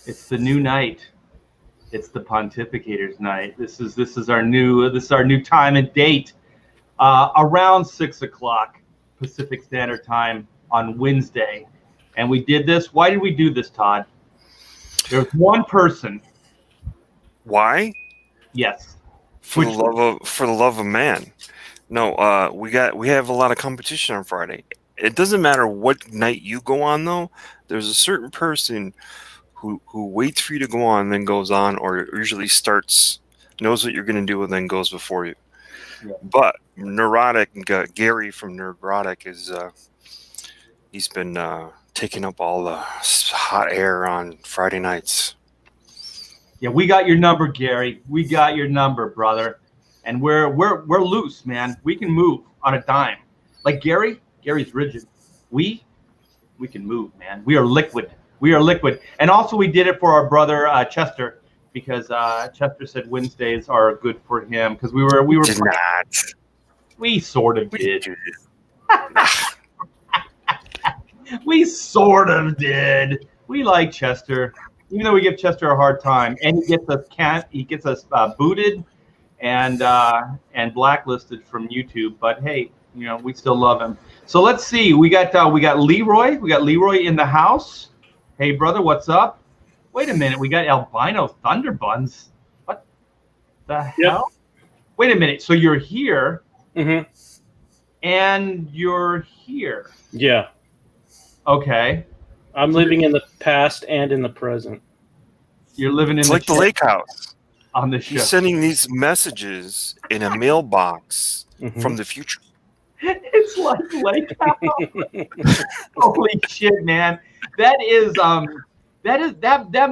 It's the new night. It's the Pontificators night. This is our new time and date. Around 6 o'clock Pacific Standard Time on Wednesday, and we did this. Why did we do this, Todd? There was one person. Why? Yes. For the love of man. No, we have a lot of competition on Friday. It doesn't matter what night you go on, though. There's a certain person who waits for you to go on and then goes on, or usually knows what you're going to do and then goes before you. Yeah. But Neurotic, Gary from Neurotic he's been taking up all the hot air on Friday nights. Yeah, we got your number, Gary. We got your number, brother. And we're loose, man. We can move on a dime. Like Gary's rigid. We can move, man. We are liquid. We are liquid. And also we did it for our brother Chester, because Chester said Wednesdays are good for him, because we were did not. We sort of did. We sort of did. We like Chester, even though we give Chester a hard time, and he gets us booted and blacklisted from YouTube. But hey, we still love him. So let's see. We got Leroy. We got Leroy in the house. Hey, brother, what's up? Wait a minute. We got Albino Thunderbuns. What the hell? Wait a minute. So you're here, and you're here. Yeah. Okay. I'm living in the past and in the present. You're living in it's like the lake house on the show. You're sending these messages in a mailbox from the future. It's like Lake House. Holy shit, man! That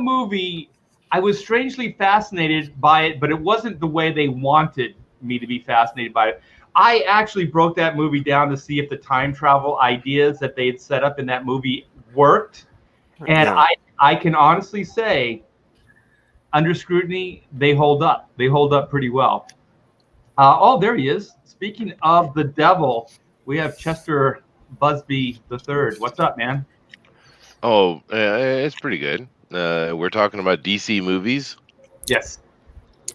movie. I was strangely fascinated by it, but it wasn't the way they wanted me to be fascinated by it. I actually broke that movie down to see if the time travel ideas that they had set up in that movie worked, and I can honestly say, under scrutiny, they hold up. They hold up pretty well. Oh, there he is. Speaking of the devil, we have Chester Busby III. What's up, man? Oh, it's pretty good. We're talking about DC movies. Yes.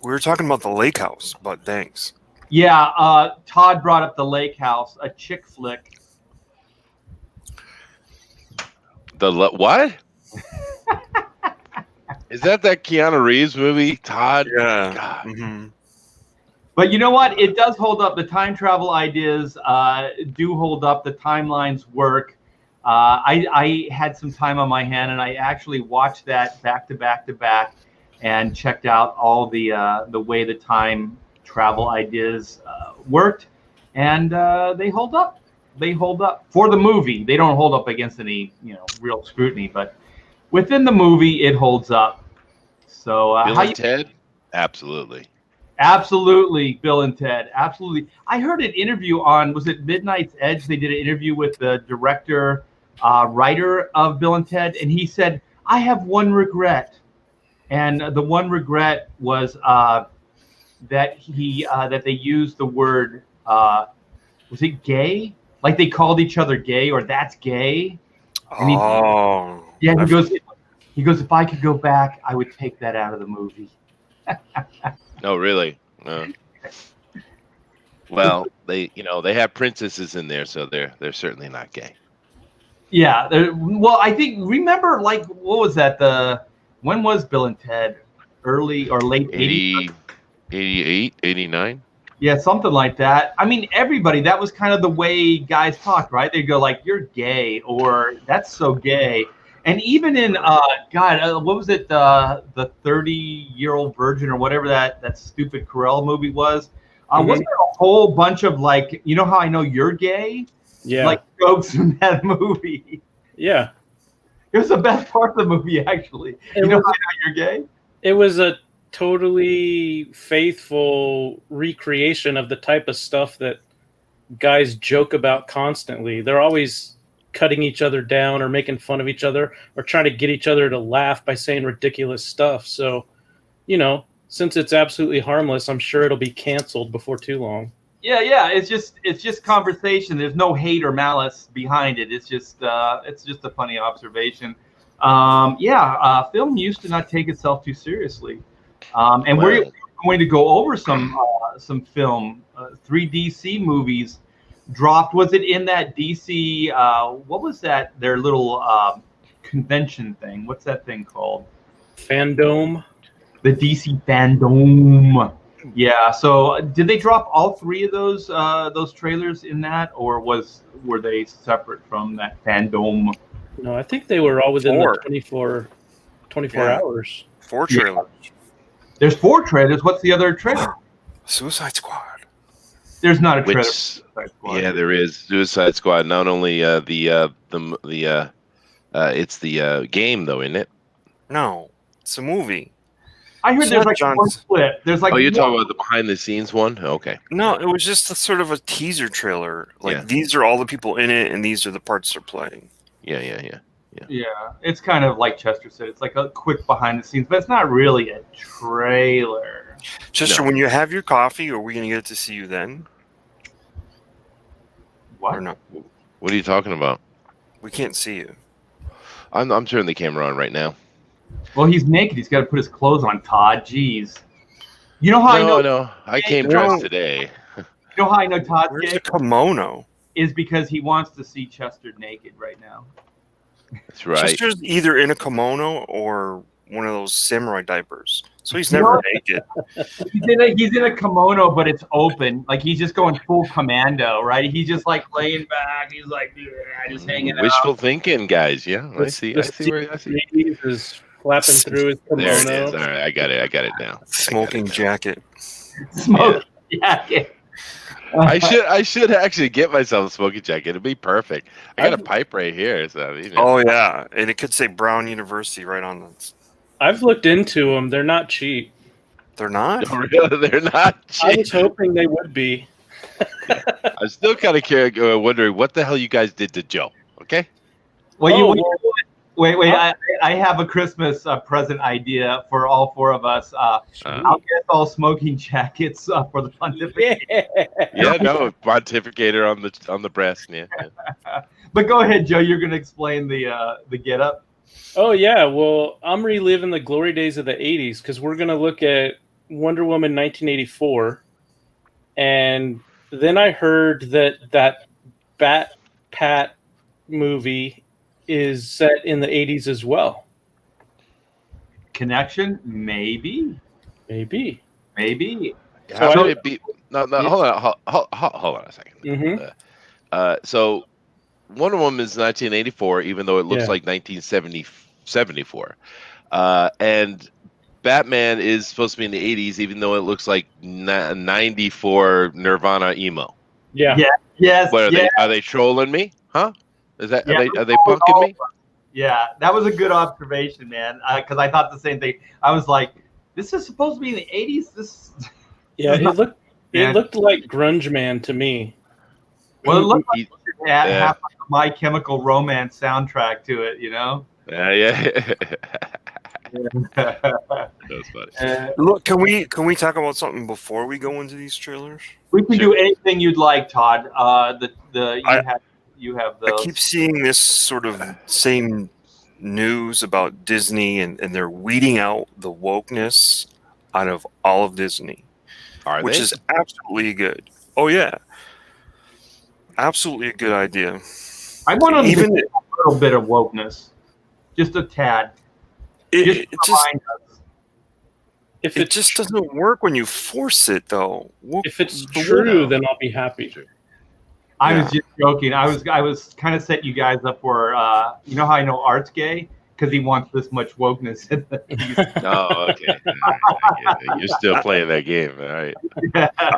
We were talking about the lake house, but thanks. Yeah, Todd brought up the lake house, a chick flick. What? Is that Keanu Reeves movie, Todd? Yeah. God. Mm-hmm. But you know what? It does hold up. The time travel ideas do hold up. The timelines work. I had some time on my hand, and I actually watched that back to back and checked out all the way the time travel ideas worked, and they hold up. They hold up for the movie. They don't hold up against any real scrutiny, but within the movie, it holds up. So Bill and Ted, absolutely. Absolutely, Bill and Ted. Absolutely. I heard an interview on, was it Midnight's Edge? They did an interview with the director, writer of Bill and Ted, and he said, I have one regret. And the one regret was that they used the word, was it gay? Like they called each other gay, or that's gay. And he goes, if I could go back, I would take that out of the movie. No, really. Well, they have princesses in there, so they're certainly not gay. Yeah. Well, I think, remember, like, what was that? When was Bill and Ted? Early or late 80s? 88, 89? Yeah, something like that. I mean, everybody, that was kind of the way guys talked, right? They'd go like, you're gay, or that's so gay. And even in, what was it, the 30-Year-Old Virgin, or whatever that stupid Carell movie was? Wasn't there a whole bunch of, like, you know how I know you're gay? Yeah. Like, jokes in that movie. Yeah. It was the best part of the movie, actually. You know how I know you're gay? It was a totally faithful recreation of the type of stuff that guys joke about constantly. They're always cutting each other down or making fun of each other or trying to get each other to laugh by saying ridiculous stuff. So, since it's absolutely harmless, I'm sure it'll be canceled before too long. Yeah. It's just conversation. There's no hate or malice behind it. It's just a funny observation. Film used to not take itself too seriously, and we're Well, going to go over some film. 3 DC movies dropped. Was it in that DC? What was that? Their little convention thing. What's that thing called? Fandom. The DC Fandom. Yeah. So did they drop all 3 of those trailers in that, or were they separate from that Fandom? No, I think they were all within 4. the 24 Yeah. hours. 4 trailers. There's 4 trailers. What's the other trailer? Suicide Squad. There's not a trailer. which for Suicide Squad. yeah, there is Suicide Squad. Not only it's the game though, isn't it? No, it's a movie. I heard It's there's not like John's- one split. There's like Oh, you're one- talking about the behind the scenes one? Okay. No, it was just a sort of a teaser trailer. Like Yeah. these are all the people in it, and these are the parts they're playing. Yeah. Yeah, it's kind of like Chester said. It's like a quick behind the scenes, but it's not really a trailer. Chester, No. when you have your coffee, are we going to get to see you then, or What? no? What are you talking about? We can't see you. I'm turning the camera on right now. Well, he's naked. He's got to put his clothes on. Todd, jeez. You know how I know? No. I came No. dressed today. You know how I know Todd's Where's gay? the kimono? Is because he wants to see Chester naked right now. That's right. Chester's either in a kimono or one of those samurai diapers, so he's You never know- naked. He's in a kimono, but it's open. Like he's just going full commando, right? He's just like laying back. He's like, yeah, just hanging out. Wishful thinking, guys. Yeah, I The- see. the I see where I see. Steve is flapping through his There it is. kimono. All right, I got it now. Smoking jacket. Smoke jacket. I should actually get myself a smoking jacket. It'd be perfect. I got a pipe right here, so you know. Oh yeah, and it could say Brown University right on it. I've looked into them. They're not cheap. They're not. Really, they're not I cheap. was hoping they would be. I'm still kind of wondering what the hell you guys did to Joe. Okay. Well, Oh, wait. I have a Christmas present idea for all 4 of us. I'll get all smoking jackets for the pontificate. Yeah, no, pontificator on the breast. Yeah. But go ahead, Joe. You're going to explain the get up. Oh yeah, well, I'm reliving the glory days of the 80s because we're going to look at Wonder Woman 1984. And then I heard that Bat Pat movie is set in the 80s as well. Connection? Maybe. Maybe. How So would it be? No. Hold on a second. Mhm. So Wonder Woman is 1984, even though it looks Yeah. like 1974. And Batman is supposed to be in the 80s, even though it looks like 94 Nirvana emo. Yeah. Yes. What Yeah. are they trolling me? Huh? Is that Yeah. are they punking me? Yeah. That was a good observation, man. Because I thought the same thing. I was like, this is supposed to be in the 80s. This. Yeah, it Yeah. looked like Grunge Man to me. Well, it looked like He- it had half like the My Chemical Romance soundtrack to it. You know. Yeah. That was funny. Look, can we talk about something before we go into these trailers? We can do anything you'd like, Todd. You have I those. keep seeing this sort of same news about Disney, and they're weeding out the wokeness out of all of Disney, Are which they? is absolutely good. Oh yeah, absolutely a good idea. I want them Even to do a little bit of wokeness, just a tad. Just it to just remind us. If it it's just doesn't work when you force it though. if it's The true, word- then I'll be happy. I Yeah. was just joking. I was kind of setting you guys up for you know how I know Art's gay because he wants this much wokeness. In the Oh, okay. I get it. You're still playing that game, all right?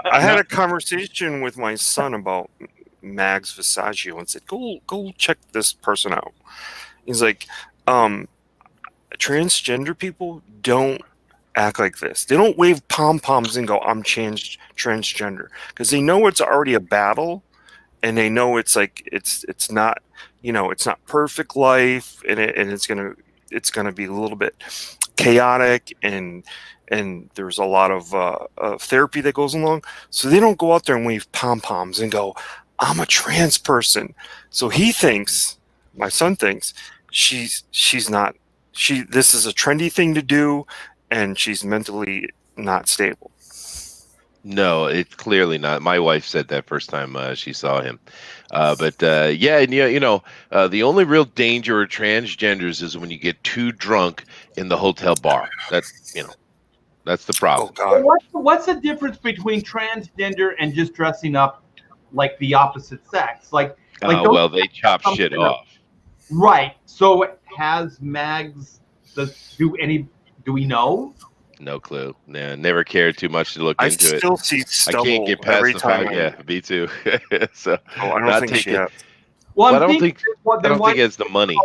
I had a conversation with my son about Mags Visaggio and said, "Go check this person out." He's like, transgender people don't act like this. They don't wave pom poms and go, "I'm transgender," because they know it's already a battle, and they know it's like it's not, it's not perfect life, and it's gonna be a little bit chaotic, and there's a lot of therapy that goes along. So they don't go out there and wave pom poms and go, "I'm a trans person." So my son thinks, she's not. This is a trendy thing to do, and she's mentally not stable. No, it's clearly not. My wife said that first time she saw him. Yeah, and the only real danger of transgenders is when you get too drunk in the hotel bar. That's the problem. Oh God. What's the difference between transgender and just dressing up like the opposite sex? Like Well, they chop shit off. Right. So has Mags do we know? No clue. Yeah, never cared too much to look I into it. still see I stubble can't get past every the time. fact. Yeah, me too. So Oh, I don't not think she taking- has. Well, I don't think why it's the money.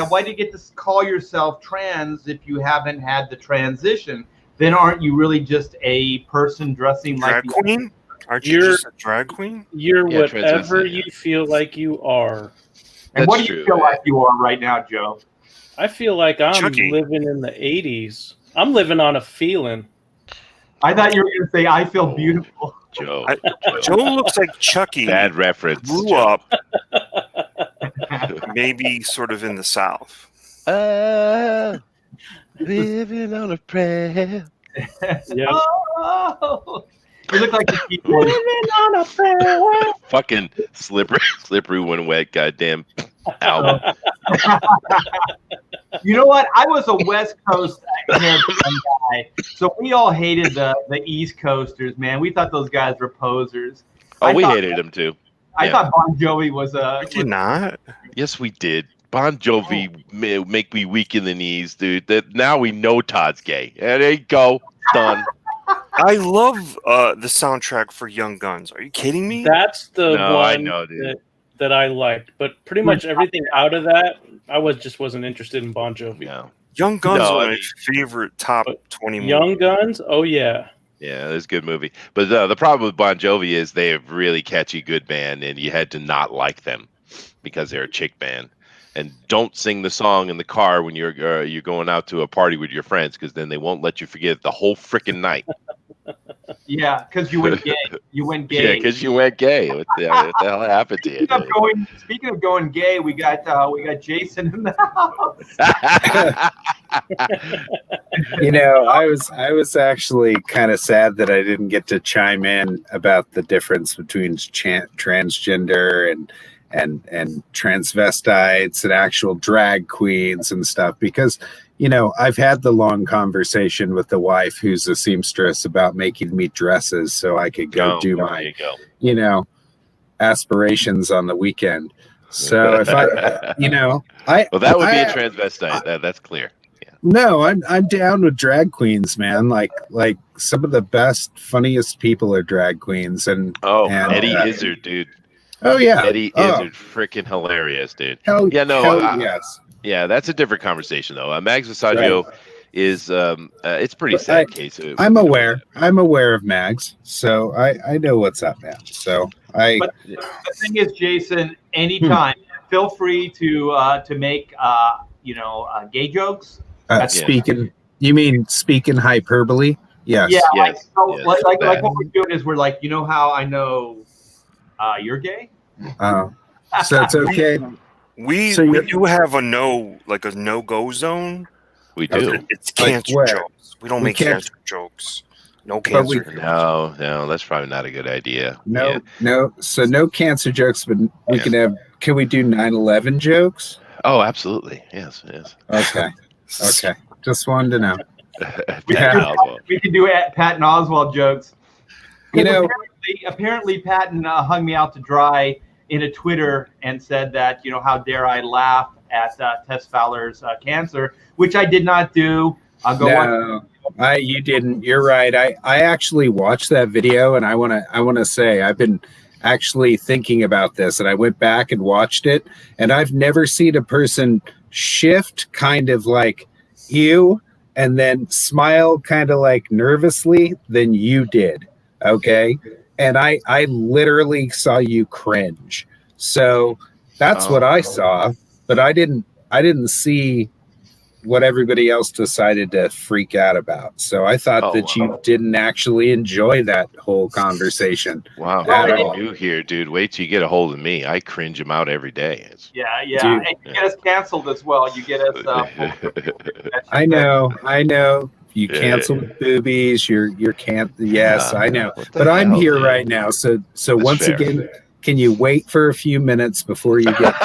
why do you get to call yourself trans if you haven't had the transition? Then aren't you really just a person dressing like Drag queen? Aren't you You're- just a drag queen? You're Yeah, whatever transvestite, yeah. you feel like you are. And what That's do you true, feel man. like you are right now, Joe? I feel like I'm Chucky. living in the 80s. I'm living on a feeling. I thought you were going to say, I feel beautiful. Joe. Joe looks like Chucky. Bad reference. Grew Joe. up, maybe sort of in the South. Living on a prayer. Yep. Oh, you look like the people. Fucking slippery when wet. Goddamn album. You know what? I was a West Coast guy, so we all hated the East Coasters, man. We thought those guys were posers. Oh, we hated him too. I thought Bon Jovi was a. We did not. Yes, we did. Bon Jovi make me weak in the knees, dude. That now we know Todd's gay. And there you go. Done. I love the soundtrack for Young Guns. Are you kidding me? That's the No, I one know, dude. that I liked. But pretty much everything out of that, I wasn't interested in Bon Jovi. No. Young Guns No, is I one of mean- my favorite top 20 movies. Young Guns? Oh, yeah. Yeah, it's a good movie. But the problem with Bon Jovi is they have really catchy good band, and you had to not like them because they're a chick band. And don't sing the song in the car when you're going out to a party with your friends, because then they won't let you forget it the whole freaking night. Yeah, because you went gay. You went Yeah, gay. because you went gay. What the hell happened to you? Speaking of going gay, we got Jason in the house. I was actually kind of sad that I didn't get to chime in about the difference between transgender and transvestites and actual drag queens and stuff, because I've had the long conversation with the wife who's a seamstress about making me dresses so I could go do my aspirations on the weekend. So if I well, that would be a transvestite. That's clear. No, I'm down with drag queens, man. Like some of the best, funniest people are drag queens, and Eddie Izzard, dude. Oh yeah, Eddie Izzard, freaking hilarious, dude. Hell, yes. Yeah, that's a different conversation though. Mags Visaggio is it's pretty sad case. I'm aware of Mags, so I know what's up, man. So But the thing is, Jason, anytime, feel free to make gay jokes. You mean speaking hyperbole? Yes. Yeah. Yes. Like what we're doing is we're like, how I know you're gay. So it's okay. We do have a no-go zone. We do. It's cancer jokes. We don't make cancer jokes. No cancer. No, that's probably not a good idea. No. So no cancer jokes, but we can have. Can we do 9/11 jokes? Oh, absolutely. Yes. Okay. Just wanted to know. We can do Patton Oswalt jokes. Apparently Patton hung me out to dry in a Twitter and said that, how dare I laugh at Tess Fowler's cancer, which I did not do. I'll go on. You didn't. You're right. I actually watched that video, and I want to say I've been actually thinking about this, and I went back and watched it, and I've never seen a person shift kind of like you and then smile kind of like nervously than you did. Okay. And I literally saw you cringe. So that's what I saw, but I didn't see what everybody else decided to freak out about. So I thought that you didn't actually enjoy that whole conversation. Wow, at pretty all. new here, dude. Wait till you get a hold of me. I cringe him out every day. Yeah. Dude. And you get us canceled as well. You get us. I know. You canceled boobies. You're can't. Yes, I know. But I'm here right now. So once again, can you wait for a few minutes before you get?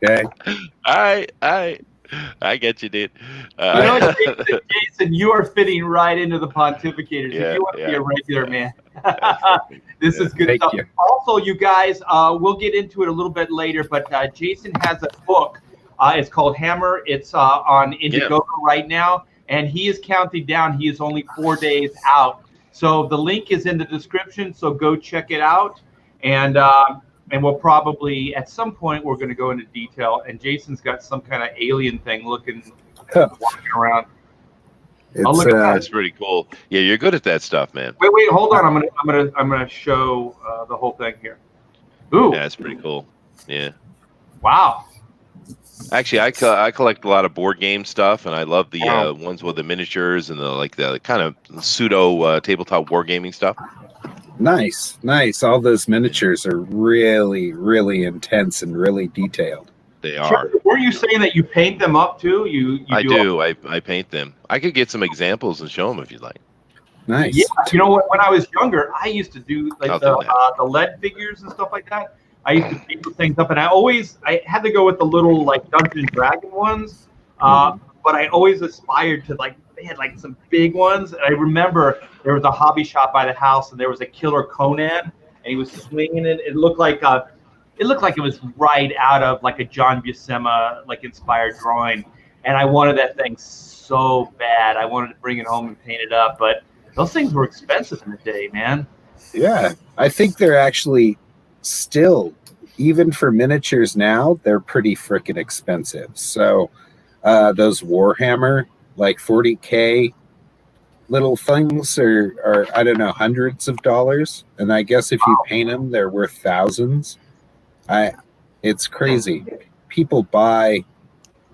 Okay. All right. I get you, dude. Jason, you are fitting right into the pontificators. If you want to be a regular man, this is good Thank stuff. you. Also, you guys, we'll get into it a little bit later, but Jason has a book. It's called Hammer. It's on Indiegogo right now, and he is counting down. He is only 4 days out. So the link is in the description, so go check it out. And we'll probably, at some point, we're going to go into detail. And Jason's got some kind of alien thing walking around. It's pretty cool. Yeah, you're good at that stuff, man. Wait, hold on. I'm gonna show the whole thing here. Ooh. Yeah, it's pretty cool. Yeah. Wow. Actually, I collect a lot of board game stuff, and I love the ones with the miniatures and the kind of pseudo tabletop wargaming stuff. Nice. All those miniatures are really, really intense and really detailed. They are. Were you saying that you paint them up too? I do. I paint them. I could get some examples and show them if you'd like. Nice. Yeah. You know what? When I was younger, I used to do like the lead figures and stuff like that. I used to paint things up, and I had to go with the little like Dungeons & Dragons ones. But I always aspired to they had like some big ones. And I remember there was a hobby shop by the house, and there was a killer Conan, and he was swinging it. It looked like it was right out of like a John Buscema inspired drawing, and I wanted that thing so bad. I wanted to bring it home and paint it up, but those things were expensive in the day, man. Yeah, I think they're actually still, even for miniatures now, they're pretty freaking expensive. So those Warhammer 40K little things are I don't know, hundreds of dollars, and I guess if you paint them, they're worth thousands. It's crazy. People buy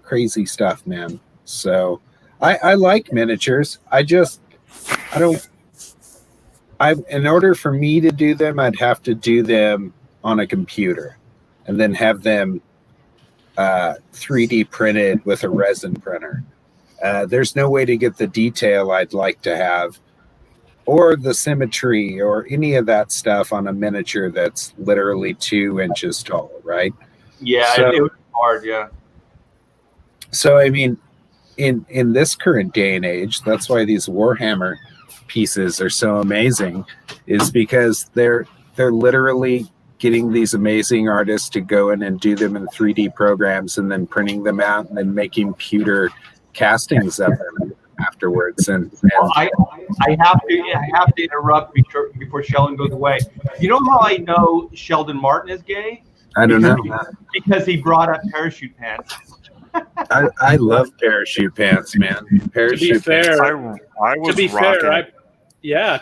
crazy stuff, man. So I like miniatures. In order for me to do them, I'd have to do them on a computer and then have them 3D printed with a resin printer. There's no way to get the detail I'd like to have, or the symmetry, or any of that stuff on a miniature that's literally 2 inches tall, right? Yeah, So, it was hard, yeah. So, I mean, in this current day and age, that's why these Warhammer pieces are so amazing, is because they're literally getting these amazing artists to go in and do them in 3D programs and then printing them out and then making pewter castings of them afterwards. And well, I have to interrupt before Sheldon goes away. You know how I know Sheldon Martin is gay? I don't know. Because he brought up parachute pants. I love parachute pants, man. Parachute to be fair, pants.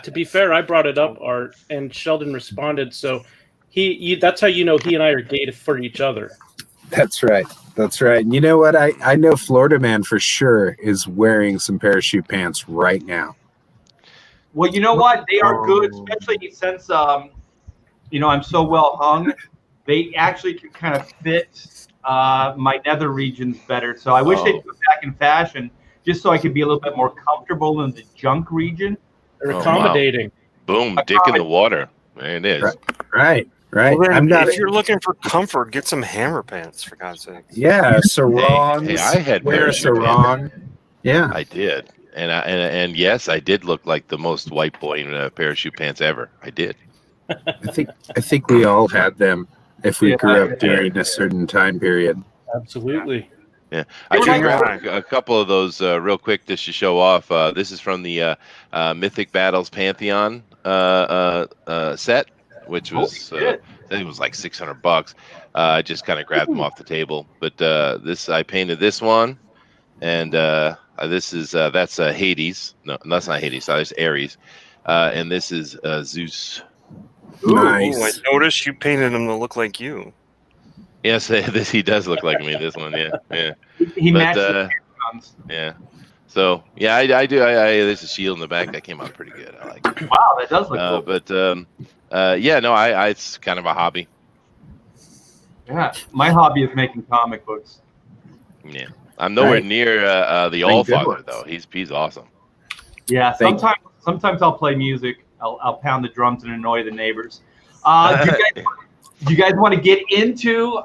To be fair, I brought it up, Art, and Sheldon responded. So that's how you know he and I are gay for each other. That's right. And you know what? I know Florida Man for sure is wearing some parachute pants right now. Well, you know what? They are good, especially since I'm so well hung. They actually can kind of fit my nether regions better. So I wish they'd go back in fashion, just so I could be a little bit more comfortable in the junk region. They're accommodating. Wow. Boom, dick in the water. There it is. Right. Well, if you're looking for comfort, get some hammer pants, for God's sake. Yeah, sarongs. Hey, I had wear a sarong. Yeah, I did, and yes, I did look like the most white boy in parachute pants ever. I did. I think we all had them if we grew up during a certain time period. Absolutely. Yeah, I should grab a couple of those real quick just to show off. This is from the Mythic Battles Pantheon set, which was I think it was like $600. I just kind of grabbed them off the table. But I painted this one, and this is that's Hades. No, that's not Hades. That's Ares, and this is Zeus. Nice. Ooh, I noticed you painted them to look like you. Yes, this he does look like me. This one, yeah. He But, matched the guns. Yeah. So yeah, I do. There's a shield in the back. That came out pretty good. I like it. Wow, that does look cool. But yeah, no, I it's kind of a hobby. Yeah, my hobby is making comic books. Yeah, I'm nowhere Right. near the Bring All good Father ones. though. He's awesome. Yeah, Thank- sometimes I'll play music. I'll pound the drums and annoy the neighbors. Do you guys want to get into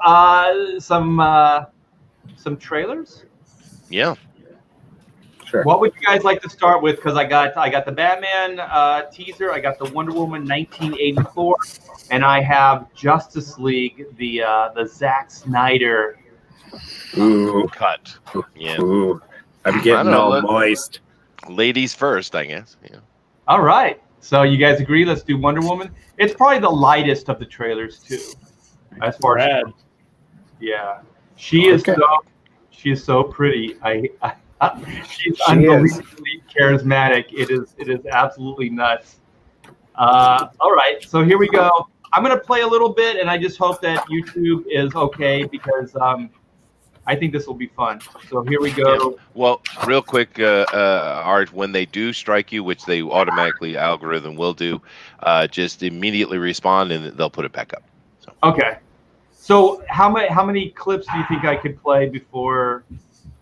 some trailers? Yeah. Sure. What would you guys like to start with? Because I got the Batman teaser, I got the Wonder Woman 1984, and I have Justice League, the Zack Snyder. Ooh, Cut. Yeah. ooh. I'm I getting don't know, all let- moist. Ladies first, I guess. Yeah. All right, so you guys agree? Let's do Wonder Woman. It's probably the lightest of the trailers too, as far as Rad. yeah. She is so pretty. She's unbelievably charismatic. It is absolutely nuts. All right, so here we go. I'm gonna play a little bit, and I just hope that YouTube is okay because I think this will be fun. So here we go. Well, real quick, Art, when they do strike you, which they automatically algorithm will do, just immediately respond and they'll put it back up. So. Okay. So how many clips do you think I could play before,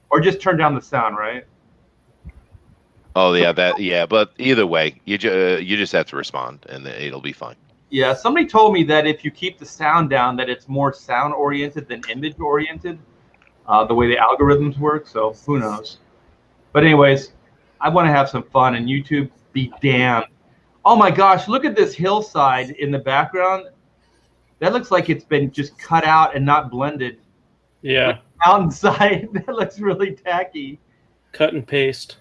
or just turn down the sound, right? Oh yeah, but either way, you just have to respond and it'll be fine. Yeah. Somebody told me that if you keep the sound down, that it's more sound oriented than image oriented. The way the algorithms work, so who knows? But anyways, I want to have some fun, and YouTube be damned. Oh my gosh, look at this hillside in the background. That looks like it's been just cut out and not blended. Yeah, Mountainside, that looks really tacky. cut and paste.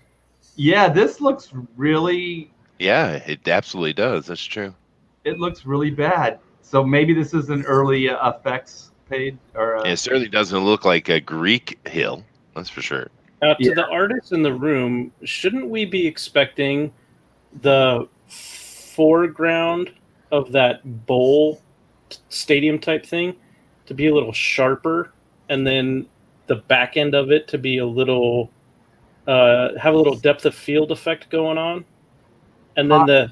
Yeah, this looks really, Yeah, it absolutely does. That's true. it looks really bad. So maybe this is an early effects page or It certainly doesn't look like a Greek hill. That's for sure. Now, to Yeah. the artists in the room, shouldn't we be expecting the foreground of that bowl stadium type thing to be a little sharper, and then the back end of it to be a little have a little depth of field effect going on, and then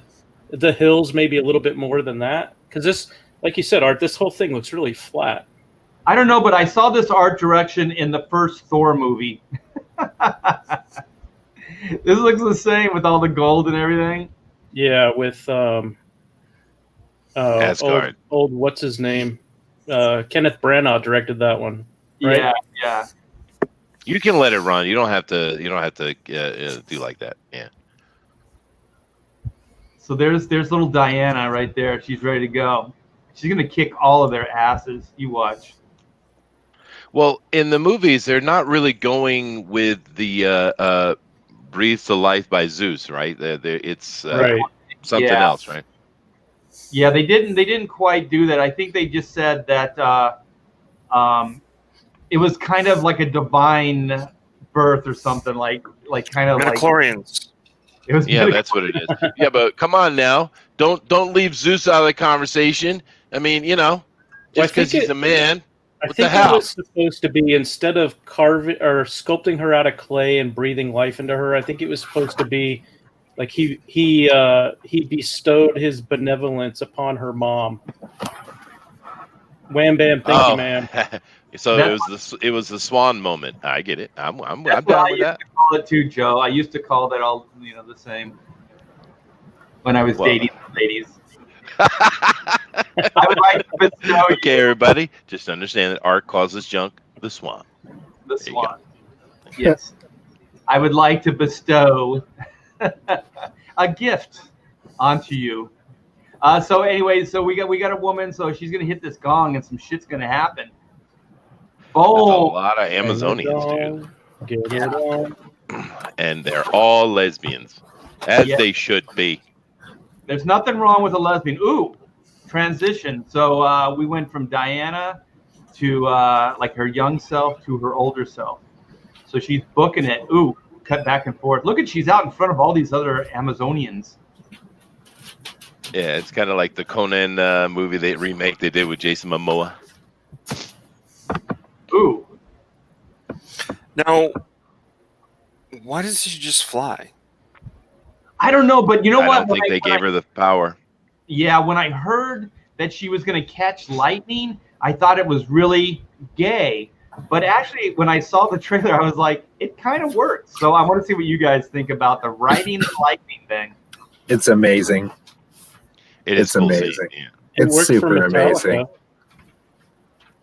the hills maybe a little bit more than that? Because this, like you said, Art, this whole thing looks really flat. I don't know, but I saw this art direction in the first Thor movie. This looks the same with all the gold and everything. Yeah, with Asgard. old what's his name? Kenneth Branagh directed that one. Right? Yeah. You can let it run. You don't have to. You don't have to do like that. Yeah. So there's little Diana right there. She's ready to go. She's gonna kick all of their asses. You watch. Well, in the movies, they're not really going with the "Breathe to Life" by Zeus, right? It's Right. something Yeah. else, right? Yeah, they didn't quite do that. I think they just said that it was kind of like a divine birth or something, like kind of like Midichlorians. it was. Yeah, that's what it is. Yeah, but come on now, don't leave Zeus out of the conversation. I mean, Well, I just because think he's a man. I What think the it hell? was supposed to be, instead of carving or sculpting her out of clay and breathing life into her, I think it was supposed to be like he bestowed his benevolence upon her mom. Wham bam, thank you, ma'am. So That's it was the swan moment. I get it. I'm That's down what I with used that. to call it too, Joe. I used to call that all the same when I was Well. dating ladies. I would like to bestow Okay, everybody, just understand that Art causes junk the swan. the There you go. swan. Yes, I would like to bestow a gift onto you. So anyway, so we got a woman. So she's gonna hit this gong, and some shit's gonna happen. That's a Oh, lot of Amazonians, dude. Get it on. And they're all lesbians, as Yeah. they should be. there's nothing wrong with a lesbian. Ooh, transition. So we went from Diana to like her young self to her older self. So she's booking it. Ooh, cut back and forth. Look at, she's out in front of all these other Amazonians. Yeah, it's kind of like the Conan movie remake they did with Jason Momoa. Now, why does she just fly? I don't know, but you know I what? don't think they gave her the power. Yeah, when I heard that she was going to catch lightning, I thought it was really gay. But actually, when I saw the trailer, I was like, it kind of works. So I want to see what you guys think about the riding the lightning thing. It's amazing. It's cool amazing. seeing, yeah. It It's worked super for Metallica. amazing.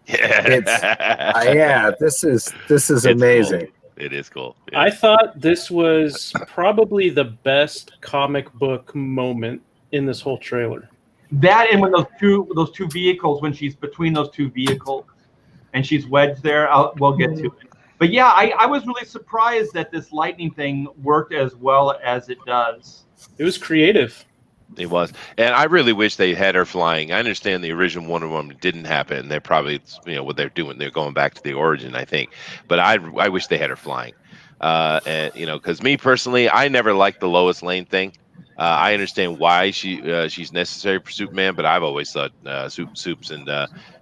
Yeah. Yeah, this is It's amazing. cool. It is cool. Yeah. I thought this was probably the best comic book moment in this whole trailer. That and when those two vehicles, when she's between those two vehicles and she's wedged there, we'll get to it. But yeah, I was really surprised that this lightning thing worked as well as it does. It was creative. It was, and I really wish they had her flying. I understand the original Wonder Woman didn't happen, and they're probably, what they're doing. They're going back to the origin, I think. But I wish they had her flying, and because me personally, I never liked the Lois Lane thing. I understand why she's necessary for Superman, but I've always thought Soups and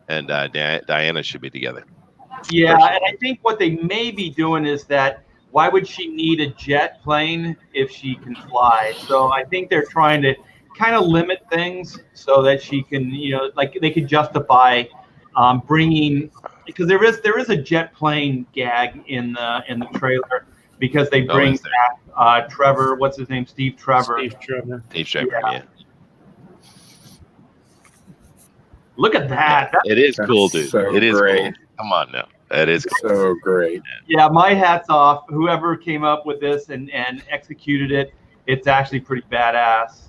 Diana should be together. Yeah, personally. and I think what they may be doing is that why would she need a jet plane if she can fly? So I think they're trying to kind of limit things so that she can, like they could justify bringing, because there is a jet plane gag in the trailer because they bring back Trevor, what's his name, Steve Trevor. Steve Trevor. Steve Trevor, yeah. Look at that. It is cool, dude. So it is great. cool. Come on now. That is cool. So great. Yeah, my hat's off. Whoever came up with this and executed it, it's actually pretty badass.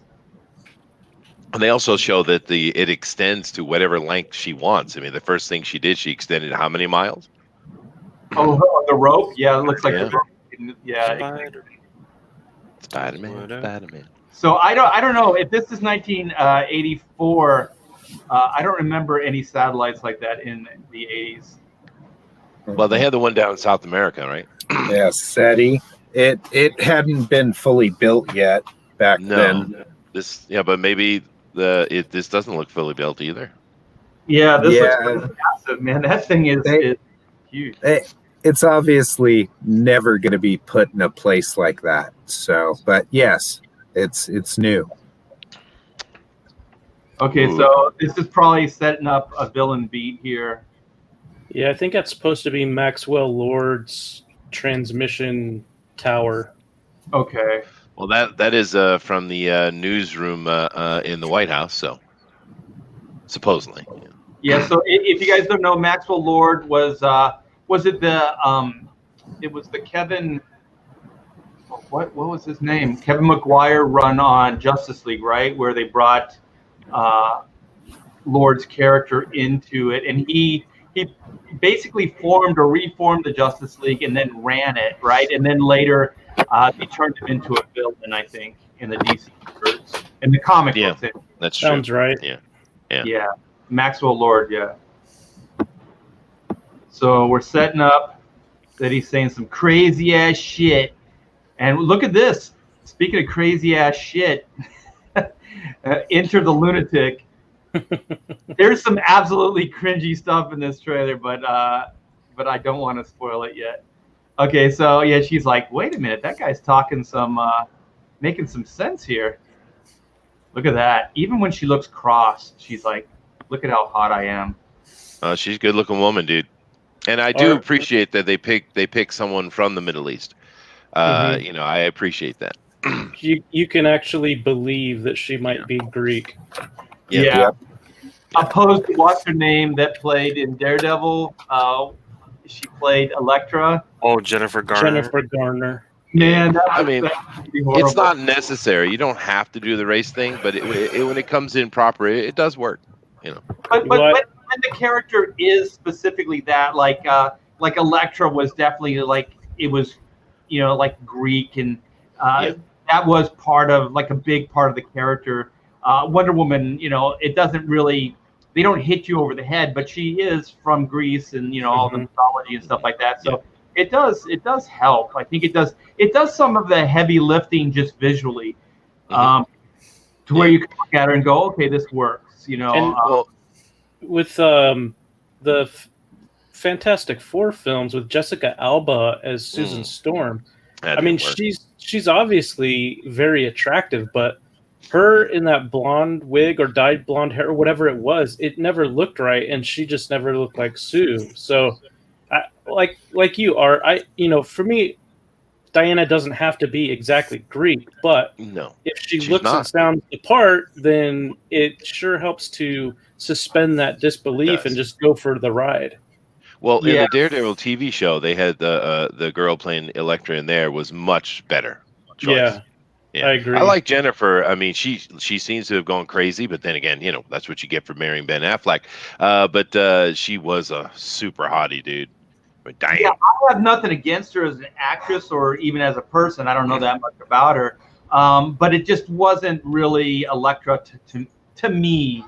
And they also show that it extends to whatever length she wants. I mean, the first thing she did, she extended how many miles? Oh, the rope? Yeah, it looks like Yeah. the rope. Yeah. Spider-Man. So I don't know if this is 1984. I don't remember any satellites like that in the 80s. Well, they had the one down in South America, right? Yeah, SETI. It hadn't been fully built yet back then. But maybe this doesn't look fully built either. Yeah, this Yeah. looks pretty massive, man. That thing is huge. It's obviously never going to be put in a place like that. So, but yes, it's new. Okay, so this is probably setting up a villain beat here. Yeah, I think that's supposed to be Maxwell Lord's transmission tower. Okay. Well, that is from the newsroom in the White House, so supposedly. Yeah, so if you guys don't know, Maxwell Lord was it the Kevin, what was his name? Kevin McGuire run on Justice League, right? Where they brought Lord's character into it, and he basically formed or reformed the Justice League and then ran it, right? And then later they turned him into a villain, I think, in the DC universe. In the comic books. That's true. Sounds right. Yeah. Maxwell Lord, yeah. So we're setting up that he's saying some crazy ass shit. And look at this. Speaking of crazy ass shit, enter the lunatic. There's some absolutely cringy stuff in this trailer, but I don't want to spoil it yet. Okay, so yeah, she's like, wait a minute, that guy's talking making some sense here. Look at that. Even when she looks cross, she's like, look at how hot I am. She's a good-looking woman, dude. And I do appreciate that they pick someone from the Middle East. I appreciate that. You can actually believe that she might be Greek. Yeah. Opposed to what's her name that played in Daredevil? She played Elektra. Oh, Jennifer Garner. Man, it's not necessary. You don't have to do the race thing, but when it comes in proper, it does work. But when the character is specifically that, like Elektra was definitely like it was, like Greek, and that was part of like a big part of the character. Wonder Woman, it doesn't really. They don't hit you over the head, but she is from Greece and all the mythology and stuff like that. So it does help. I think it does some of the heavy lifting just visually, to where you can look at her and go, okay, this works. And with the Fantastic Four films with Jessica Alba as Susan Storm. That I mean, didn't work. she's obviously very attractive, but her in that blonde wig or dyed blonde hair or whatever it was, it never looked right, and she just never looked like Sue. So, like you are, for me, Diana doesn't have to be exactly Greek, but No, if she she's looks and not. sounds the part, then it sure helps to suspend that disbelief does. and just go for the ride. Well, in Yeah. the Daredevil TV show, they had the girl playing Elektra in there was much better choice. Yeah, I agree. I like Jennifer. I mean, she seems to have gone crazy, but then again, that's what you get for marrying Ben Affleck. But she was a super hottie, dude. But damn. Yeah, I have nothing against her as an actress or even as a person. I don't know that much about her. But it just wasn't really Elektra to me,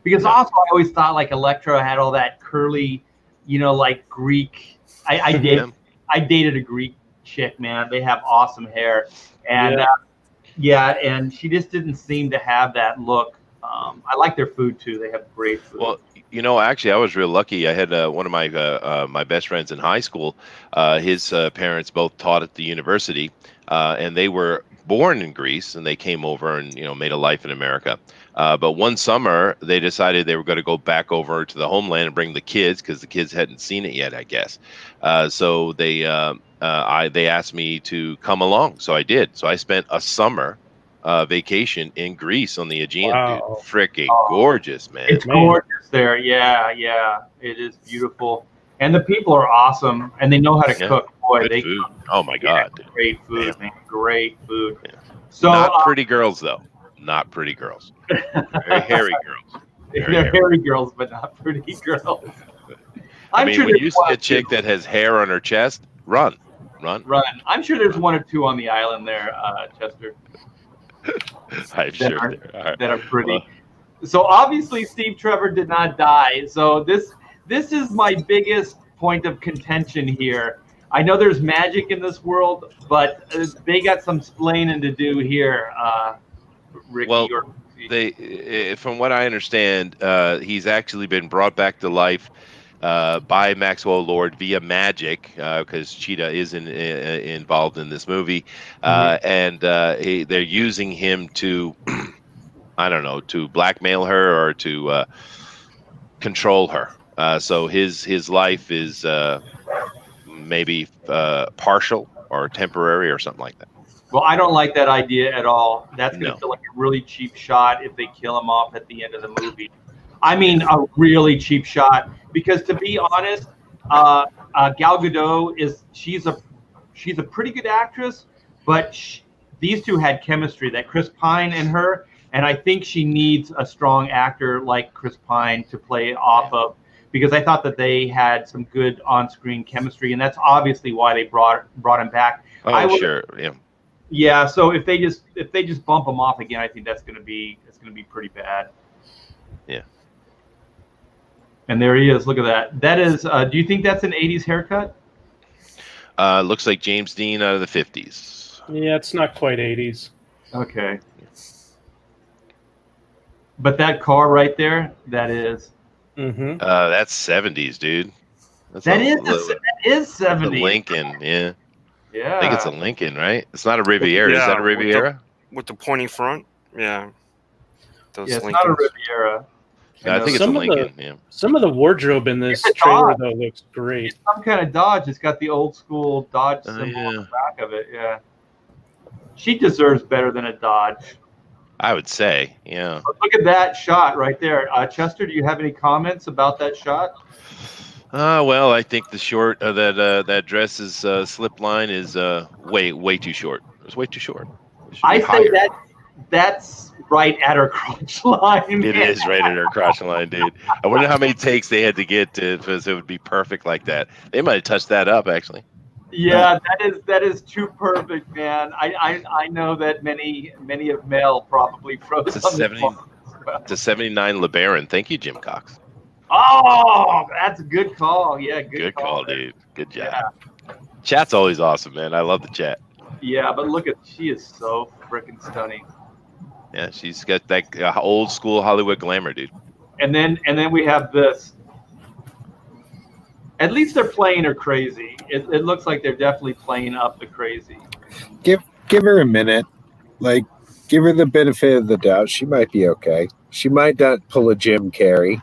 because also I always thought like Elektra had all that curly, like Greek. I dated a Greek chick, man. They have awesome hair, and and she just didn't seem to have that look. I like their food too. They have great food. Well, actually, I was real lucky. I had one of my best friends in high school. His parents both taught at the university, and they were born in Greece, and they came over and made a life in America. But one summer, they decided they were going to go back over to the homeland and bring the kids because the kids hadn't seen it yet, I guess. So they asked me to come along, so I did. So I spent a summer vacation in Greece on the Aegean. Wow. Dude, freaking gorgeous, man. It's gorgeous there. Yeah, it is beautiful, and the people are awesome, and they know how to cook. Boy, Good they food. cook. Oh my God, dude. Great food, man. Great food. Yeah. So not pretty girls though. Not pretty girls. Very hairy girls. They're hairy girls, but not pretty girls. I mean, when you see a chick that has hair on her chest, run. I'm sure there's one or two on the island there, Chester. I'm sure that are pretty. So obviously Steve Trevor did not die. So this is my biggest point of contention here. I know there's magic in this world, but they got some splaining to do here, Ricky. Well, from what I understand, he's actually been brought back to life by Maxwell Lord via magic, because Cheetah is involved in this movie, and they're using him to, I don't know, to blackmail her or to control her. So his life is maybe partial or temporary or something like that. Well, I don't like that idea at all. That's going to feel like a really cheap shot if they kill him off at the end of the movie. I mean, a really cheap shot. Because to be honest, Gal Gadot she's a pretty good actress, but these two had chemistry. That Chris Pine and her, and I think she needs a strong actor like Chris Pine to play off of. Because I thought that they had some good on-screen chemistry, and that's obviously why they brought him back. Sure, yeah. Yeah, so if they just bump him off again, I think that's going to be pretty bad. Yeah. And there he is. Look at that. That is. Do you think that's an '80s haircut? Looks like James Dean out of the '50s. Yeah, it's not quite '80s. Okay. But that car right there, that is. That's '70s, dude. That is '70s. A Lincoln, yeah. Yeah. I think it's a Lincoln, right? It's not a Riviera. Is that a Riviera? With the pointy front? Yeah. It's not a Riviera. Yeah, I think it's a Lincoln. Some of the wardrobe in this trailer, though, looks great. It's some kind of Dodge. It's got the old school Dodge symbol on the back of it. Yeah. She deserves better than a Dodge. I would say, yeah. But look at that shot right there. Chester, do you have any comments about that shot? Well, I think the short that dress's slip line is way too short. It's way too short. I say that's right at her crotch line. It is right at her crotch line, dude. I wonder how many takes they had to get because it would be perfect like that. They might have touched that up, actually. Yeah, that is too perfect, man. I know that many of Mel probably froze. It's a 79 LeBaron. Thank you, Jim Cox. Oh, that's a good call. Yeah, good call, dude. Good job. Yeah. Chat's always awesome, man. I love the chat. Yeah, but she is so freaking stunning. Yeah, she's got that old school Hollywood glamour, dude. And then we have this. At least they're playing her crazy. It looks like they're definitely playing up the crazy. Give her a minute. Like, give her the benefit of the doubt. She might be okay. She might not pull a Jim Carrey.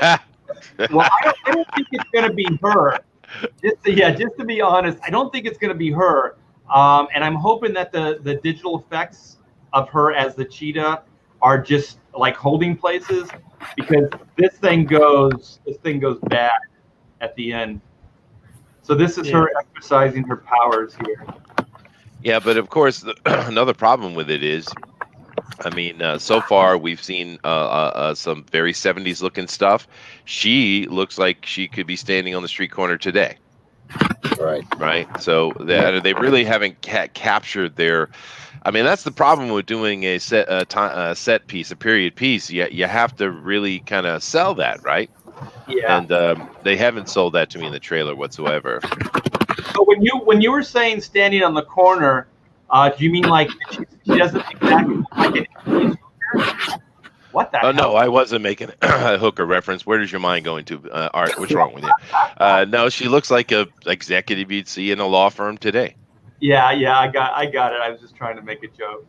Well, I don't think it's going to be her. Just to be honest, I don't think it's going to be her. And I'm hoping that the digital effects of her as the cheetah are just like holding places, because this thing goes bad at the end. So this is her exercising her powers here. Yeah, but of course, another problem with it is, I mean, so far we've seen some very 70s looking stuff. She looks like she could be standing on the street corner today. Right. So they really haven't captured their. I mean, that's the problem with doing a set piece, a period piece. You have to really kind of sell that, right? Yeah. And they haven't sold that to me in the trailer whatsoever. So when you were saying standing on the corner, do you mean like she doesn't exactly look like an Indian hooker? What the hell? No, I wasn't making a hooker reference. Where does your mind go into, Art? What's wrong with you? No, she looks like a executive you'd see in a law firm today. Yeah, I got it. I was just trying to make a joke.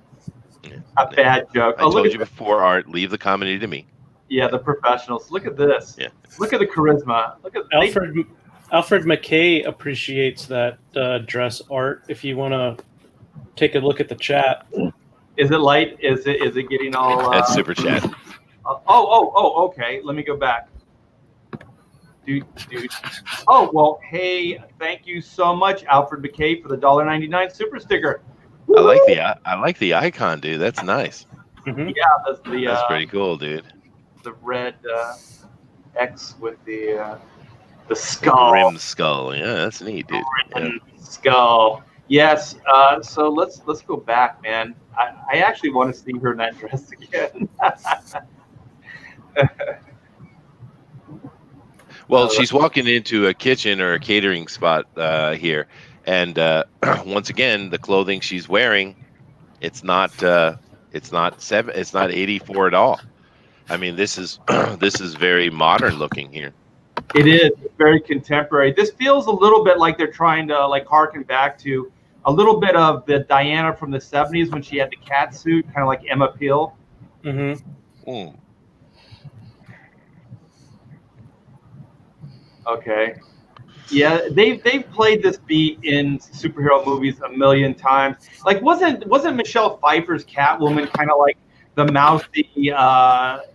A bad joke. I told you before, Art, leave the comedy to me. Yeah, the professionals. Look at this. Yeah. Look at the charisma. Look at Alfred McKay appreciates that dress, Art. If you want to take a look at the chat. Is it light? Is it getting all? That's super chat. Okay. Let me go back. Dude. Oh well. Hey, thank you so much, Alfred McKay, for the $1.99 super sticker. I like the icon, dude. That's nice. Mm-hmm. Yeah, that's pretty cool, dude. The red X with the skull. Rim skull. Yeah, that's neat, dude. Rim skull. Yes. So let's go back, man. I actually want to see her in that dress again. Well, she's walking into a kitchen or a catering spot here, and once again, the clothing she's wearing, it's not 84 at all. I mean, this is very modern looking here. It is. It's very contemporary. This feels a little bit like they're trying to like harken back to a little bit of the Diana from the 70s when she had the cat suit, kind of like Emma Peel. Mm-hmm. Mm. Okay. Yeah, they've played this beat in superhero movies a million times. Like, wasn't Michelle Pfeiffer's Catwoman kind of like the mouthy, like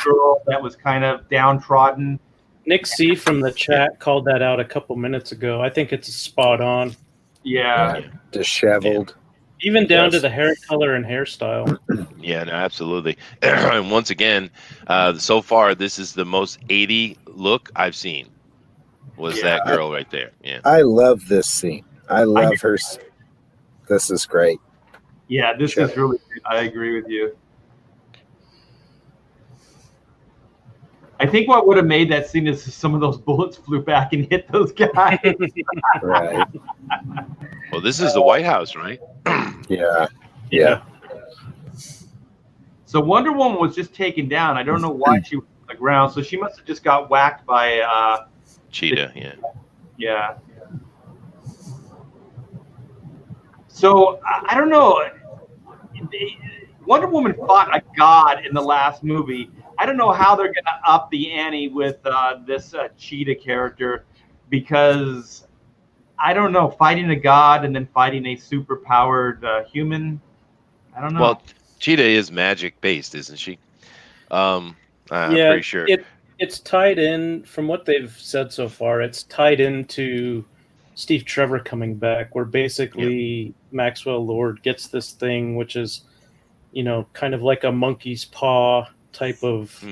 girl that was kind of downtrodden? Nick C from the chat called that out a couple minutes ago. I think it's spot on. Yeah. Disheveled. Even down to the hair color and hairstyle. Yeah, no, absolutely. And once again, so far, this is the most 80 look I've seen. Was that girl right there? Yeah. I love this scene. I love her. This is great. Yeah, this is really good. I agree with you. I think what would have made that scene is some of those bullets flew back and hit those guys. Right. Well, this is the White House, right? Yeah. So Wonder Woman was just taken down. I don't know why she was on the ground. So she must have just got whacked by Cheetah. Yeah. So I don't know. Wonder Woman fought a god in the last movie. I don't know how they're going to up the ante with this Cheetah character, because I don't know, fighting a god and then fighting a super-powered human. I don't know. Well, Cheetah is magic based, isn't she? I'm pretty sure. It's tied in, from what they've said so far, it's tied into Steve Trevor coming back, where basically Maxwell Lord gets this thing, which is, kind of like a monkey's paw type of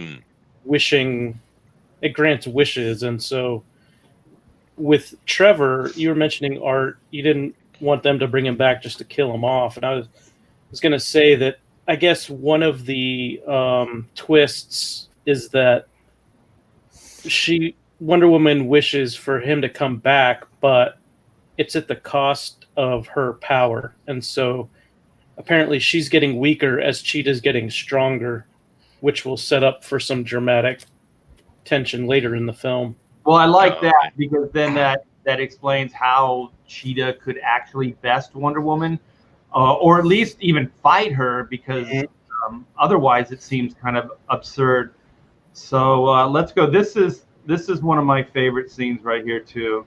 wishing. It grants wishes. And so with Trevor, you were mentioning, Art, you didn't want them to bring him back just to kill him off. And I was going to say that I guess one of the twists is that Wonder Woman wishes for him to come back, but it's at the cost of her power. And so apparently she's getting weaker as Cheetah's getting stronger, which will set up for some dramatic tension later in the film. Well, Well, I like Oh, that because then that explains how Cheetah could actually best Wonder Woman, or at least even fight her, because otherwise it seems kind of absurd. So let's go. This is one of my favorite scenes right here too.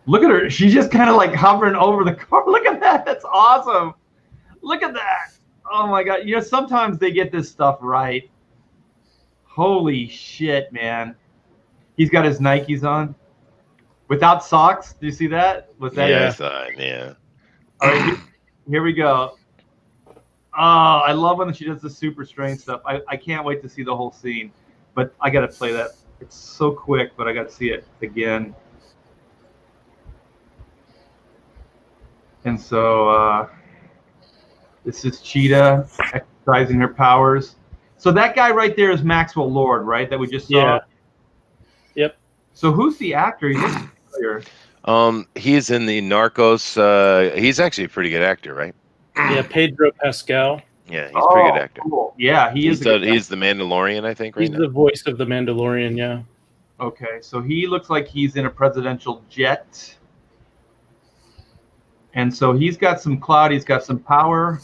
Look at her. She's just kind of like hovering over the car. Look at that. That's awesome. Look at that. Oh my God. You know, sometimes they get this stuff right. Holy shit, man. He's got his Nikes on without socks. Do you see that? Was that? Yeah. All right, here we go. Oh, I love when she does the super strange stuff. I can't wait to see the whole scene, but I got to play that. It's so quick, but I got to see it again. And so this is Cheetah exercising her powers. So that guy right there is Maxwell Lord, right? That we just saw. Yeah. Yep. So who's the actor? He's just familiar. He's in the Narcos. He's actually a pretty good actor, right? Yeah, Pedro Pascal. Yeah, he's a pretty good actor. Cool. Yeah, He's the Mandalorian, I think, right He's now. the voice of the Mandalorian, yeah. Okay, so he looks like he's in a presidential jet. And so he's got some clout, he's got some power.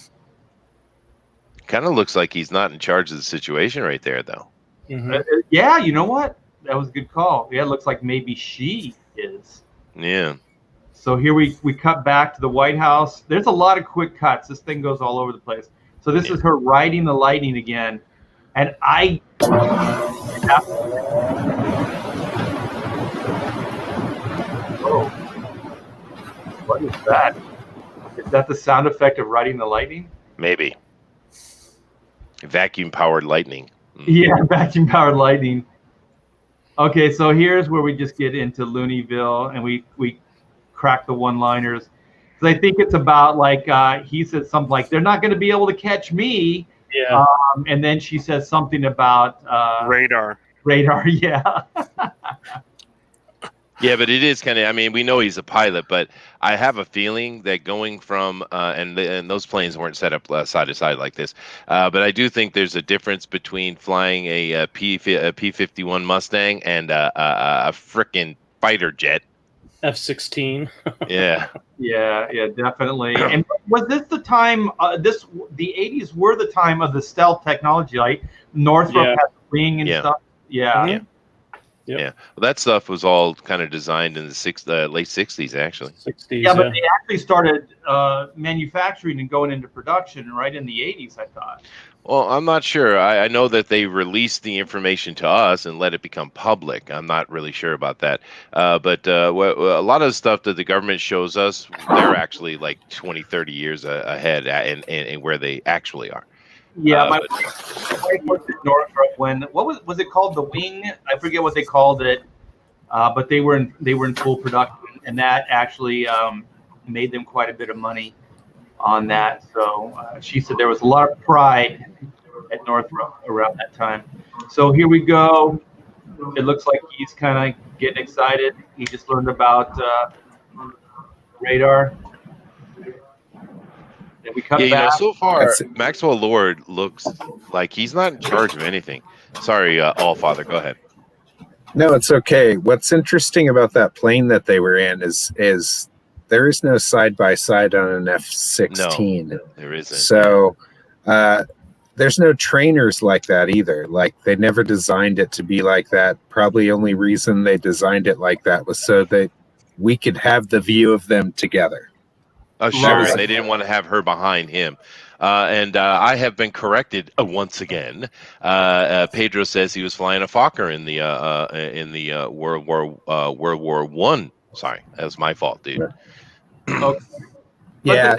Kind of looks like he's not in charge of the situation right there, though. Mhm. Yeah, you know what? That was a good call. Yeah, it looks like maybe she is. Yeah. So here we cut back to the White House. There's a lot of quick cuts. This thing goes all over the place. So this is her riding the lightning again. And oh, what is that? Is that the sound effect of riding the lightning? Maybe. Vacuum-powered lightning. Yeah, vacuum-powered lightning. Okay, so here's where we just get into Looneyville, and we crack the one-liners. Because I think it's about, like, he says something like, they're not going to be able to catch me. Yeah. And then she says something about... Radar. Radar, yeah. Yeah, but it is kind of. I mean, we know he's a pilot, but I have a feeling that going from and those planes weren't set up side to side like this. But I do think there's a difference between flying a P-51 Mustang and a frickin' fighter jet. F-16. Yeah. Yeah, definitely. And was this the time? The 80s were the time of the stealth technology, like Northrop had the wing and stuff. Yeah. Yep. Yeah, well, that stuff was all kind of designed in the late 60s, actually. 60s, yeah, but they actually started manufacturing and going into production right in the 80s, I thought. Well, I'm not sure. I know that they released the information to us and let it become public. I'm not really sure about that. But a lot of the stuff that the government shows us, they're actually like 20, 30 years ahead in where they actually are. Yeah, my wife worked at Northrop when what was it called? The wing? I forget what they called it, but they were in full production, and that actually made them quite a bit of money on that. So she said there was a lot of pride at Northrop around that time. So here we go. It looks like he's kind of getting excited. He just learned about radar. And we cut back. So far, Maxwell Lord looks like he's not in charge of anything. Sorry, Allfather, go ahead. No, it's okay. What's interesting about that plane that they were in is there is no side-by-side on an F-16. No, there isn't. So there's no trainers like that either. Like, they never designed it to be like that. Probably only reason they designed it like that was so that we could have the view of them together. Oh, sure. They didn't want to have her behind him. And I have been corrected once again. Pedro says he was flying a Fokker in the World War One. Sorry, that was my fault, dude. Okay. Yeah,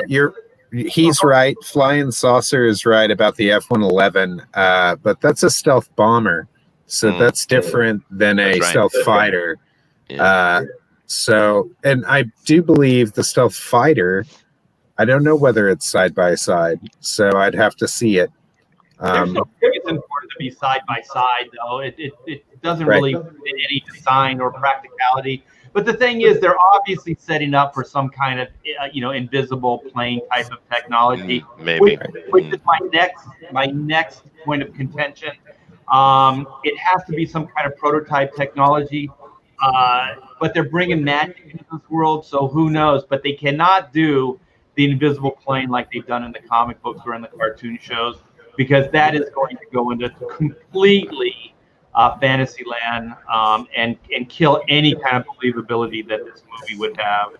he's right. Flying saucer is right about the F-111, but that's a stealth bomber, so that's different than a stealth fighter. Yeah. So, and I do believe the stealth fighter, I don't know whether it's side by side, so I'd have to see it. It's important to be side by side, though. It doesn't really fit any design or practicality. But the thing is, they're obviously setting up for some kind of, invisible plane type of technology. Maybe. Which is my next point of contention. It has to be some kind of prototype technology. But they're bringing magic into this world, so who knows? But they cannot do the invisible plane like they've done in the comic books or in the cartoon shows, because that is going to go into completely fantasy land and kill any kind of believability that this movie would have.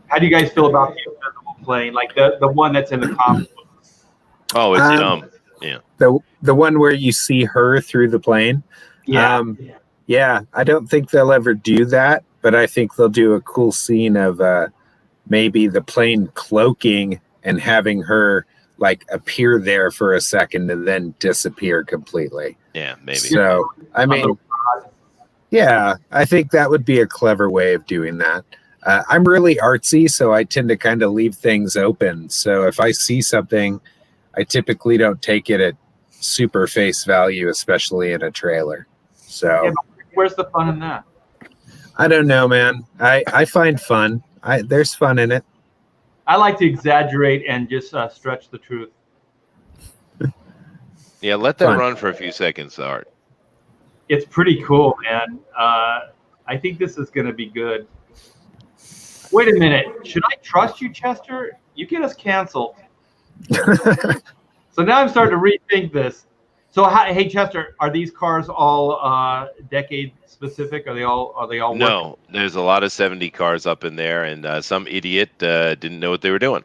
How do you guys feel about the invisible plane, like the one that's in the comic books? Oh, it's dumb. Yeah. The one where you see her through the plane. Yeah. Yeah, I don't think they'll ever do that, but I think they'll do a cool scene of maybe the plane cloaking and having her like appear there for a second and then disappear completely. Yeah, maybe. So, I mean, yeah, I think that would be a clever way of doing that. I'm really artsy, so I tend to kind of leave things open. So if I see something, I typically don't take it at super face value, especially in a trailer. So Yeah, but where's the fun in that? I don't know, man. I find fun. There's fun in it. I like to exaggerate and just stretch the truth. Yeah, let that Fun. run for a few seconds, Art. It's pretty cool, man. I think this is going to be good. Wait a minute. Should I trust you, Chester? You get us canceled. So now I'm starting to rethink this. So, hey, Chester, are these cars all decade specific? Are they all? No, there's a lot of 70 cars up in there, and some idiot didn't know what they were doing.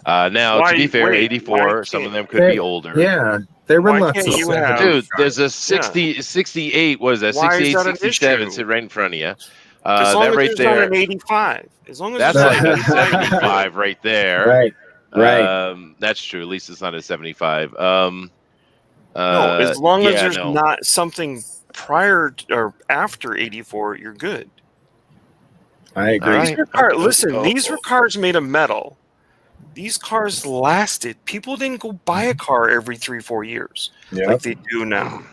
Now, to be fair, 84, some of them could be older. Yeah, there were Why lots can't of you 70 have- Dude, cars. there's a 68, what is that? Why is 68, that an 67 issue? sit right in front of you. As long That as right there's there, not an 85. As long as that's there's like not a an 85. 75 right there. Right. That's true. At least it's not a 75. No, as long as yeah, there's no. not something prior or after 84, you're good. I agree. All These right. were cars, Okay. listen, Oh, these were cars made of metal. These cars lasted. People didn't go buy a car every 3-4 years like they do now.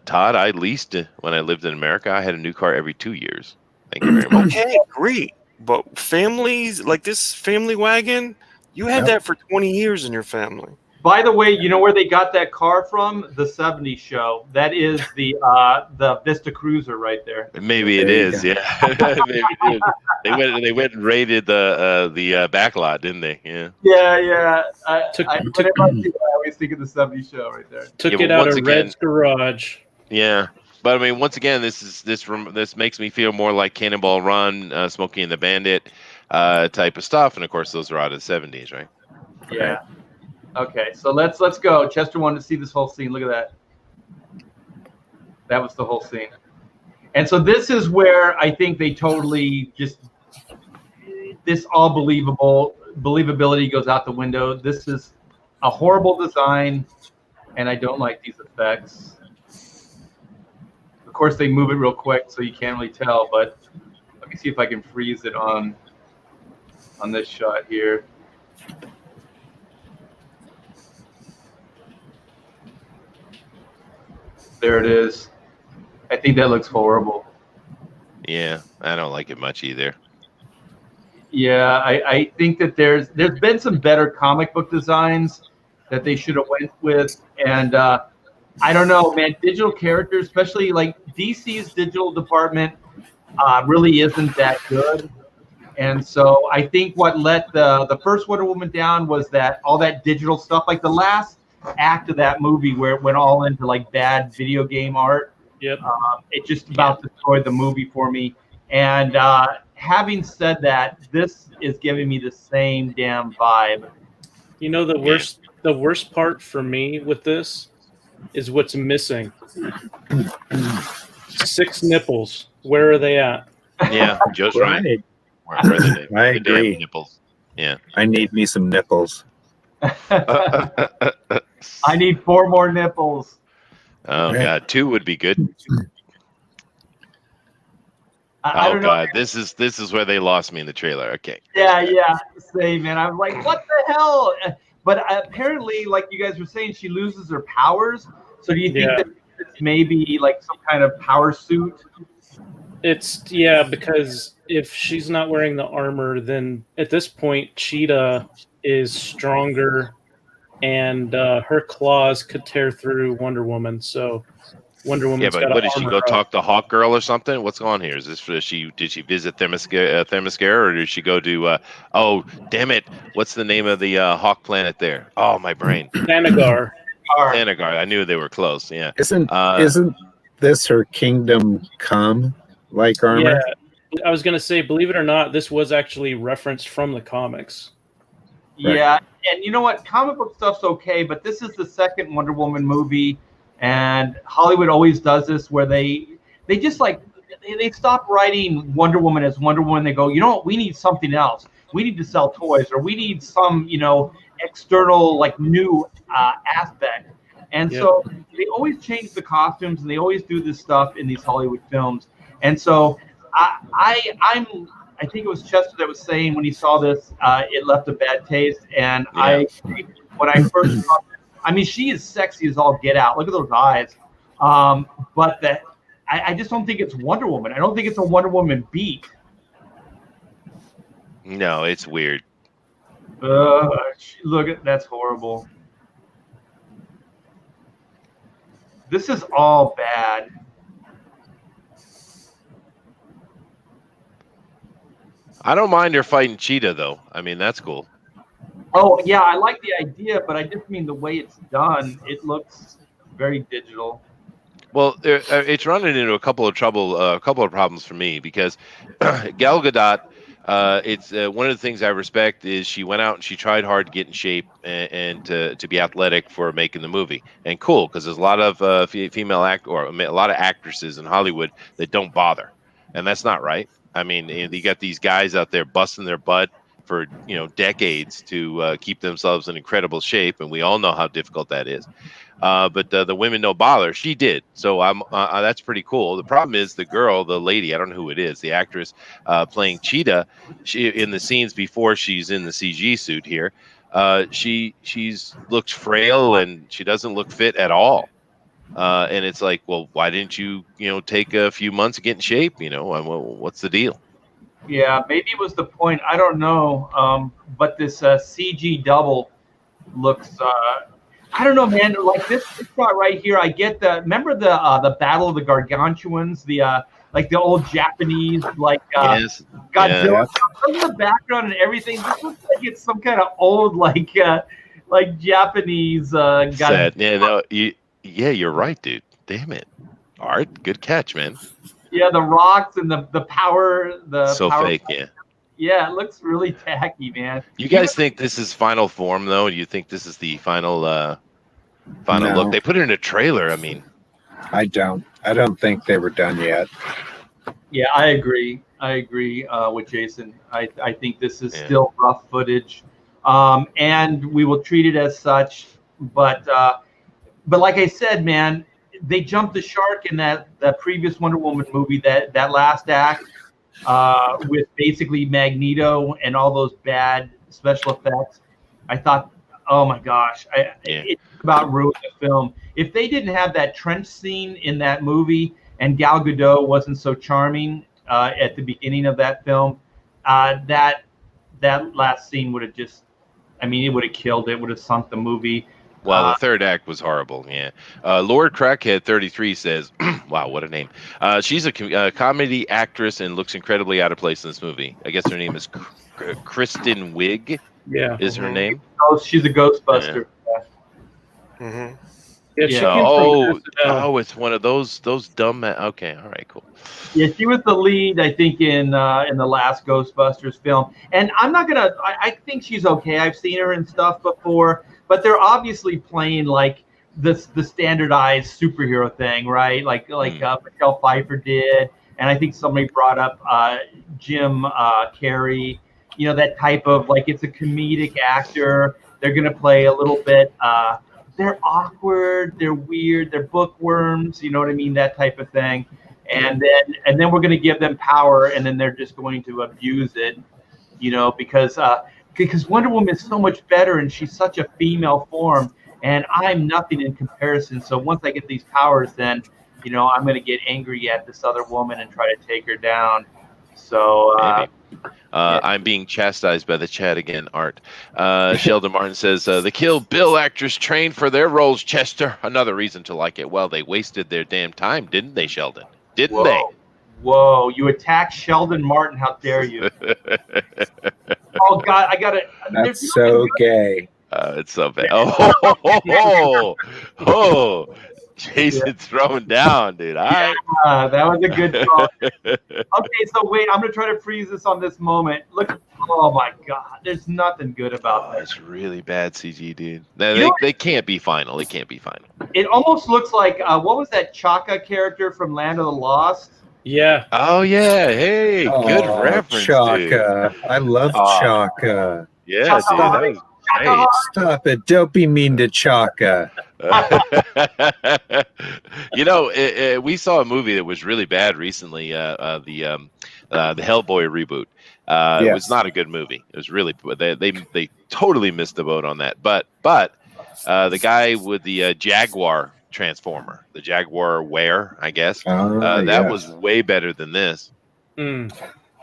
Todd, I leased when I lived in America. I had a new car every 2 years. Thank you very much. Okay, great. But families like this family wagon, you had that for 20 years in your family. By the way, you know where they got that car from? The 70s show. That is the Vista Cruiser right there. Maybe it There you is, go. yeah. Maybe it is. They went and raided the back lot, didn't they? Yeah. Yeah. Took- Whenever I see that, I always think of the 70s show right there. Took Yeah, it but out once of again- Red's garage. Yeah. But I mean, once again, this makes me feel more like Cannonball Run, Smokey and the Bandit type of stuff, and of course, those are out of the 70s, right? Yeah. Okay, so let's go. Chester wanted to see this whole scene. Look at that. That was the whole scene. And so this is where I think they totally just this all believability goes out the window. This is a horrible design, and I don't like these effects. Of course, they move it real quick, so you can't really tell. But let me see if I can freeze it on this shot here. There it is. I think that looks horrible. Yeah, I don't like it much either. Yeah, I think that there's been some better comic book designs that they should have went with, and I don't know, man. Digital characters, especially like DC's digital department, really isn't that good. And so I think what let the first Wonder Woman down was that all that digital stuff, like the last act of that movie where it went all into like bad video game art. Yep. It just about destroyed the movie for me. And having said that, this is giving me the same damn vibe. You know the worst part for me with this is what's missing. 6 nipples. Where are they at? Yeah, Joe's right. Right. Where are the, I the damn agree. nipples? Yeah. I need me some nipples. I need 4 more nipples. Oh God, 2 would be good. I Oh don't know. God, this is where they lost me in the trailer. Okay. Yeah, same, man. I'm like, what the hell? But apparently, like you guys were saying, she loses her powers. So do you think that it's maybe like some kind of power suit? It's because if she's not wearing the armor, then at this point Cheetah is stronger and her claws could tear through Wonder Woman. So Wonder Woman's but got what to did she armor go up. talk to Hawk Girl or something? What's going on here? Is this did she visit Themyscira, or did she go to oh damn it, what's the name of the Hawk planet there? Oh, my brain. Thanagar. Thanagar. I knew they were close. Yeah. Isn't this her Kingdom Come like armor? Yeah, I was gonna say, believe it or not, this was actually referenced from the comics. Yeah, and you know what? Comic book stuff's okay, but this is the second Wonder Woman movie, and Hollywood always does this where they just like they stop writing Wonder Woman as Wonder Woman. They go, you know what? We need something else. We need to sell toys, or we need some external like new aspect. And so they always change the costumes, and they always do this stuff in these Hollywood films. And so I think it was Chester that was saying when he saw this, it left a bad taste. And when I first saw it, I mean, she is sexy as all get out. Look at those eyes. But I just don't think it's Wonder Woman. I don't think it's a Wonder Woman beat. No, it's weird. Look at that's horrible. This is all bad. I don't mind her fighting Cheetah, though. I mean, that's cool. Oh, yeah, I like the idea, but I just mean the way it's done. It looks very digital. Well, it's running into a couple of problems for me because Gal Gadot. It's one of the things I respect is she went out and she tried hard to get in shape and to be athletic for making the movie. And cool, because there's a lot of female a lot of actresses in Hollywood that don't bother, and that's not right. I mean, you got these guys out there busting their butt for decades to keep themselves in incredible shape, and we all know how difficult that is. But the women don't bother. She did, so that's pretty cool. The problem is the girl, the lady, I don't know who it is, the actress playing Cheetah. She in the scenes before she's in the CG suit here, she's looks frail and she doesn't look fit at all. And it's like, well, why didn't you take a few months to get in shape? What's the deal? Yeah, maybe it was the point. I don't know. But this CG double looks. I don't know, man. Like this shot right here, I get remember the Battle of the Gargantuans, like the old Japanese Yes. Godzilla. Look at the background and everything. This looks like it's some kind of old like Japanese Godzilla. Yeah, you're right, dude. Damn it. Art, good catch, man. Yeah, the rocks and the power. Power fake, yeah. Yeah, it looks really tacky, man. You guys think this is final form, though? Do you think this is the final look? They put it in a trailer. I mean, I don't think they were done yet. Yeah, I agree. With Jason. I think this is still rough footage, and we will treat it as such. But like I said, man, they jumped the shark in that previous Wonder Woman movie. That last act. With basically Magneto and all those bad special effects, I thought, oh my gosh, it's about ruined the film. If they didn't have that trench scene in that movie and Gal Gadot wasn't so charming at the beginning of that film, that last scene would have it would have killed it, would have sunk the movie. Well, the third act was horrible. Yeah. Lord Crackhead 33 says, wow, what a name. She's a comedy actress and looks incredibly out of place in this movie. I guess her name is Kristen Wiig. Yeah. Is her name? Oh, she's a Ghostbuster. Yeah. Mm-hmm. Yeah, she came from SNL. It's one of those dumb. Okay, all right, cool. Yeah, she was the lead, I think, in the last Ghostbusters film. And I'm not gonna. I think she's okay. I've seen her in stuff before, but they're obviously playing like the standardized superhero thing, right? Like Michelle Pfeiffer did, and I think somebody brought up Jim Carrey. That type of like it's a comedic actor. They're gonna play a little bit. They're awkward, they're weird, they're bookworms, you know what I mean, that type of thing. And then we're going to give them power, and then they're just going to abuse it, because Wonder Woman is so much better, and she's such a female form, and I'm nothing in comparison. So once I get these powers, then I'm going to get angry at this other woman and try to take her down. So Maybe. I'm being chastised by the chat again, Art. Sheldon Martin says, the Kill Bill actors trained for their roles, Chester. Another reason to like it. Well, they wasted their damn time, didn't they, Sheldon? Didn't they? Whoa, you attacked Sheldon Martin. How dare you? Oh, God, I got it. That's so gay. It's so bad. Oh, Jason's throwing down, dude. All right. That was a good call. Okay, so wait, I'm going to try to freeze this on this moment. Look, oh, my God. There's nothing good about this. It's really bad CG, dude. They can't be final. They can't be final. It almost looks like, what was that Chaka character from Land of the Lost? Yeah. Oh, yeah. Hey, good reference, Chaka. dude. I love Chaka. Yeah, dude. That was great. Stop it. Don't be mean to Chaka. We saw a movie that was really bad recently, the Hellboy reboot. It was not a good movie. It was really they totally missed the boat on that. But the guy with the Jaguar transformer, the Jaguar Ware, I guess, that was way better than this.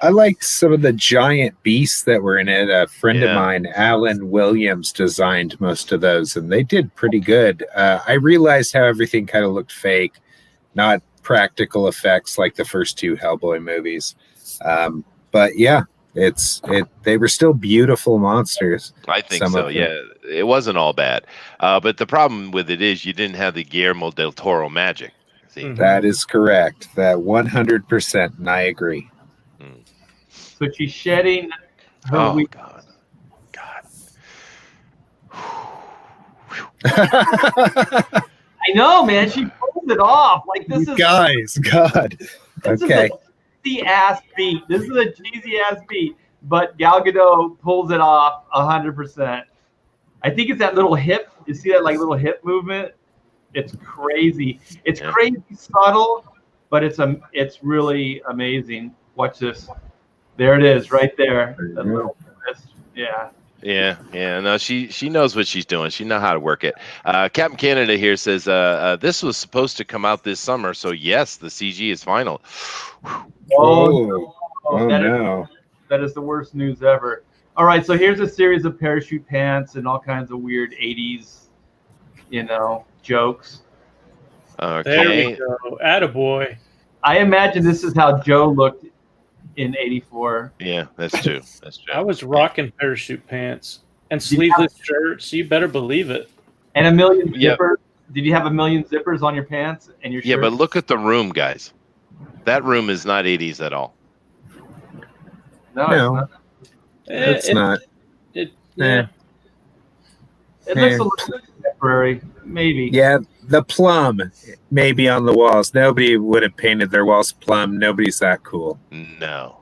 I liked some of the giant beasts that were in it. A friend of mine, Alan Williams, designed most of those, and they did pretty good. I realized how everything kind of looked fake, not practical effects like the first two Hellboy movies. But yeah, they were still beautiful monsters. I think so. Yeah, it wasn't all bad. But the problem with it is you didn't have the Guillermo del Toro magic. See? That is correct. That 100%, and I agree. So she's shedding her God. I know, man. She pulls it off. Like this is guys, God. Okay. Cheesy ass beat. This is a cheesy ass beat, but Gal Gadot pulls it off 100%. I think it's that little hip. You see that like little hip movement? It's crazy. It's crazy subtle, but it's really amazing. Watch this. There it is, right there. That little twist. Yeah. Yeah. No, she knows what she's doing. She knows how to work it. Captain Canada here says this was supposed to come out this summer, so yes, the CG is final. Oh no. That is the worst news ever. All right, so here's a series of parachute pants and all kinds of weird 80s, jokes. Okay. There we go. Attaboy. I imagine this is how Joe looked in 84. Yeah, that's true. I was rocking parachute pants and sleeveless shirts. You better believe it. And a million zippers. Did you have a million zippers on your pants and your shirt? Yeah, but look at the room, guys. That room is not 80s at all. No. It's not. It looks a little contemporary, maybe. Yeah, the plum maybe on the walls. Nobody would have painted their walls plum. Nobody's that cool. No.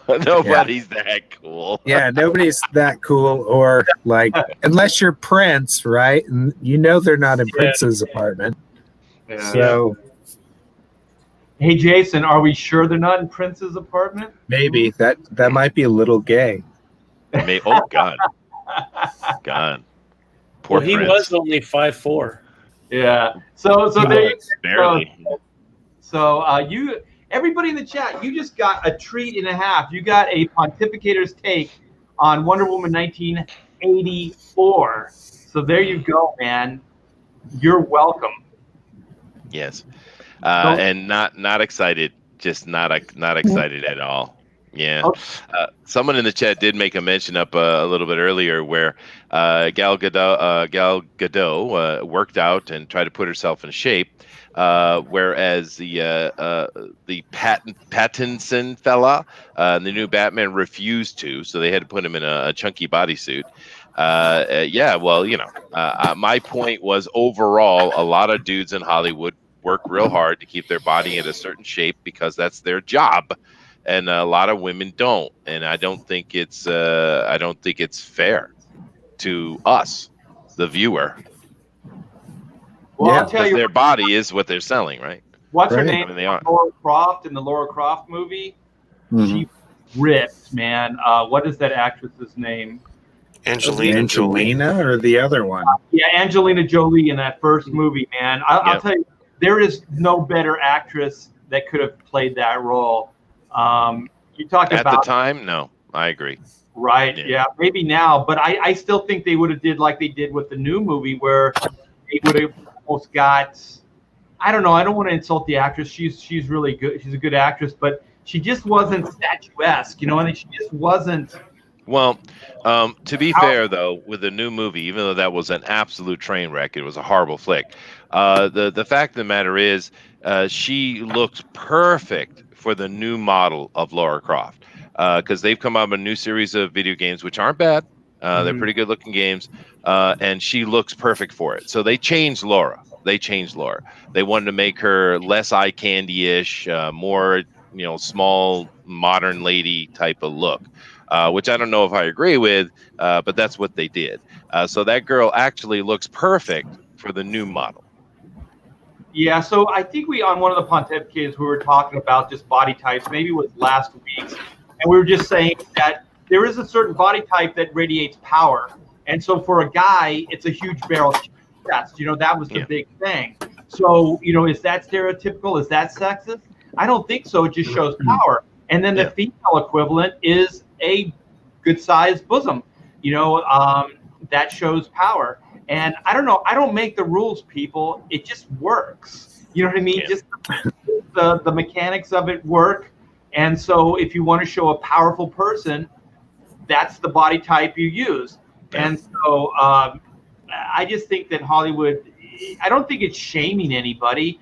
Nobody's that cool. Yeah, nobody's that cool. Or like, unless you're Prince, right? And they're not in Prince's apartment. Yeah. So, hey, Jason, are we sure they're not in Prince's apartment? maybe that might be a little gay. Oh God. Poor Well, he Prince. was only 5'4". Yeah. So there you barely. So everybody in the chat, you just got a treat and a half. You got a pontificator's take on Wonder Woman 1984. So there you go, man. You're welcome. Yes. And not excited. Just not excited at all. Yeah. Someone in the chat did make a mention up a little bit earlier where Gal Gadot worked out and tried to put herself in shape, whereas the Pattinson fella, the new Batman, refused to, so they had to put him in a chunky bodysuit. My point was overall, a lot of dudes in Hollywood work real hard to keep their body in a certain shape because that's their job. And a lot of women don't, and I don't think it's fair to us, the viewer. Well, I'll tell you, their body is what they're selling, right? What's her name? I mean, they are. Laura Croft in the Laura Croft movie. Mm-hmm. She ripped, man. What is that actress's name? Angelina or the other one? Yeah, Angelina Jolie in that first movie, man. I'll tell you, there is no better actress that could have played that role. You talk At about the time, no, I agree. right, Yeah. yeah, maybe now, but I still think they would have did like they did with the new movie, where they would have almost got. I don't know. I don't want to insult the actress. She's really good. She's a good actress, but she just wasn't statuesque. You know, I mean, she just wasn't. Well, to be fair, though, with the new movie, even though that was an absolute train wreck, it was a horrible flick. The fact of the matter is, she looks perfect for the new model of Lara Croft, because they've come out with a new series of video games which aren't bad. They're pretty good looking games, and she looks perfect for it. So they changed Laura. They wanted to make her less eye candy-ish, more small modern lady type of look. Which I don't know if I agree with, but that's what they did. So that girl actually looks perfect for the new model. Yeah, so I think we on one of the pontificators we were talking about just body types. Maybe it was last week's, and we were just saying that there is a certain body type that radiates power, and so for a guy, it's a huge barrel chest. That was the big thing. So is that stereotypical? Is that sexist? I don't think so. It just shows power. And then the female equivalent is a good sized bosom, that shows power. And I don't know, I don't make the rules, people. It just works. You know what I mean? Yeah. Just the mechanics of it work. And so if you want to show a powerful person, that's the body type you use. And so I just think that Hollywood, I don't think it's shaming anybody.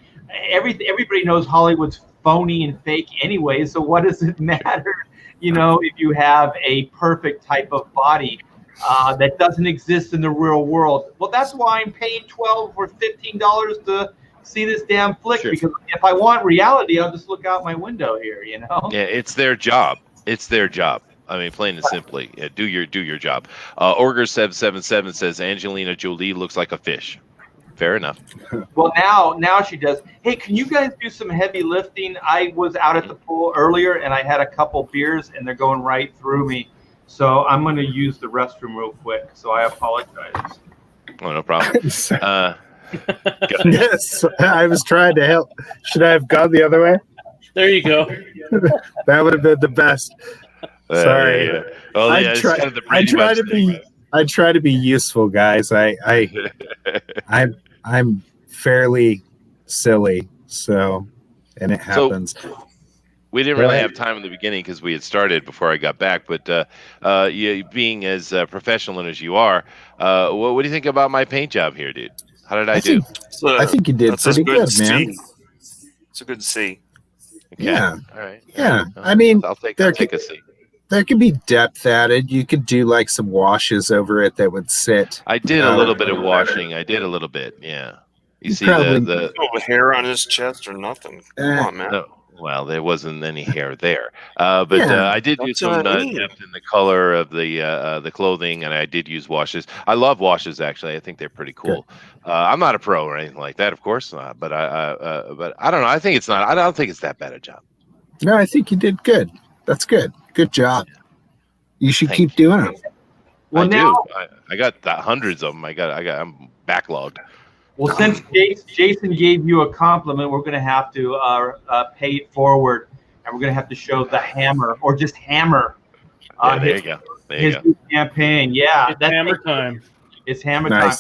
Everybody knows Hollywood's phony and fake anyway, so what does it matter if you have a perfect type of body that doesn't exist in the real world? Well, that's why I'm paying $12 or $15 to see this damn flick. Sure. Because if I want reality, I'll just look out my window here. Yeah, it's their job. I mean, plain and simply, do your job. Orger777 says Angelina Jolie looks like a fish. Fair enough. Well, now she does. Hey, can you guys do some heavy lifting? I was out at the pool earlier, and I had a couple beers, and they're going right through me. So I'm going to use the restroom real quick. So I apologize. Oh, no problem. Yes, I was trying to help. Should I have gone the other way? There you go. That would have been the best. Sorry. Yeah. Well, I try to be useful, guys. I'm fairly silly, and it happens. So, we didn't really have time in the beginning because we had started before I got back. But you being as professional as you are, what do you think about my paint job here, dude? How did I do? I think you did pretty good, man. It's good to see. Okay. Yeah. All right. Yeah. I mean, I'll take a seat. There could be depth added. You could do like some washes over it that would sit. I did a little bit of washing. I did a little bit. Yeah. You see the hair on his chest or nothing. Come on, man. No, well, there wasn't any hair there. But I did do some depth in the color of the clothing, and I did use washes. I love washes, actually. I think they're pretty cool. I'm not a pro or anything like that, of course not. But I don't know. I think it's not. I don't think it's that bad a job. No, I think you did good. That's good. Good job. You should keep doing it. Well, I got hundreds of them. I'm backlogged. Well, since Jason gave you a compliment, we're going to have to pay it forward, and we're going to have to show the hammer or just hammer. There you go. His new campaign. Yeah, it's hammer time. It's hammer time.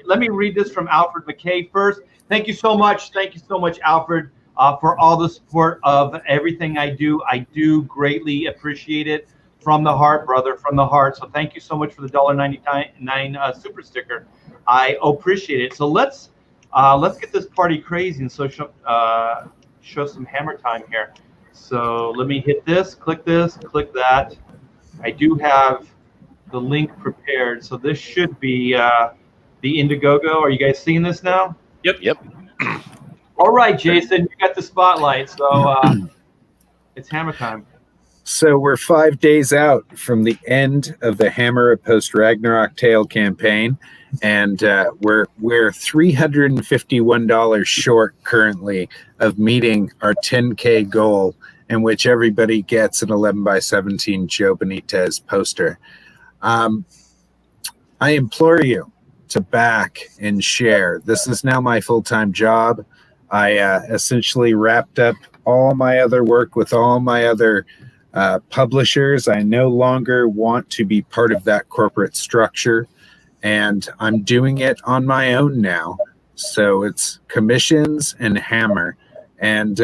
Let me read this from Alfred McKay first. Thank you so much. Thank you so much, Alfred. For all the support of everything I do. I do greatly appreciate it from the heart, brother, from the heart. So thank you so much for the $1.99 super sticker. I appreciate it. So let's get this party crazy and so show some hammer time here. So let me hit this, click that. I do have the link prepared. So this should be the Indiegogo. Are you guys seeing this now? Yep. All right, Jason, you got the spotlight, so it's hammer time. So we're 5 days out from the end of the Hammer Post Ragnarok Tale campaign, and we're $351 short currently of meeting our 10K goal, in which everybody gets an 11x17 Joe Benitez poster. I implore you to back and share. This is now my full-time job. I essentially wrapped up all my other work with all my other publishers. I no longer want to be part of that corporate structure, and I'm doing it on my own now. So it's commissions and Hammer. And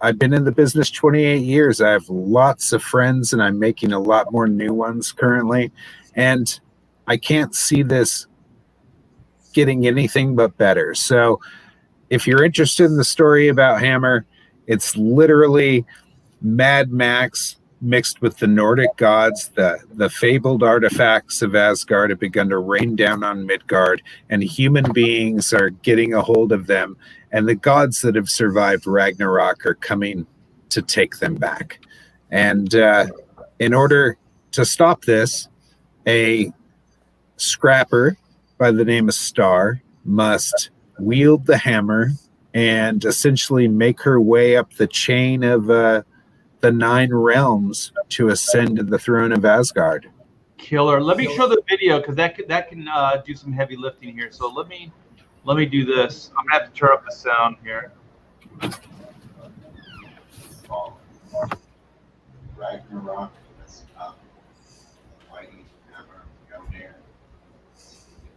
I've been in the business 28 years. I have lots of friends, and I'm making a lot more new ones currently. And I can't see this getting anything but better. So if you're interested in the story about Hammer, it's literally Mad Max mixed with the Nordic gods. The fabled artifacts of Asgard have begun to rain down on Midgard, and human beings are getting a hold of them, and the gods that have survived Ragnarok are coming to take them back. And in order to stop this, a scrapper by the name of Star must wield the hammer and essentially make her way up the chain of the 9 realms to ascend to the throne of Asgard. Killer. Let me show the video because that can do some heavy lifting here. So let me do this. I'm gonna have to turn up the sound here. Ragnarok is up. Mighty hammer go near.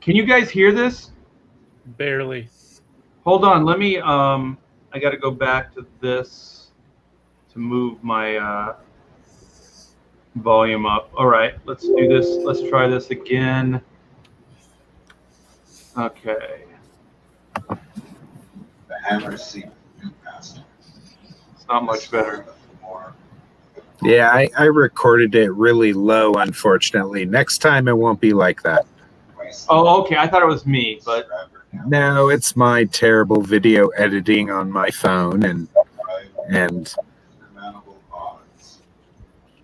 Can you guys hear this? Barely. Hold on. Let me. I got to go back to this to move my volume up. All right. Let's do this. Let's try this again. Okay. The hammer seek new master. It's not much better. Yeah, I recorded it really low, unfortunately. Next time it won't be like that. Oh, okay. I thought it was me, but no, it's my terrible video editing on my phone, and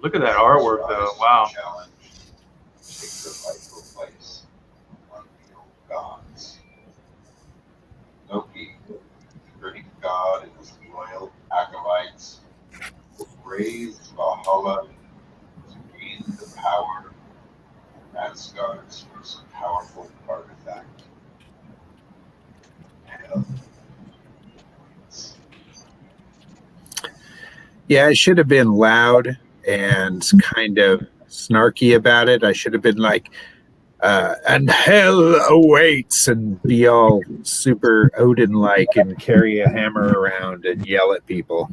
look at that artwork, though. Wow. Loki, the Greek god, and his loyal acolytes raised Valhalla to gain the power of Asgard's most powerful artifact. Hell. yeah, I should have been loud and kind of snarky about it. I should have been like, and hell awaits, and be all super Odin-like and carry a hammer around and yell at people.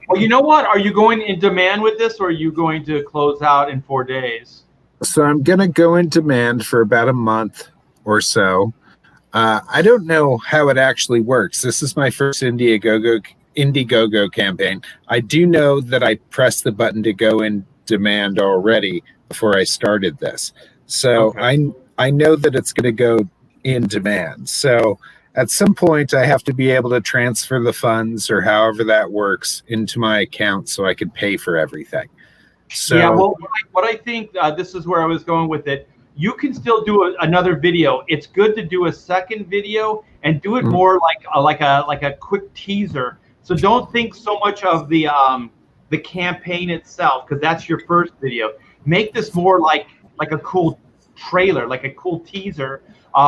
well, you know what? Are you going in demand with this, or are you going to close out in 4 days? So I'm going to go in demand for about a month or so. I don't know how it actually works. This is my first Indiegogo campaign. I do know that I pressed the button to go in demand already before I started this. So okay. I know that it's going to go in demand. So at some point I have to be able to transfer the funds or however that works into my account so I can pay for everything. So yeah, well, what I think, this is where I was going with it. You can still do another video. It's good to do a second video and do it more like a quick teaser. So don't think so much of the campaign itself, because that's your first video. Make this more like a cool trailer, like a cool teaser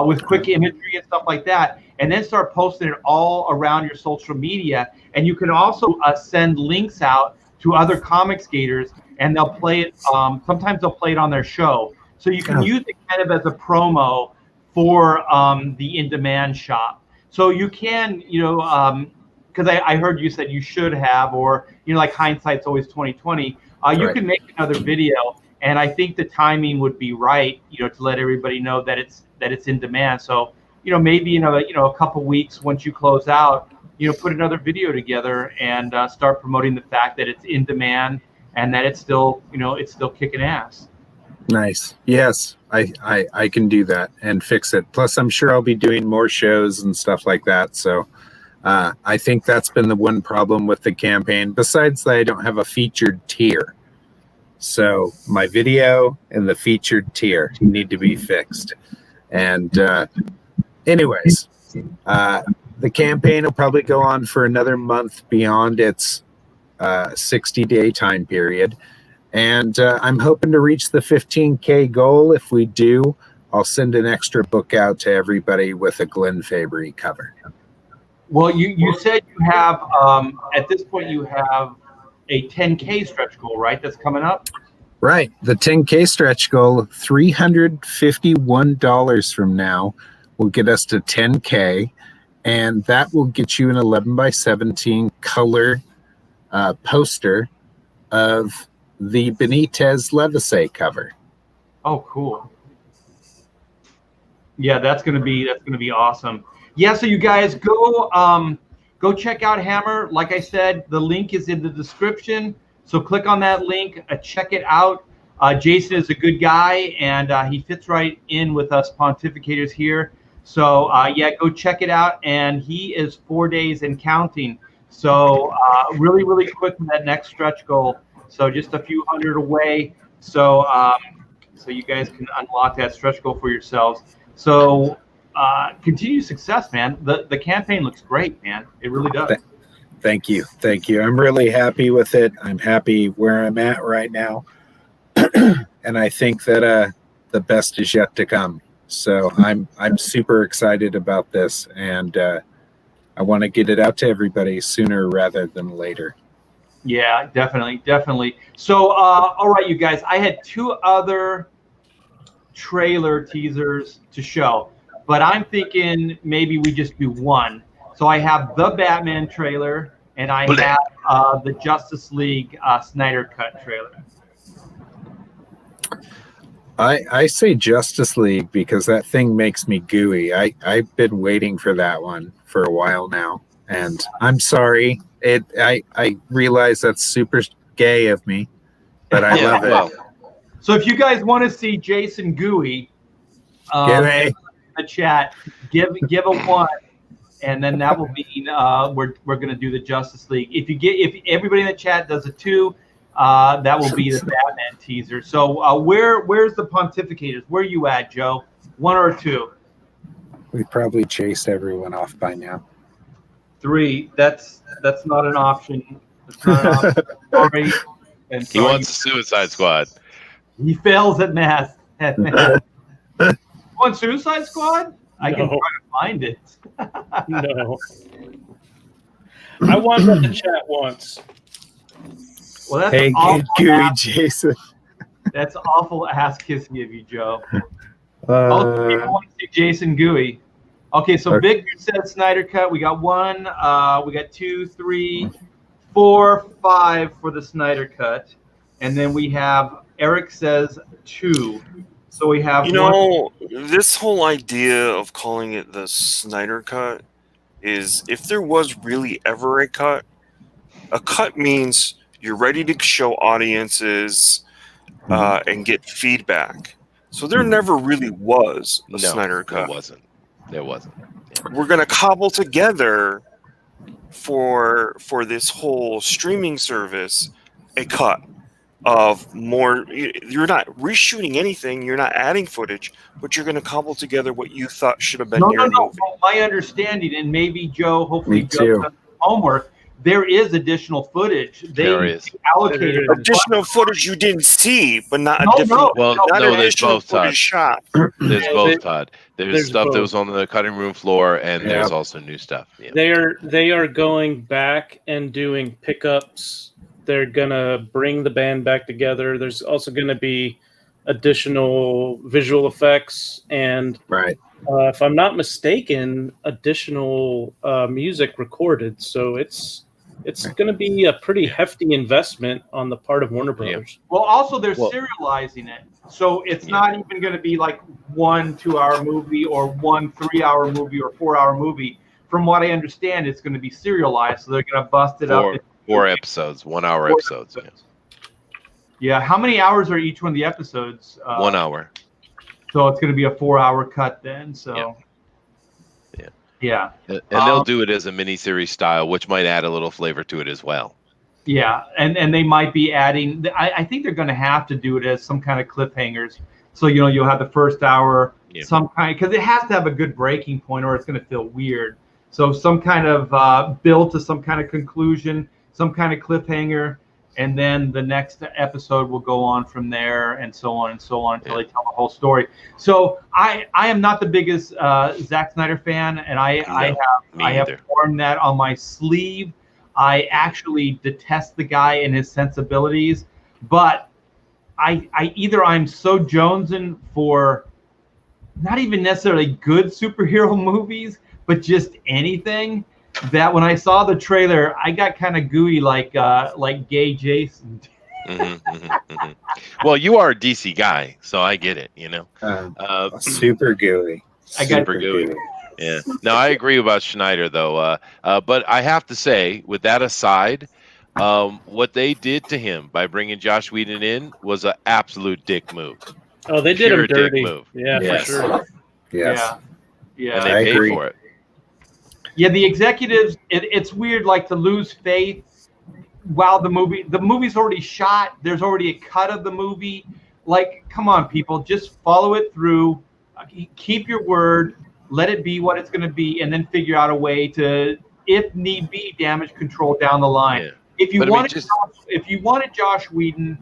with quick imagery and stuff like that, and then start posting it all around your social media. And you can also send links out to other comic skaters, and they'll play it. Sometimes they'll play it on their show. So you can use it kind of as a promo for the in-demand shop. So you can, because I heard you said you should have, or like hindsight's always 20/20. You can make another video, and I think the timing would be right, to let everybody know that it's in demand. So maybe in a couple weeks once you close out, put another video together and start promoting the fact that it's in demand and that it's still kicking ass. Nice. Yes, I can do that and fix it. Plus, I'm sure I'll be doing more shows and stuff like that. So I think that's been the one problem with the campaign. Besides that, I don't have a featured tier. So my video and the featured tier need to be fixed. And anyways, the campaign will probably go on for another month beyond its 60-day time period. And I'm hoping to reach the 15K goal. If we do, I'll send an extra book out to everybody with a Glenn Fabry cover. Well, you said you have, at this point, you have a 10K stretch goal, right? That's coming up. Right. The 10K stretch goal, $351 from now will get us to 10K. And that will get you an 11x17 color poster of the Benitez Levisay cover. Oh, cool. Yeah, that's gonna be awesome. Yeah, so you guys go check out Hammer. Like I said, the link is in the description. So click on that link, check it out. Jason is a good guy, and he fits right in with us pontificators here. So yeah, go check it out. And he is 4 days and counting. So really, really quick with that next stretch goal. So just a few hundred away. So so you guys can unlock that stretch goal for yourselves. So continued success, man. The campaign looks great, man. It really does. Thank you. Thank you. I'm really happy with it. I'm happy where I'm at right now. And I think that the best is yet to come. So I'm super excited about this, and I want to get it out to everybody sooner rather than later. Yeah, definitely. So all right, you guys, I had 2 other trailer teasers to show, but I'm thinking maybe we just do one. So I have the Batman trailer, and I have the Justice League Snyder Cut trailer. I say Justice League because that thing makes me gooey. I've been waiting for that one for a while now, and I'm sorry. I realize that's super gay of me, but I love it. So if you guys want to see Jason gooey, in the chat, give a 1. And then that will mean we're going to do the Justice League. If everybody in the chat does a 2, that will be the Batman teaser. So where's the pontificators? Where are you at, Joe? 1 or 2? We probably chased everyone off by now. 3. That's not an option. That's not an option. Sorry. And He wants a Suicide Squad. He fails at math. You want Suicide Squad? I can try to find it. No. I won what the chat wants. Well, that's Hey, awful. gooey Jason. That's awful ass kissing of you, Joe. People want to see Jason gooey. Okay, so Victor said Snyder Cut. We got 1. We got 2, 3, 4, 5 for the Snyder Cut, and then we have Eric says 2. So we have. This whole idea of calling it the Snyder Cut is, if there was really ever a cut means you're ready to show audiences and get feedback. So there never really was a Snyder Cut. There wasn't. Yeah. We're going to cobble together for this whole streaming service a cut of more. You're not reshooting anything, you're not adding footage, but you're going to cobble together what you thought should have been movie. No. My understanding, and maybe Joe, hopefully Joe does homework, there is additional footage. There is allocated additional footage you didn't see, but not No, a different. no. Well, not no, an there's additional both, Todd. footage shot. There's both, Todd. There's stuff both. that was on the cutting room floor, and there's also new stuff. Yeah. They are going back and doing pickups. They're gonna bring the band back together. There's also gonna be additional visual effects and, if I'm not mistaken, additional music recorded. So it's going to be a pretty hefty investment on the part of Warner Brothers. Well, also they're serializing it, so it's not even going to be like 1 2-hour movie or 1 3-hour movie or 4-hour movie. From what I understand, it's going to be serialized, so they're going to bust it up. 4 episodes, 1 hour episodes. Yeah. How many hours are each one of the episodes? 1 hour. So it's going to be a 4-hour cut then. So. Yeah. And they'll do it as a miniseries style, which might add a little flavor to it as well. Yeah, and they might be adding. I think they're going to have to do it as some kind of cliffhangers. So you'll have the first hour, some kind, because it has to have a good breaking point, or it's going to feel weird. So some kind of build to some kind of conclusion, some kind of cliffhanger, and then the next episode will go on from there, and so on until they tell the whole story. So I am not the biggest Zack Snyder fan, and I have worn that on my sleeve. I actually detest the guy and his sensibilities, but I'm so jonesing for not even necessarily good superhero movies, but just anything, that when I saw the trailer, I got kind of gooey like gay Jason. Well, you are a DC guy, so I get it. Super gooey. I got super gooey. Yeah. No, I agree about Schneider though. But I have to say, with that aside, what they did to him by bringing Josh Whedon in was an absolute dick move. Oh, they did Pure him dirty. dick move. Yeah, Yes. for sure. Yes. Yeah. And they I paid agree. for it. Yeah, the executives, it's weird, like, to lose faith while the movie's already shot. There's already a cut of the movie. Like, come on, people, just follow it through. Keep your word. Let it be what it's going to be, and then figure out a way to, if need be, damage control down the line. Yeah. If you But I mean, wanted Josh Whedon,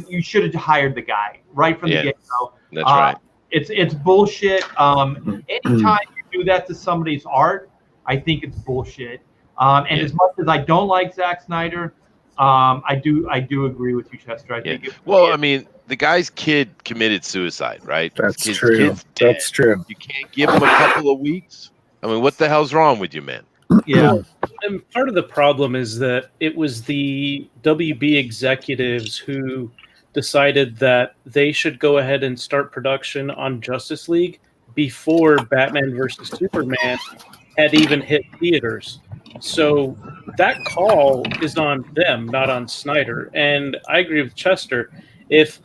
you should have hired the guy right from the get-go. That's right. It's bullshit. Anytime you do that to somebody's art, I think it's bullshit. And as much as I don't like Zack Snyder, I do agree with you, Chester. I think. Well, I mean, the guy's kid committed suicide, right? That's His true. kid's dead. That's true. You can't give him a couple of weeks. I mean, what the hell's wrong with you, man? Yeah. And part of the problem is that it was the WB executives who decided that they should go ahead and start production on Justice League before Batman versus Superman had even hit theaters. So that call is on them, not on Snyder. And I agree with Chester. If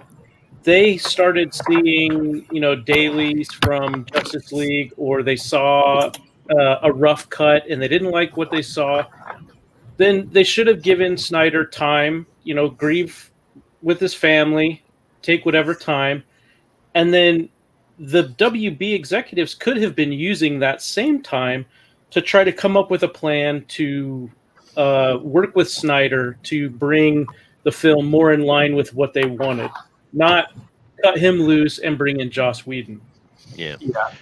they started seeing, dailies from Justice League, or they saw a rough cut and they didn't like what they saw, then they should have given Snyder time, grieve with his family, take whatever time. And then the WB executives could have been using that same time to try to come up with a plan to work with Snyder to bring the film more in line with what they wanted, not cut him loose and bring in Joss Whedon. Yeah.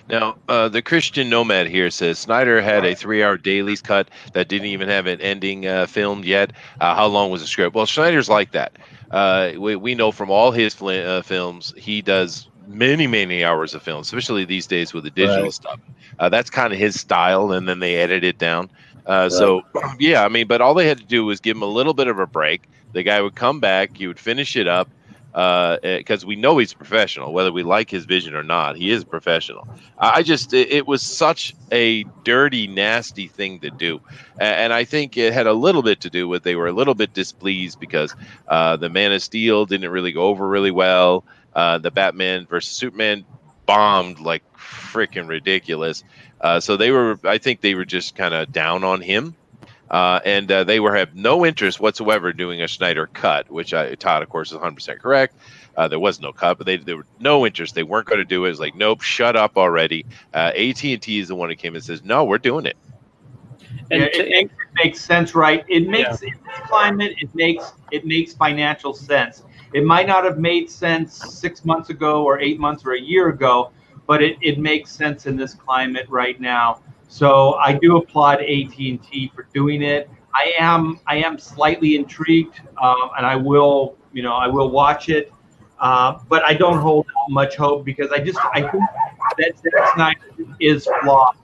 Now, the Christian Nomad here says Snyder had a 3-hour dailies cut that didn't even have an ending filmed yet. How long was the script? Well, Snyder's like that. We know from all his films, he does many hours of film, especially these days with the digital stuff. That's kind of his style, and then they edit it down. So, yeah, I mean, but all they had to do was give him a little bit of a break. The guy would come back, he would finish it up, because we know he's professional, whether we like his vision or not. He is professional. It was such a dirty, nasty thing to do. And I think it had a little bit to do with they were a little bit displeased because the Man of Steel didn't really go over really well. The Batman versus Superman bombed like freaking ridiculous. So I think they were just kind of down on him. And they have no interest whatsoever doing a Snyder cut, which Todd, of course, is 100% correct. There was no cut, but they were no interest. They weren't going to do it. It's like, nope, shut up already. AT&T is the one who came and says, no, we're doing it. And it makes sense, right? It makes in this climate. It makes financial sense. It might not have made sense 6 months ago or 8 months or a year ago, but it makes sense in this climate right now. So I do applaud AT&T for doing it. I am slightly intrigued, and I will watch it, but I don't hold out much hope because I think that Zack Snyder is flawed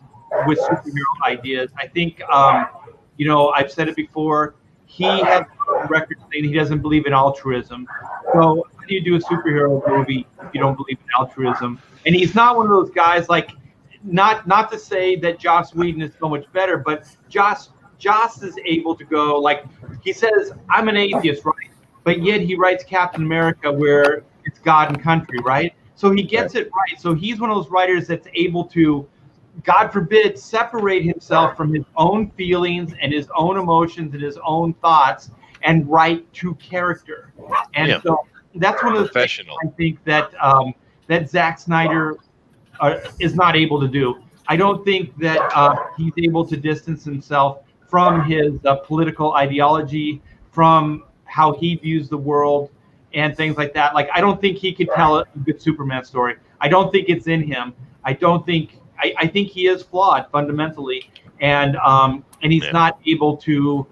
with superhero ideas. I think I've said it before. He has a record saying he doesn't believe in altruism. So how do you do a superhero movie if you don't believe in altruism? And he's not one of those guys like. Not to say that Joss Whedon is so much better, but Joss is able to go, like, he says, I'm an atheist, right? But yet he writes Captain America where it's God and country, right? So he gets it right. So he's one of those writers that's able to, God forbid, separate himself from his own feelings and his own emotions and his own thoughts and write to character. And so that's one of the things I think that that Zack Snyder is not able to do. I don't think that he's able to distance himself from his political ideology, from how he views the world and things like that. Like, I don't think he could tell a good Superman story. I don't think it's in him. I I think he is flawed fundamentally, and he's not able to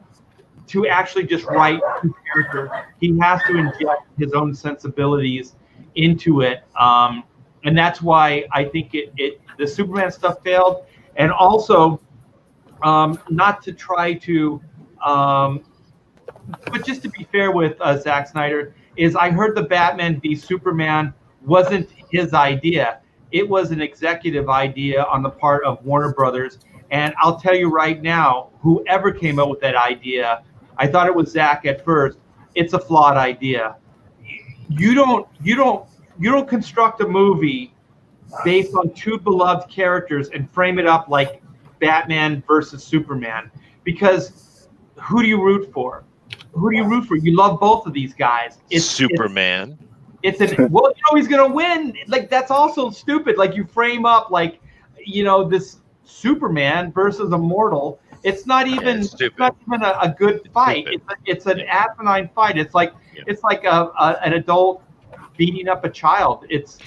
actually just write his character. He has to inject his own sensibilities into it, and that's why I think the Superman stuff failed, and also not to try to, but just to be fair with Zack Snyder, is I heard the Batman v Superman wasn't his idea. It was an executive idea on the part of Warner Brothers, and I'll tell you right now, whoever came up with that idea, I thought it was Zack at first. It's a flawed idea. You don't construct a movie based on two beloved characters and frame it up like Batman versus Superman, because who do you root for? You love both of these guys. It's Superman. Well, he's gonna win. Like, that's also stupid. Like, you frame up like, this Superman versus a mortal. It's not even a good fight. It's an asinine fight. It's like an adult beating up a child. It's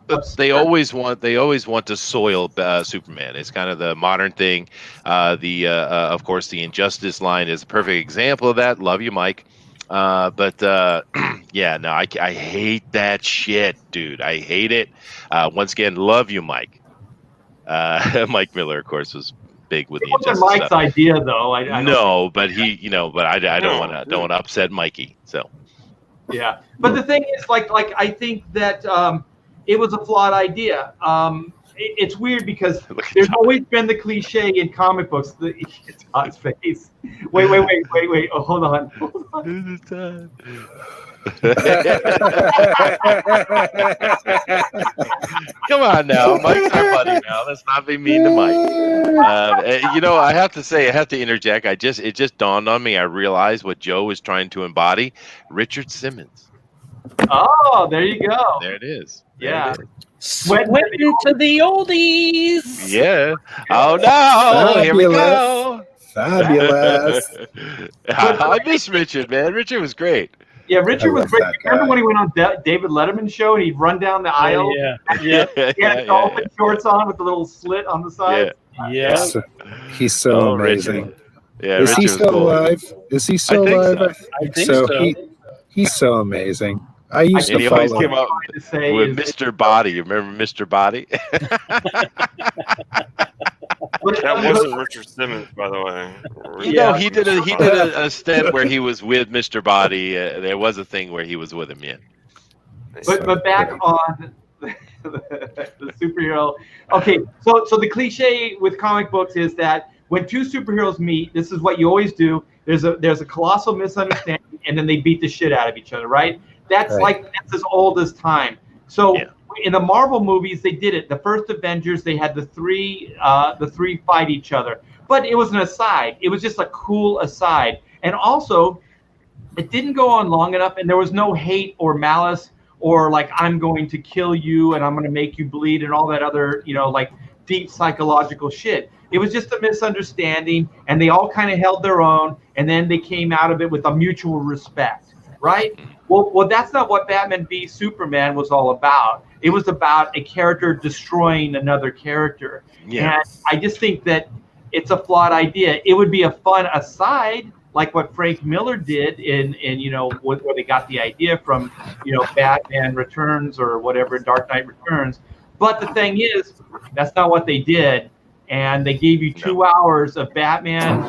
but they always want to soil Superman. It's kind of the modern thing. Of course, the Injustice line is a perfect example of that. Love you, Mike. I hate that shit, dude. I hate it. Once again, love you, Mike. Mike Miller, of course, was big with the Injustice Mike's stuff. idea, though. I but he, but I don't want to upset Mikey. So yeah, but the thing is, like I think that it was a flawed idea. It's weird because there's always been the cliche in comic books. It's on his face. Wait. Oh, hold on. Come on now, Mike's our buddy now. Let's not be mean to Mike. I have to interject. It just dawned on me. I realized what Joe was trying to embody. Richard Simmons. Oh, there you go. There it is. Yeah. Sweating to the oldies. Yeah. Oh no! Here we go. Fabulous. I miss Richard, man. Richard was great. Yeah, Richard was great. Remember guy. when he went on David Letterman's show and he'd run down the aisle? Yeah. He had dolphin shorts on with the little slit on the side. Yeah. He's so amazing. Richard. Yeah, Is Richard he was still cool. alive? Is he still think alive? so. I think so. He's so amazing. I used And to he always follow came him. up with Mr. Body. You remember Mr. Body? That wasn't Richard Simmons, by the way. He did a stint where he was with Mr. Body. There was a thing where he was with him. Yeah. But back on the superhero. Okay, so the cliche with comic books is that when two superheroes meet, this is what you always do. There's a colossal misunderstanding, and then they beat the shit out of each other, right? That's as old as time. So in the Marvel movies, they did it. The first Avengers, they had the three fight each other, but it was an aside. It was just a cool aside, and also it didn't go on long enough, and there was no hate or malice or like I'm going to kill you and I'm going to make you bleed and all that other like deep psychological shit. It was just a misunderstanding, and they all kind of held their own, and then they came out of it with a mutual respect, right? Well, that's not what Batman v Superman was all about. It was about a character destroying another character. Yeah. And I just think that it's a flawed idea. It would be a fun aside, like what Frank Miller did in where they got the idea from, Batman Returns or whatever, Dark Knight Returns. But the thing is, that's not what they did. And they gave you 2 hours of Batman,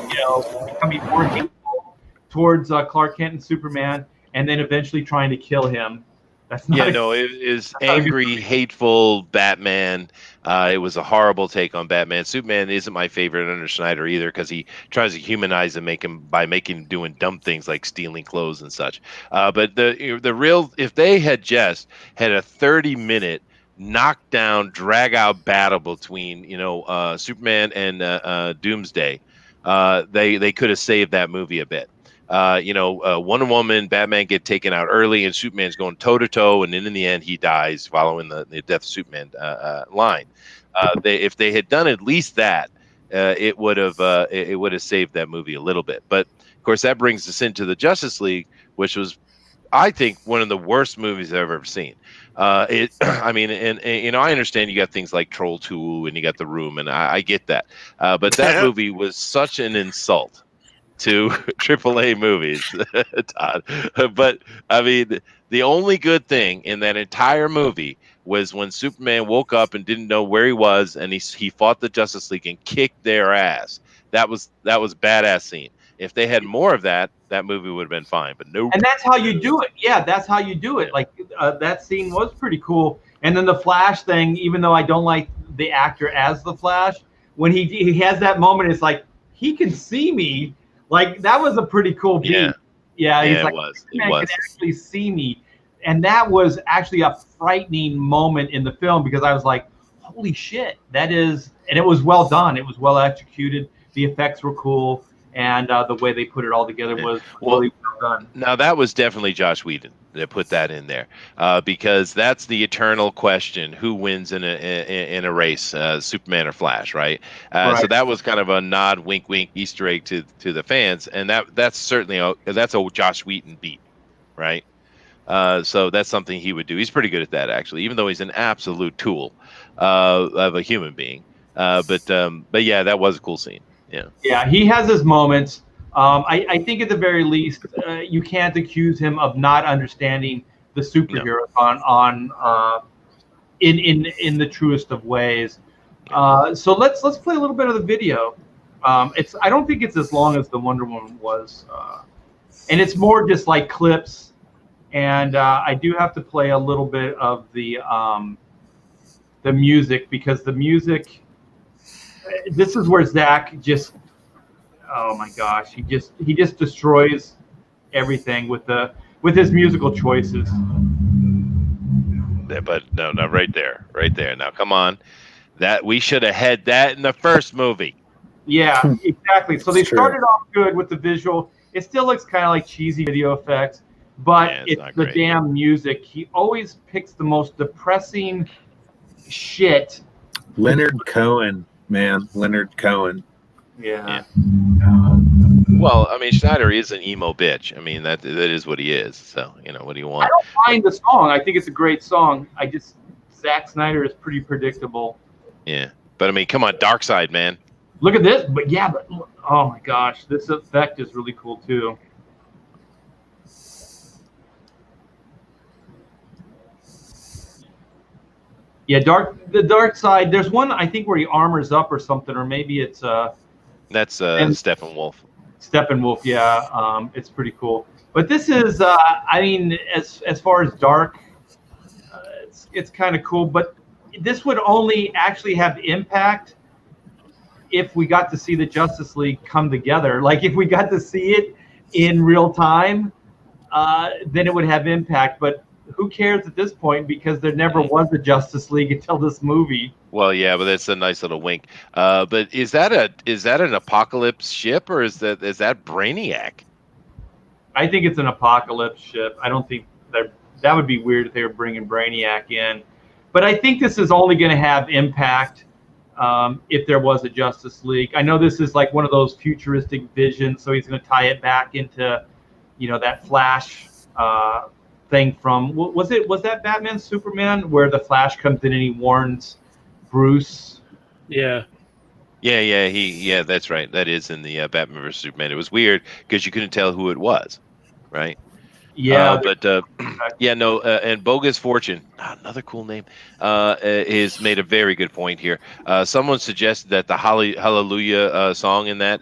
becoming more hateful towards Clark Kent and Superman, and then eventually trying to kill him. That's not it is angry, hateful Batman. It was a horrible take on Batman. Superman isn't my favorite under Snyder either, because he tries to humanize him, by making him doing dumb things like stealing clothes and such. But the real, if they had just had a 30-minute knockdown, drag out battle between Superman and Doomsday, they could have saved that movie a bit. Wonder Woman, Batman get taken out early, and Superman's going toe to toe, and then in the end he dies following the death of Superman line. If they had done at least that, it would have saved that movie a little bit. But of course, that brings us into the Justice League, which was I think, one of the worst movies I've ever seen. I mean, and you know, I understand you got things like Troll 2 and you got The Room, and I get that. But that movie was such an insult to AAA movies, Todd. But I mean, the only good thing in that entire movie was when Superman woke up and didn't know where he was, and he fought the Justice League and kicked their ass. That was badass scene. If they had more of that, that movie would have been fine. But nope. And that's how you do it. Yeah, that's how you do it. Like that scene was pretty cool. And then the Flash thing, even though I don't like the actor as the Flash, when he has that moment, it's like he can see me. Like that was a pretty cool beat. Yeah, he's like, it was. Man can actually see me, and that was actually a frightening moment in the film because I was like, holy shit, that is, and it was well done. It was well executed. The effects were cool. And the way they put it all together was really well done. Now, that was definitely Joss Whedon that put that in there because that's the eternal question: who wins in a race, Superman or Flash, right? Right? So that was kind of a nod, wink, wink, Easter egg to the fans, and that's certainly that's a Joss Whedon beat, right? So that's something he would do. He's pretty good at that, actually, even though he's an absolute tool of a human being. But yeah, that was a cool scene. Yeah, he has his moments. I think at the very least, you can't accuse him of not understanding the superheroes in the truest of ways. So let's play a little bit of the video. I don't think it's as long as the Wonder Woman was, and it's more just like clips. And I do have to play a little bit of the music because the music. This is where Zach just, oh my gosh, he just destroys everything with his musical choices. But no, right there. Now, come on, that we should have had that in the first movie. Yeah, exactly. So they started off good with the visual. It still looks kind of like cheesy video effects, but it's the damn music. He always picks the most depressing shit. Leonard Cohen. Man, Leonard Cohen. Yeah. Well, I mean, Schneider is an emo bitch. I mean, that is what he is. So, you know, what do you want? I don't mind the song. I think it's a great song. Zack Snyder is pretty predictable. Yeah. But I mean, come on, Darkseid, man. Look at this. But oh my gosh, this effect is really cool too. Yeah, the dark side. There's one I think where he armors up or something, or maybe it's that's Steppenwolf. Steppenwolf, yeah, it's pretty cool. But this is, I mean, as far as dark, it's kind of cool. But this would only actually have impact if we got to see the Justice League come together. Like if we got to see it in real time, then it would have impact. But who cares at this point because there never was a Justice League until this movie. Well, yeah, but that's a nice little wink. But is that an Apocalypse ship or is that Brainiac? I think it's an Apocalypse ship. I don't think that would be weird if they were bringing Brainiac in. But I think this is only going to have impact if there was a Justice League. I know this is like one of those futuristic visions, so he's going to tie it back into, that Flash thing from was that Batman Superman where the Flash comes in and he warns Bruce. Yeah, that's right. That is in the Batman vs Superman. It was weird because you couldn't tell who it was, right? Yeah, and Bogus Fortune, another cool name, is made a very good point here. Someone suggested that the Hallelujah song in that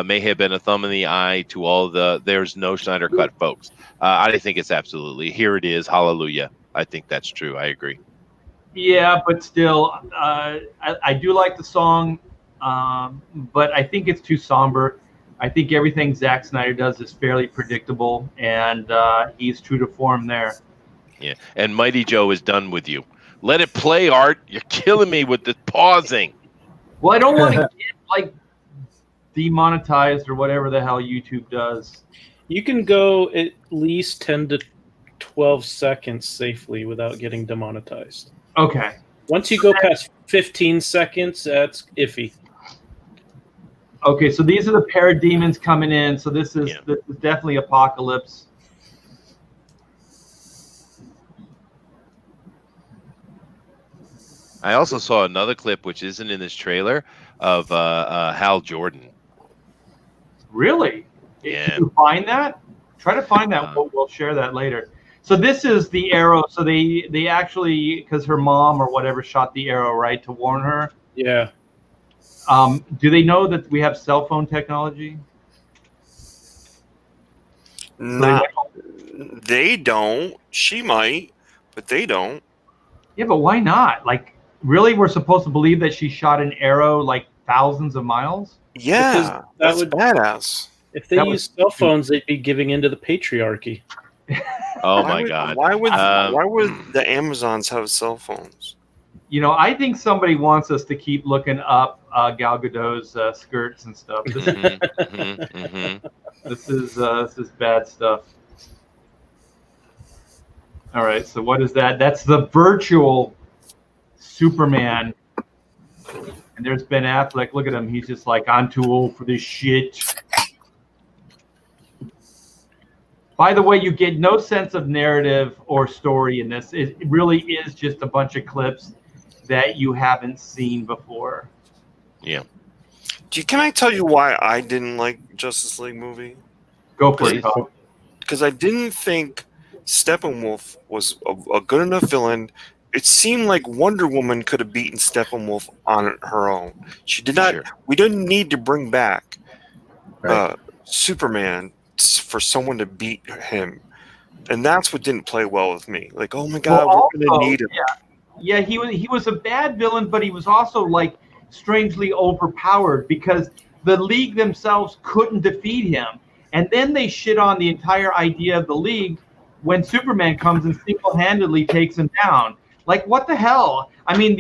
may have been a thumb in the eye to all the there's no Snyder Cut folks. I think it's absolutely, here it is, Hallelujah. I think that's true. I agree. Yeah, but still, I do like the song, but I think it's too somber. I think everything Zack Snyder does is fairly predictable, and he's true to form there. Yeah, and Mighty Joe is done with you. Let it play, Art. You're killing me with the pausing. Well, I don't want to get demonetized or whatever the hell YouTube does. You can go at least 10 to 12 seconds safely without getting demonetized. Okay. Once you go past 15 seconds, that's iffy. Okay, so these are the parademons coming in. So this is definitely Apocalypse. I also saw another clip, which isn't in this trailer, of Hal Jordan. Really? Yeah. Can you find that? Try to find that. We'll share that later. So this is the arrow. So they actually, because her mom or whatever shot the arrow, right, to warn her. Yeah. Do they know that we have cell phone technology? Not, they don't. She might, but they don't. Yeah, but why not? Like, really, we're supposed to believe that she shot an arrow like thousands of miles? Yeah, that's badass. If they use cell phones, they'd be giving into the patriarchy. Oh my God! Why would the Amazons have cell phones? You know, I think somebody wants us to keep looking up Gal Gadot's skirts and stuff. This is bad stuff. All right, so what is that? That's the virtual Superman. And there's Ben Affleck. Look at him. He's just like, I'm too old for this shit. By the way, you get no sense of narrative or story in this. It really is just a bunch of clips that you haven't seen before. Yeah. Can I tell you why I didn't like Justice League movie? Go for it, Tom. Because I didn't think Steppenwolf was a good enough villain. It seemed like Wonder Woman could have beaten Steppenwolf on her own. She did not. Sure. We didn't need to bring back Superman for someone to beat him, and that's what didn't play well with me. Like, oh my God, we're gonna need him. Yeah, he was a bad villain, but he was also like strangely overpowered because the League themselves couldn't defeat him, and then they shit on the entire idea of the League when Superman comes and single-handedly takes him down. Like, what the hell? I mean,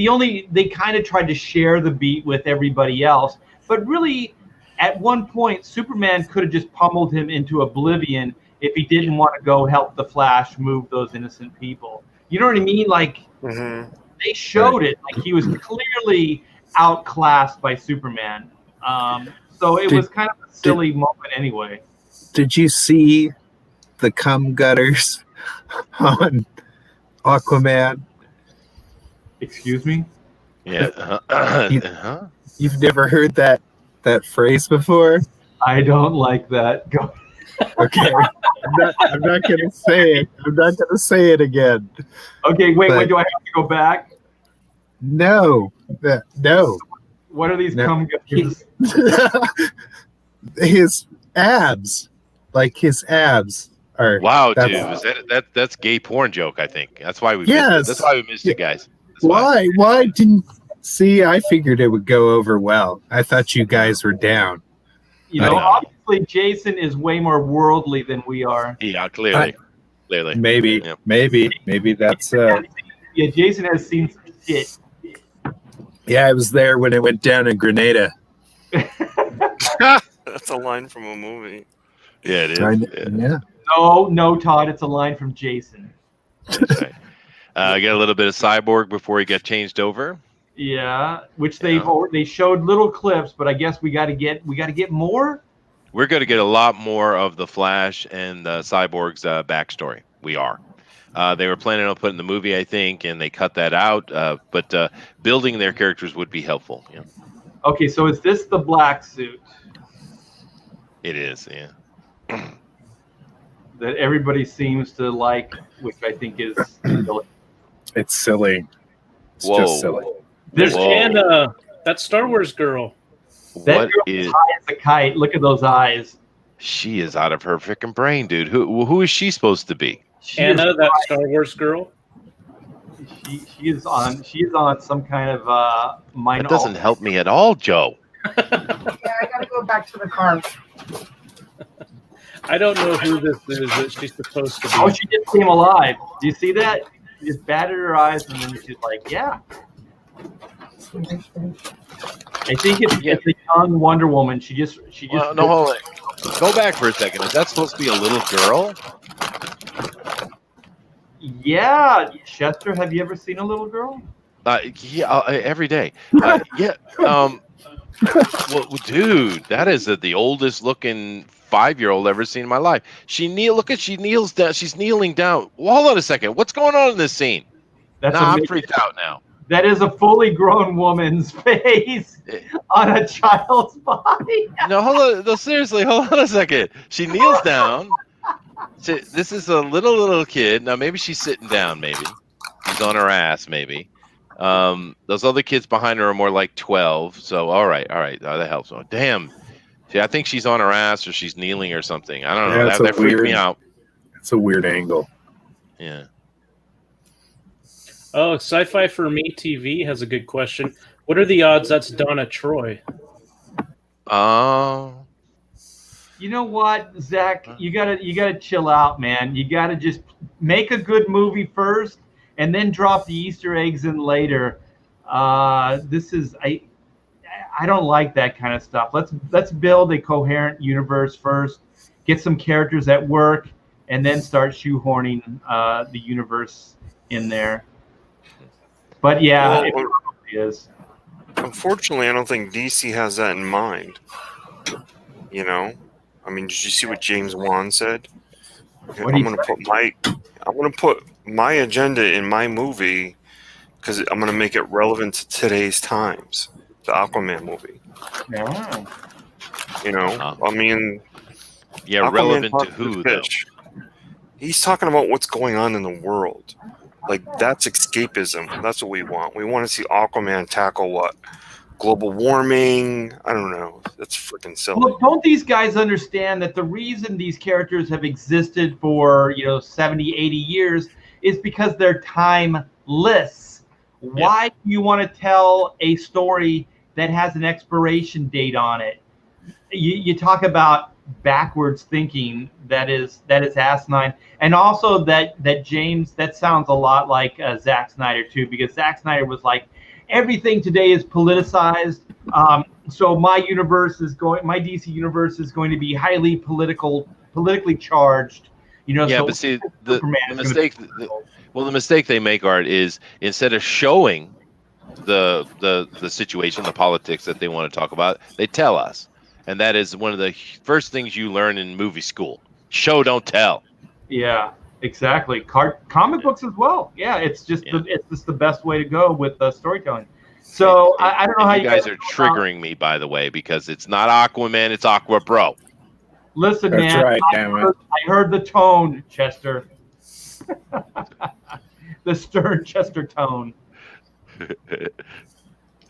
they kind of tried to share the beat with everybody else, but really, at one point, Superman could have just pummeled him into oblivion if he didn't want to go help the Flash move those innocent people. You know what I mean? Like, they showed it. Like, he was clearly outclassed by Superman. So it was kind of a silly moment anyway. Did you see the cum gutters on Aquaman? Excuse me? Yeah. You've never heard that phrase before? I don't like that. Go. Okay. I'm not gonna say it. I'm not gonna say it again. Okay, wait, do I have to go back? No. No. What are these cum gutters? His abs. Like his abs are. Wow, dude. That's gay porn joke, I think. That's why we missed it. That's why we missed it, guys. Why didn't see? I figured it would go over well. I thought you guys were down. You know, obviously Jason is way more worldly than we are. Yeah, clearly. Maybe that's. Yeah, Jason has seen some shit. Yeah, I was there when it went down in Grenada. That's a line from a movie. Yeah, it is. Yeah. No, Todd, it's a line from Jason. That's right. Got a little bit of Cyborg before he got changed over. Yeah, which they showed little clips, but I guess we got to get more. We're going to get a lot more of the Flash and Cyborg's backstory. We are. They were planning on putting the movie, I think, and they cut that out. But building their characters would be helpful. Yeah. Okay, so is this the black suit? It is, yeah. That everybody seems to like, which I think is silly. It's silly. It's just silly. There's Anna, that Star Wars girl. That girl is high as a kite. Look at those eyes. She is out of her freaking brain, dude. Who is she supposed to be? Anna, that Star Wars girl. She is on some kind of minor. That doesn't help me at all, Joe. Yeah, I gotta go back to the car. I don't know who this is that she's supposed to be. Oh, she just came alive. Do you see that? She just batted her eyes and then she's like, yeah. I think it's a young Wonder Woman. She just. Well, no, hold on. Go back for a second. Is that supposed to be a little girl? Yeah, Chester. Have you ever seen a little girl? Yeah, every day. Yeah. Well, dude, that is the oldest looking 5-year-old ever seen in my life. She kneels down. She's kneeling down. Well, hold on a second. What's going on in this scene? I'm freaked out now. That is a fully grown woman's face on a child's body. No, hold on. No, seriously, hold on a second. She kneels down. This is a little kid. Now, maybe she's sitting down. Maybe she's on her ass. Maybe. Those other kids behind her are more like 12. So, all right. That helps. Oh, damn. See, I think she's on her ass or she's kneeling or something. I don't know. Yeah, That freaked me out. It's a weird angle. Yeah. Oh, Sci-Fi for Me TV has a good question. What are the odds that's Donna Troy? Oh. You know what, Zach? You gotta chill out, man. You gotta just make a good movie first, and then drop the Easter eggs in later. I don't like that kind of stuff. Let's build a coherent universe first, get some characters that work, and then start shoehorning the universe in there. But yeah, Well, it probably is. Unfortunately, I don't think DC has that in mind. You know, I mean, did you see what James Wan said? What'd I'm he gonna say? put my agenda in my movie because I'm gonna make it relevant to today's times. The Aquaman movie. Yeah. You know, I mean, Yeah, Aquaman relevant to talks who, the though? fish. He's talking about what's going on in the world. Like, that's escapism. That's what we want. We want to see Aquaman tackle what? Global warming? I don't know. That's freaking silly. Look, don't these guys understand that the reason these characters have existed for 70, 80 years is because they're timeless? Why do you want to tell a story that has an expiration date on it? You talk about backwards thinking that is asinine, and also that James, that sounds a lot like Zack Snyder too, because Zack Snyder was like, everything today is politicized, so my DC universe is going to be highly politically charged. Yeah, so but see, the Superman is gonna mistake. The mistake they make, Art, is instead of showing the situation, the politics that they want to talk about, they tell us. And that is one of the first things you learn in movie school. Show, don't tell. Yeah, exactly. Comic books as well. Yeah, it's just the best way to go with storytelling. So I don't know how you guys are triggering me, by the way, because it's not Aquaman, it's Aqua Bro. Listen, That's man. right, damn it. I heard the tone, Chester. The stern Chester tone.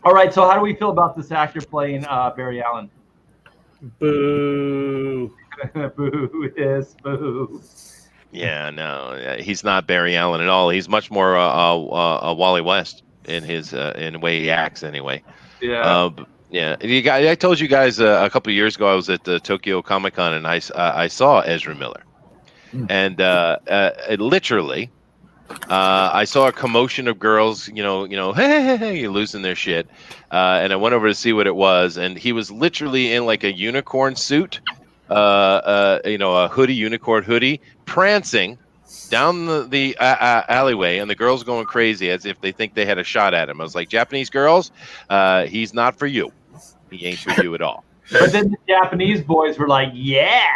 All right. So how do we feel about this actor playing Barry Allen? Boo. Boo, yes, boo. Yeah, no, he's not Barry Allen at all. He's much more Wally West in his in the way he acts, anyway. Yeah. Yeah. I told you guys a couple of years ago I was at the Tokyo Comic Con and I saw Ezra Miller, and literally. I saw a commotion of girls, hey, losing their shit. And I went over to see what it was. And he was literally in like a unicorn suit, a hoodie, unicorn hoodie, prancing down the alleyway. And the girls going crazy as if they think they had a shot at him. I was like, Japanese girls, he's not for you. He ain't for you at all. But then the Japanese boys were like, yeah.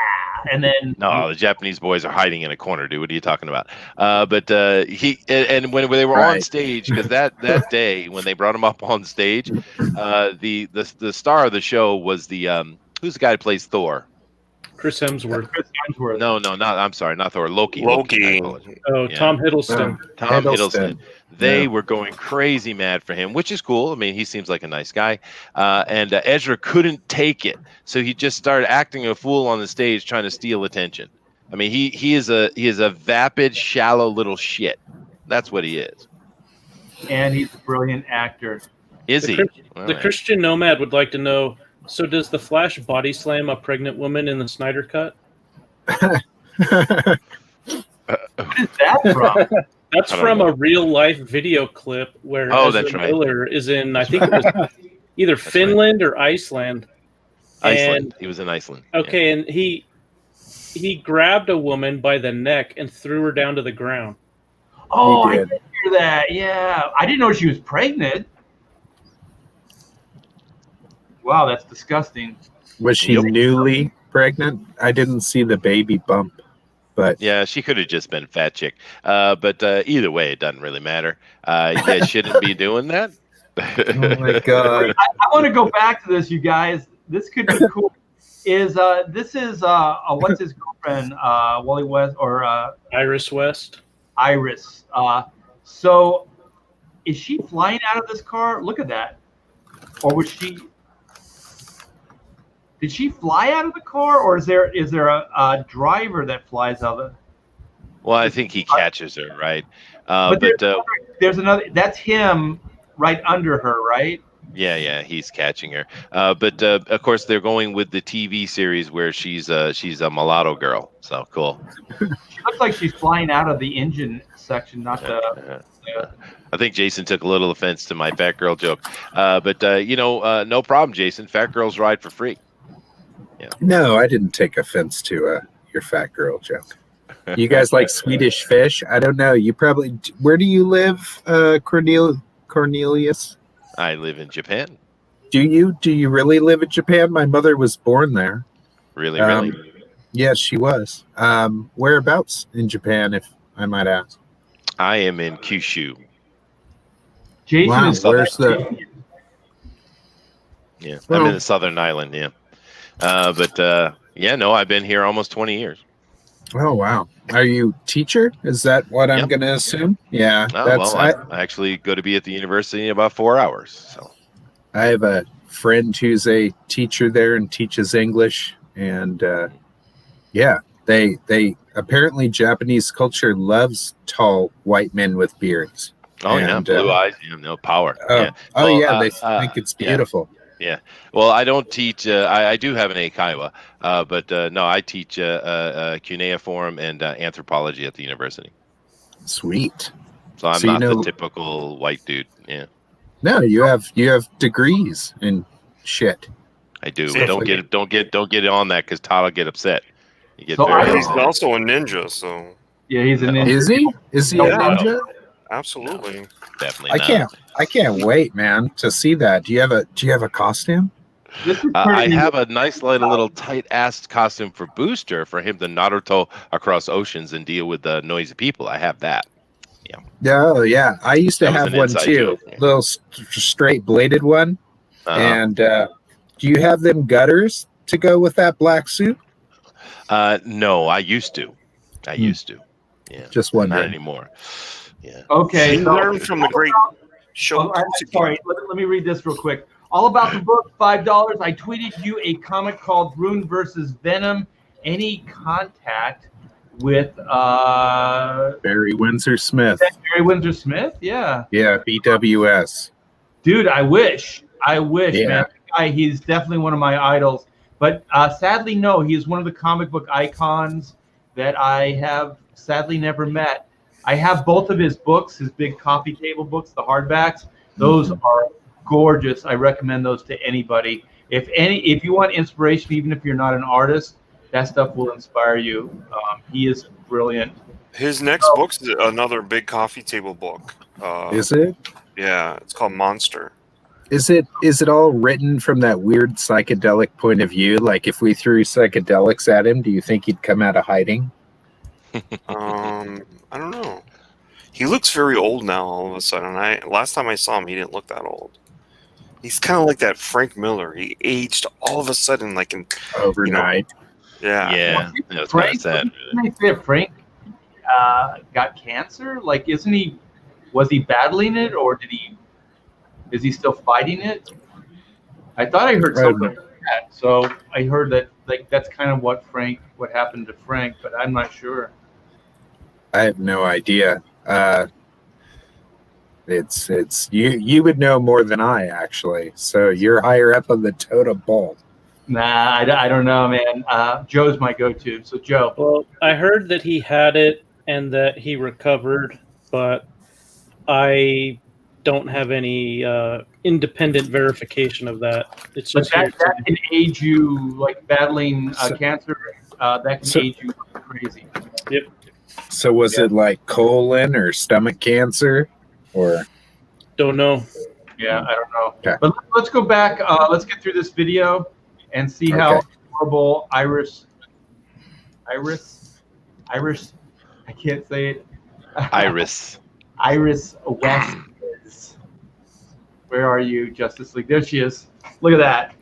And then no, the Japanese boys are hiding in a corner, dude. What are you talking about? But he and when they were on stage, because that day when they brought him up on stage, the star of the show was the who's the guy who plays Thor? Chris Hemsworth. No, I'm sorry, not Thor. Loki. Oh, yeah. Tom Hiddleston. Tom Hiddleston. They were going crazy mad for him, which is cool. I mean, he seems like a nice guy. And Ezra couldn't take it, so he just started acting a fool on the stage, trying to steal attention. I mean, he is a vapid, shallow little shit. That's what he is. And he's a brilliant actor. Is he? The Christian Nomad would like to know. So does the Flash body slam a pregnant woman in the Snyder Cut? What is that from? That's from a real life video clip where Ezra Miller is in, I think it was either Finland or Iceland. Iceland. He was in Iceland. Okay, and he grabbed a woman by the neck and threw her down to the ground. Oh, I did hear that. Yeah, I didn't know she was pregnant. Wow, that's disgusting. Was she newly pregnant? I didn't see the baby bump. But Yeah, she could have just been fat chick. But either way, it doesn't really matter. You guys shouldn't be doing that. oh my god, I want to go back to this, you guys. This could be cool. This is what's his girlfriend? Wally West or Iris West. Iris. So is she flying out of this car? Look at that. Or was she? Did she fly out of the car, or is there a driver that flies out of it? Well, I think he catches her, right? But there's another. That's him right under her, right? Yeah, he's catching her. But of course, they're going with the TV series where she's a mulatto girl. So cool. She looks like she's flying out of the engine section, not the. I think Jason took a little offense to my fat girl joke. But no problem, Jason. Fat girls ride for free. Yeah. no, I didn't take offense to your fat girl joke. You guys like Swedish fish? I don't know. You probably. Where do you live, Cornelius? I live in Japan. Do you really live in Japan? My mother was born there. Really? Yes, she was. Whereabouts in Japan, if I might ask? I am in Kyushu. Jason Wow, is where's the? Yeah, I'm Well- in the southern island. Yeah. No, I've been here almost 20 years. Oh wow, are you teacher? Is that what I'm Yep. going to assume? Yeah, Oh, that's. well, I actually go to be at the university in about 4 hours. So. I have a friend who's a teacher there and teaches English, and they apparently Japanese culture loves tall white men with beards. Oh yeah, And, blue eyes, no power. Oh, yeah. they think it's yeah. beautiful. Well, I don't teach. I do have an eikaiwa, but no, I teach cuneiform and anthropology at the university. Sweet. So I'm So you not know- the typical white dude. Yeah, No, you have degrees and shit. I do. See, Don't get on that because Todd will get upset. You get So very He's also a ninja, so Yeah, he's an. Is he? Is he a Yeah. ninja? absolutely. definitely. I can't wait, man, to see that. Do you have a costume? This is I pretty- have a nice little tight-assed costume for Booster for him to Naruto across oceans and deal with the noisy people. I have that. Oh yeah, I used to That was have an one inside too. joke. Little straight bladed one. Uh-huh. And do you have them gutters to go with that black suit? No, I used to. Yeah, Just not wondering. anymore. Yeah. Okay. He so- learned from the great show. I'm sorry. Let me read this real quick. All about the book, $5. I tweeted you a comic called Rune versus Venom. Any contact with Barry Windsor Smith. Barry Windsor Smith? Yeah. Yeah, BWS. Dude, I wish, Yeah. man. He's definitely one of my idols. But sadly, no, he's one of the comic book icons that I have sadly never met. I have both of his books, his big coffee table books, the hardbacks. Those are gorgeous. I recommend those to anybody. If you want inspiration, even if you're not an artist, that stuff will inspire you. He is brilliant. His next book's another big coffee table book. Is it? Yeah, it's called Monster. Is it all written from that weird psychedelic point of view? Like if we threw psychedelics at him, do you think he'd come out of hiding? I don't know. He looks very old now. All of a sudden, last time I saw him, he didn't look that old. He's kind of like that Frank Miller. He aged all of a sudden, like in Overnight. yeah. Yeah. That's Frank, sad. didn't they say Frank got cancer? Like, was he battling it, or is he still fighting it? I thought I heard something like that. So I heard that, like, that's kind of what happened to Frank, but I'm not sure. I have no idea. It's you would know more than I actually. So you're higher up on the totem pole. Nah, I don't know, man. Joe's my go-to. So Joe, Well, I heard that he had it and that he recovered, but I don't have any independent verification of that. It's but just that can age you, like battling So- cancer. That can age you crazy. Yep. So was it like colon or stomach cancer or? Don't know. Yeah, I don't know. Okay. But let's go back. Let's get through this video and see how Okay. horrible Iris Irish. I can't say it. Iris. Iris West. Where are you, Justice League? There she is. Look at that.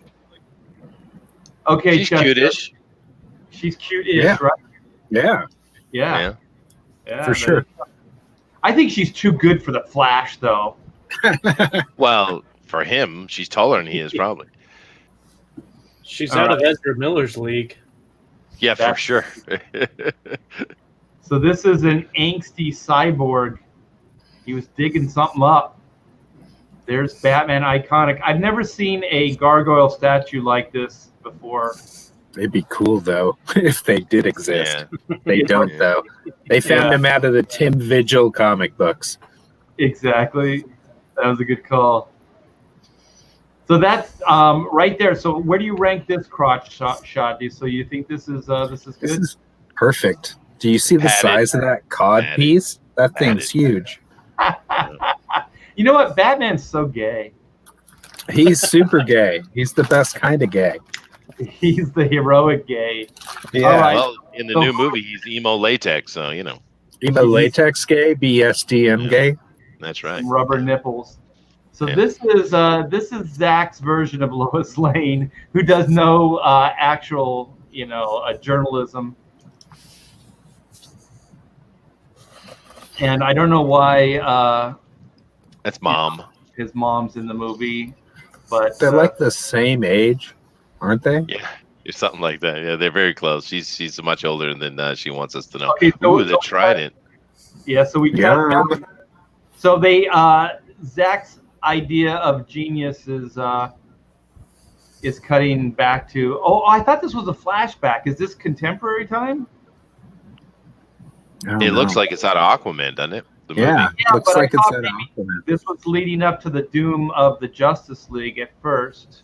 Okay, She's Chester. cute-ish. She's cute-ish, Yeah. right? Yeah, Yeah. for sure. I think she's too good for the Flash, though. Well, for him, she's taller than he is, probably. She's All out of right. Ezra Miller's league. Yeah, for That's- sure. So this is an angsty cyborg. He was digging something up. There's Batman iconic. I've never seen a gargoyle statue like this before. It'd be cool though if they did exist. Yeah. They don't though. They found Yeah. him out of the Tim Vigil comic books. Exactly. That was a good call. So that's right there. So where do you rank this crotch shot? So you think this is This good? is perfect. Do you see the Padded. size of that cod Padded. piece? That thing's Padded. huge. You know what? Batman's so gay. He's super gay. He's the best kind of gay. He's the heroic gay. Yeah. All right. Well, in the new movie, he's emo latex, so you know Emo latex gay, BSDM gay. that's right. Rubber nipples. So Yeah. this is Zach's version of Lois Lane, who does no actual journalism. And I don't know why That's Mom. his mom's in the movie, but They're like the same age, aren't they? Yeah, it's something like that. Yeah, they're very close. She's much older than she wants us to know. Okay, so- Ooh, the Trident. yeah. So we Yeah. So they Zach's idea of genius is cutting back to. Oh, I thought this was a flashback. Is this contemporary time? I don't It looks know. like it's out of Aquaman, doesn't it? The Yeah, movie. Yeah, looks but I like it's thought an maybe- Aquaman. This was leading up to the doom of the Justice League at first,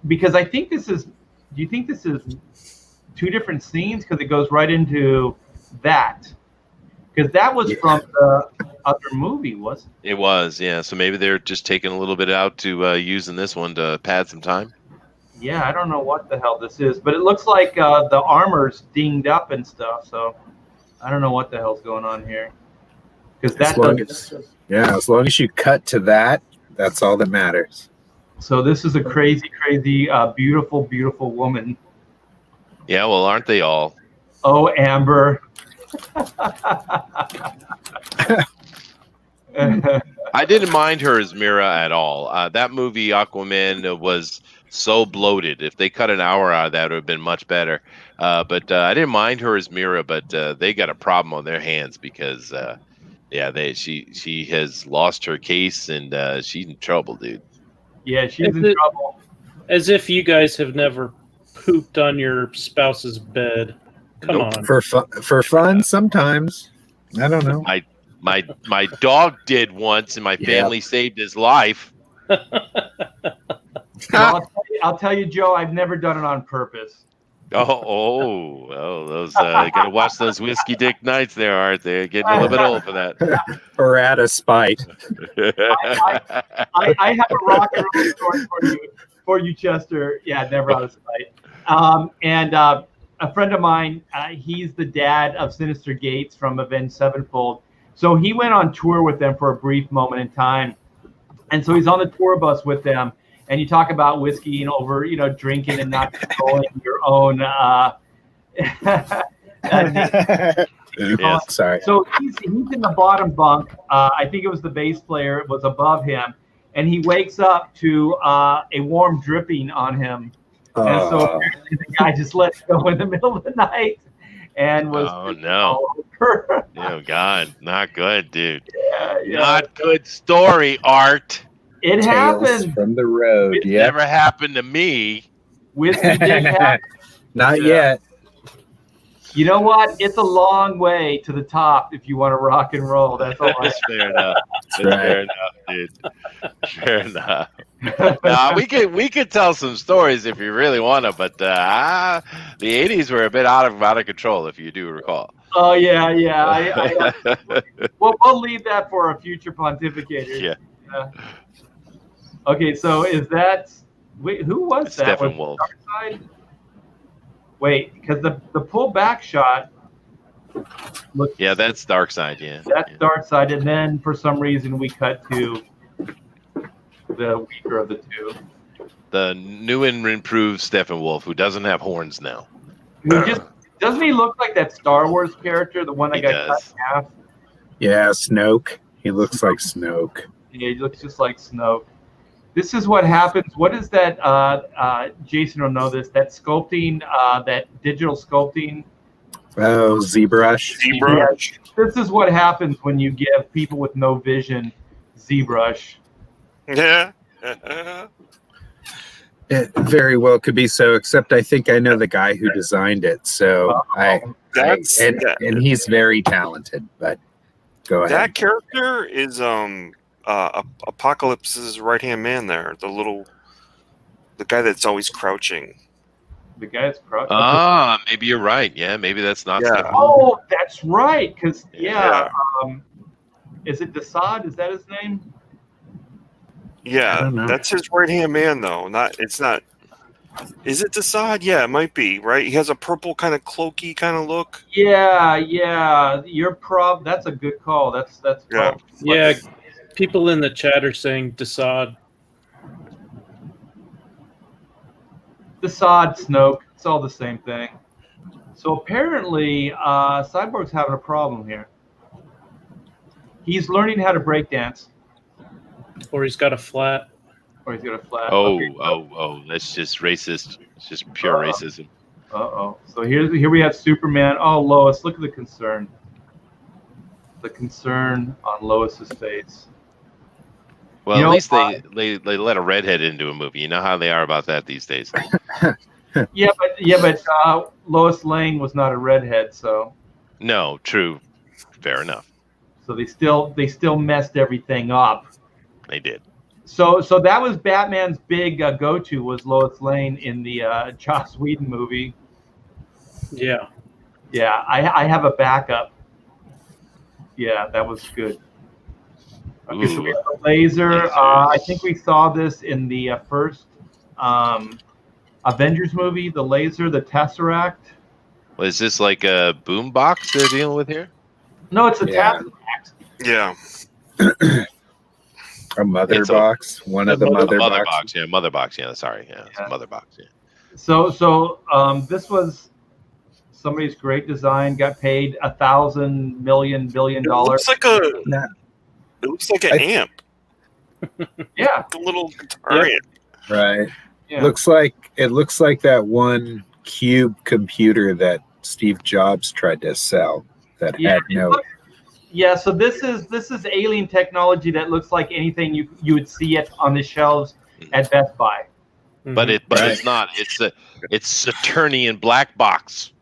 because I think this is. Do you think this is two different scenes? Because it goes right into that. Because that was Yeah. from the other movie, wasn't it? It was, yeah. So maybe they're just taking a little bit out to use in this one to pad some time. Yeah, I don't know what the hell this is, but it looks like the armor's dinged up and stuff. So I don't know what the hell's going on here. Because that As long doesn't. Yeah, as long as you cut to that, that's all that matters. So this is a crazy, crazy, beautiful, beautiful woman. Yeah, well, aren't they all? Oh, Amber. I didn't mind her as Mira at all. That movie Aquaman was so bloated. If they cut an hour out of that, it would have been much better. But I didn't mind her as Mira, but they got a problem on their hands because, she has lost her case and she's in trouble, dude. Yeah, she's Is in it- trouble. As if you guys have never pooped on your spouse's bed. Come Nope. on. For fun, sometimes. I don't know. My dog did once, and my Yeah. family saved his life. Well, I'll tell you, Joe, I've never done it on purpose. Those you gotta watch those whiskey dick nights there, aren't they? Getting a little bit old for that. Or out of spite. I have a rock and roll story for you, Chester. Yeah, never out of sight. And a friend of mine, he's the dad of Sinister Gates from Avenged Sevenfold. So he went on tour with them for a brief moment in time. And so he's on the tour bus with them. And you talk about whiskey and over, drinking and not controlling your own. Yes. Sorry. So he's in the bottom bunk. I think it was the bass player. It was above him. And he wakes up to a warm dripping on him. And so apparently the guy just let it go in the middle of the night and was Oh no! Oh God, not good, dude. yeah. Not good story, Art. It Tales happened. from the road. It Yeah. never happened to me. Whiskey did happen. Not Yeah. yet. You know what? It's a long way to the top if you want to rock and roll. That's all I That's fair enough. That's right. fair enough, dude. Fair enough. Nah, we could tell some stories if you really want to, but the '80s were a bit out of control, if you do recall. Oh yeah. We'll leave that for a future pontificator. Yeah. Okay, so is that? Wait, who was that? Was Steppenwolf. it Darkseid? Wait, because the pull back shot Looks, Yeah, that's Darkseid. Yeah, that's yeah. Darkseid, and then for some reason we cut to the weaker of the two. The new and improved Steppenwolf, who doesn't have horns now. Who just doesn't he look like that Star Wars character, the one that He got cut does. in half? Yeah, Snoke. He looks like Snoke. Yeah, he looks just like Snoke. This is what happens. What is that? Jason will know this. That sculpting, that digital sculpting. Oh, ZBrush. ZBrush. This is what happens when you give people with no vision ZBrush. Yeah. It very well could be so, except I think I know the guy who designed it. So and he's very talented, but go ahead. That character is Apocalypse's right-hand man there. The guy that's always crouching. The guy's crouching. Ah, maybe you're right. Yeah, maybe that's not. Yeah. Steppenwolf. Oh, that's right. Because Yeah. is it Desaad? Is that his name? I Yeah, don't know. that's his right-hand man though. It's not. Is it Desaad? Yeah, it might be, right? He has a purple kind of cloaky kind of look. Yeah. That's a good call. That's Yeah. probably- Yeah, people in the chat are saying Desaad. Desaad, Snoke. It's all the same thing. So apparently, Cyborg's having a problem here. He's learning how to break dance, Or he's got a flat. or he's got a flat. Oh, Okay. oh, that's just racist. It's just pure racism. Uh-oh. So here we have Superman. Oh, Lois, look at the concern. The concern on Lois's face. Well, You at know, least they let a redhead into a movie. You know how they are about that these days. Yeah, but Lois Lane was not a redhead, so No, true. Fair enough. they still messed everything up. They did. So that was Batman's big go-to was Lois Lane in the Joss Whedon movie. Yeah. Yeah, I have a backup. Yeah, that was good. Okay, so we have a laser. I think we saw this in the first Avengers movie, the laser, the Tesseract. Well, is this like a boom box they're dealing with here? No, it's a Yeah. Tesseract. Yeah. A mother It's a- box. One of the mother Mother boxes. box. Yeah, mother box. Yeah, sorry. Yeah, it's Yeah. a mother box. Yeah. So this was somebody's great design. Got paid $1,000 million billion. It looks like a. Nah. It looks like an amp. Yeah, The little guitar Yeah. amp. Right. yeah. Looks like that one cube computer that Steve Jobs tried to sell that Yeah, had no. Yeah, so this is alien technology that looks like anything you would see it on the shelves at Best Buy. But Mhm. it's not. It's Saturnian black box.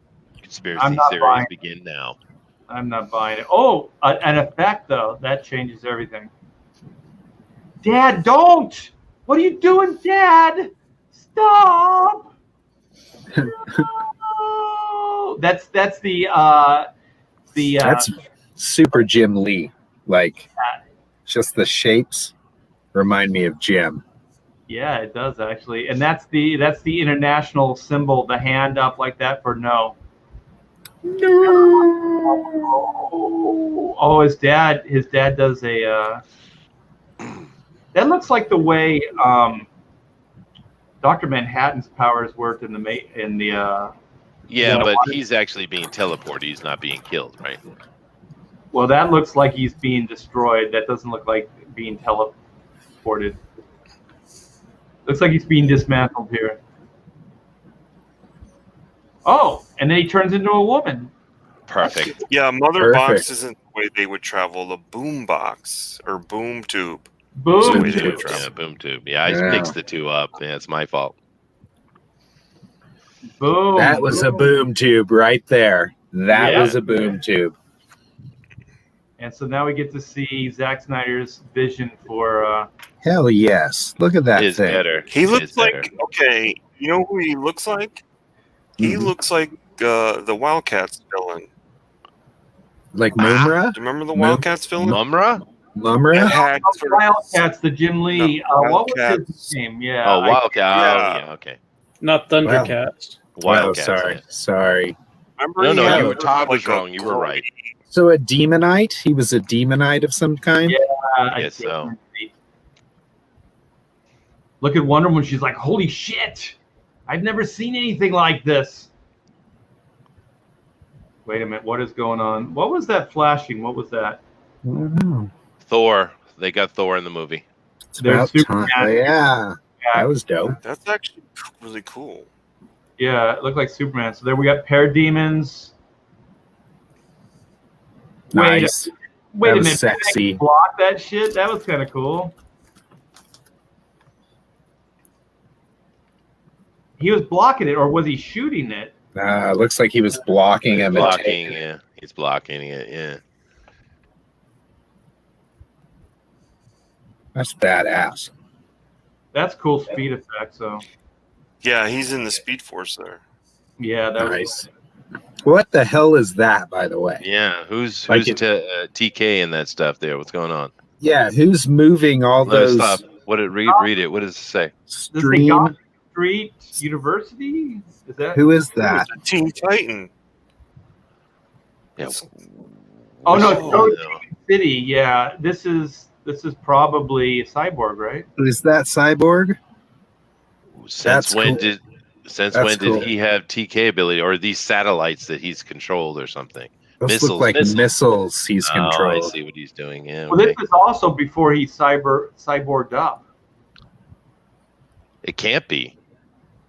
Conspiracy I'm not theories buying. begin now. I'm not buying it. Oh, an effect though that changes everything. Dad, don't! What are you doing, Dad? Stop! No! That's the That's super Jim Lee. Like, just the shapes remind me of Jim. yeah, it does actually, and that's the international symbol, the hand up like that for no. Oh, his dad does a. That looks like the way Dr. Manhattan's powers worked in the. Yeah, Yeah. but he's actually being teleported. He's not being killed, right? Well, that looks like he's being destroyed. That doesn't look like being teleported. Looks like he's being dismantled here. Oh, and then he turns into a woman. Perfect. Yeah, mother box Perfect. isn't the way they would travel. The boom box or boom tube. Boom. Boom tube. Yeah, boom tube. Yeah, I Yeah. mixed the two up. Yeah, it's my fault. Boom. That was a boom tube right there. That Yeah. was a boom tube. And so now we get to see Zack Snyder's vision for. Hell yes. Look at that Is thing. better. He looks Is like better. okay. You know who he looks like? He Mhm. looks like the Wildcats villain. Like Do Mumra? you remember the Mum- Wildcats villain? Mumra? Mumra? Had Oh, sort of- Wildcats, the Jim Lee. No, What was Wildcats. his name? Yeah. Oh, Wildcat. yeah. Oh, yeah, okay. Not Thundercats. Oh, Wildcats. sorry. yeah. Sorry. Remember? No, he no, had, you- Todd was like, a wrong. You were right. So a demonite? He was a demonite of some kind? Yeah. I Guess so. think. Look at Wonder Woman. She's like, holy shit. I've never seen anything like this. Wait a minute. What is going on? What was that flashing? What was that? I don't know. Thor. They got Thor in the movie. It's There's about Superman. time. Yeah. That was dope. That's actually really cool. Yeah, it looked like Superman. So there we got parademons. Nice. Wait That a was minute. sexy. Block that shit. That was kind of cool. He was blocking it, or was he shooting it? Looks like he was blocking him. and Blocking, taking it. yeah. He's blocking it, yeah. That's badass. That's cool speed effect. So Yeah, he's in the Speed Force there. yeah, that was Nice. What the hell is that, by the way? Yeah, who's Like TK and that stuff there? What's going on? Yeah, who's moving all Let us those stop. What did read it? What does it say? This is the stream? Gotham Street University. Is that? Who is that? The Teen Titan. Yeah. Oh no, Oh, it's City. Yeah, this is probably a cyborg, right? Is that Cyborg? Since That's when cool. did That's when cool. did he have TK ability, or are these satellites that he's controlled or something? Those Missiles, look like missiles he's Oh, I controlled. see what he's doing. Yeah. Well, Okay. this is also before he cyborged up. It can't be.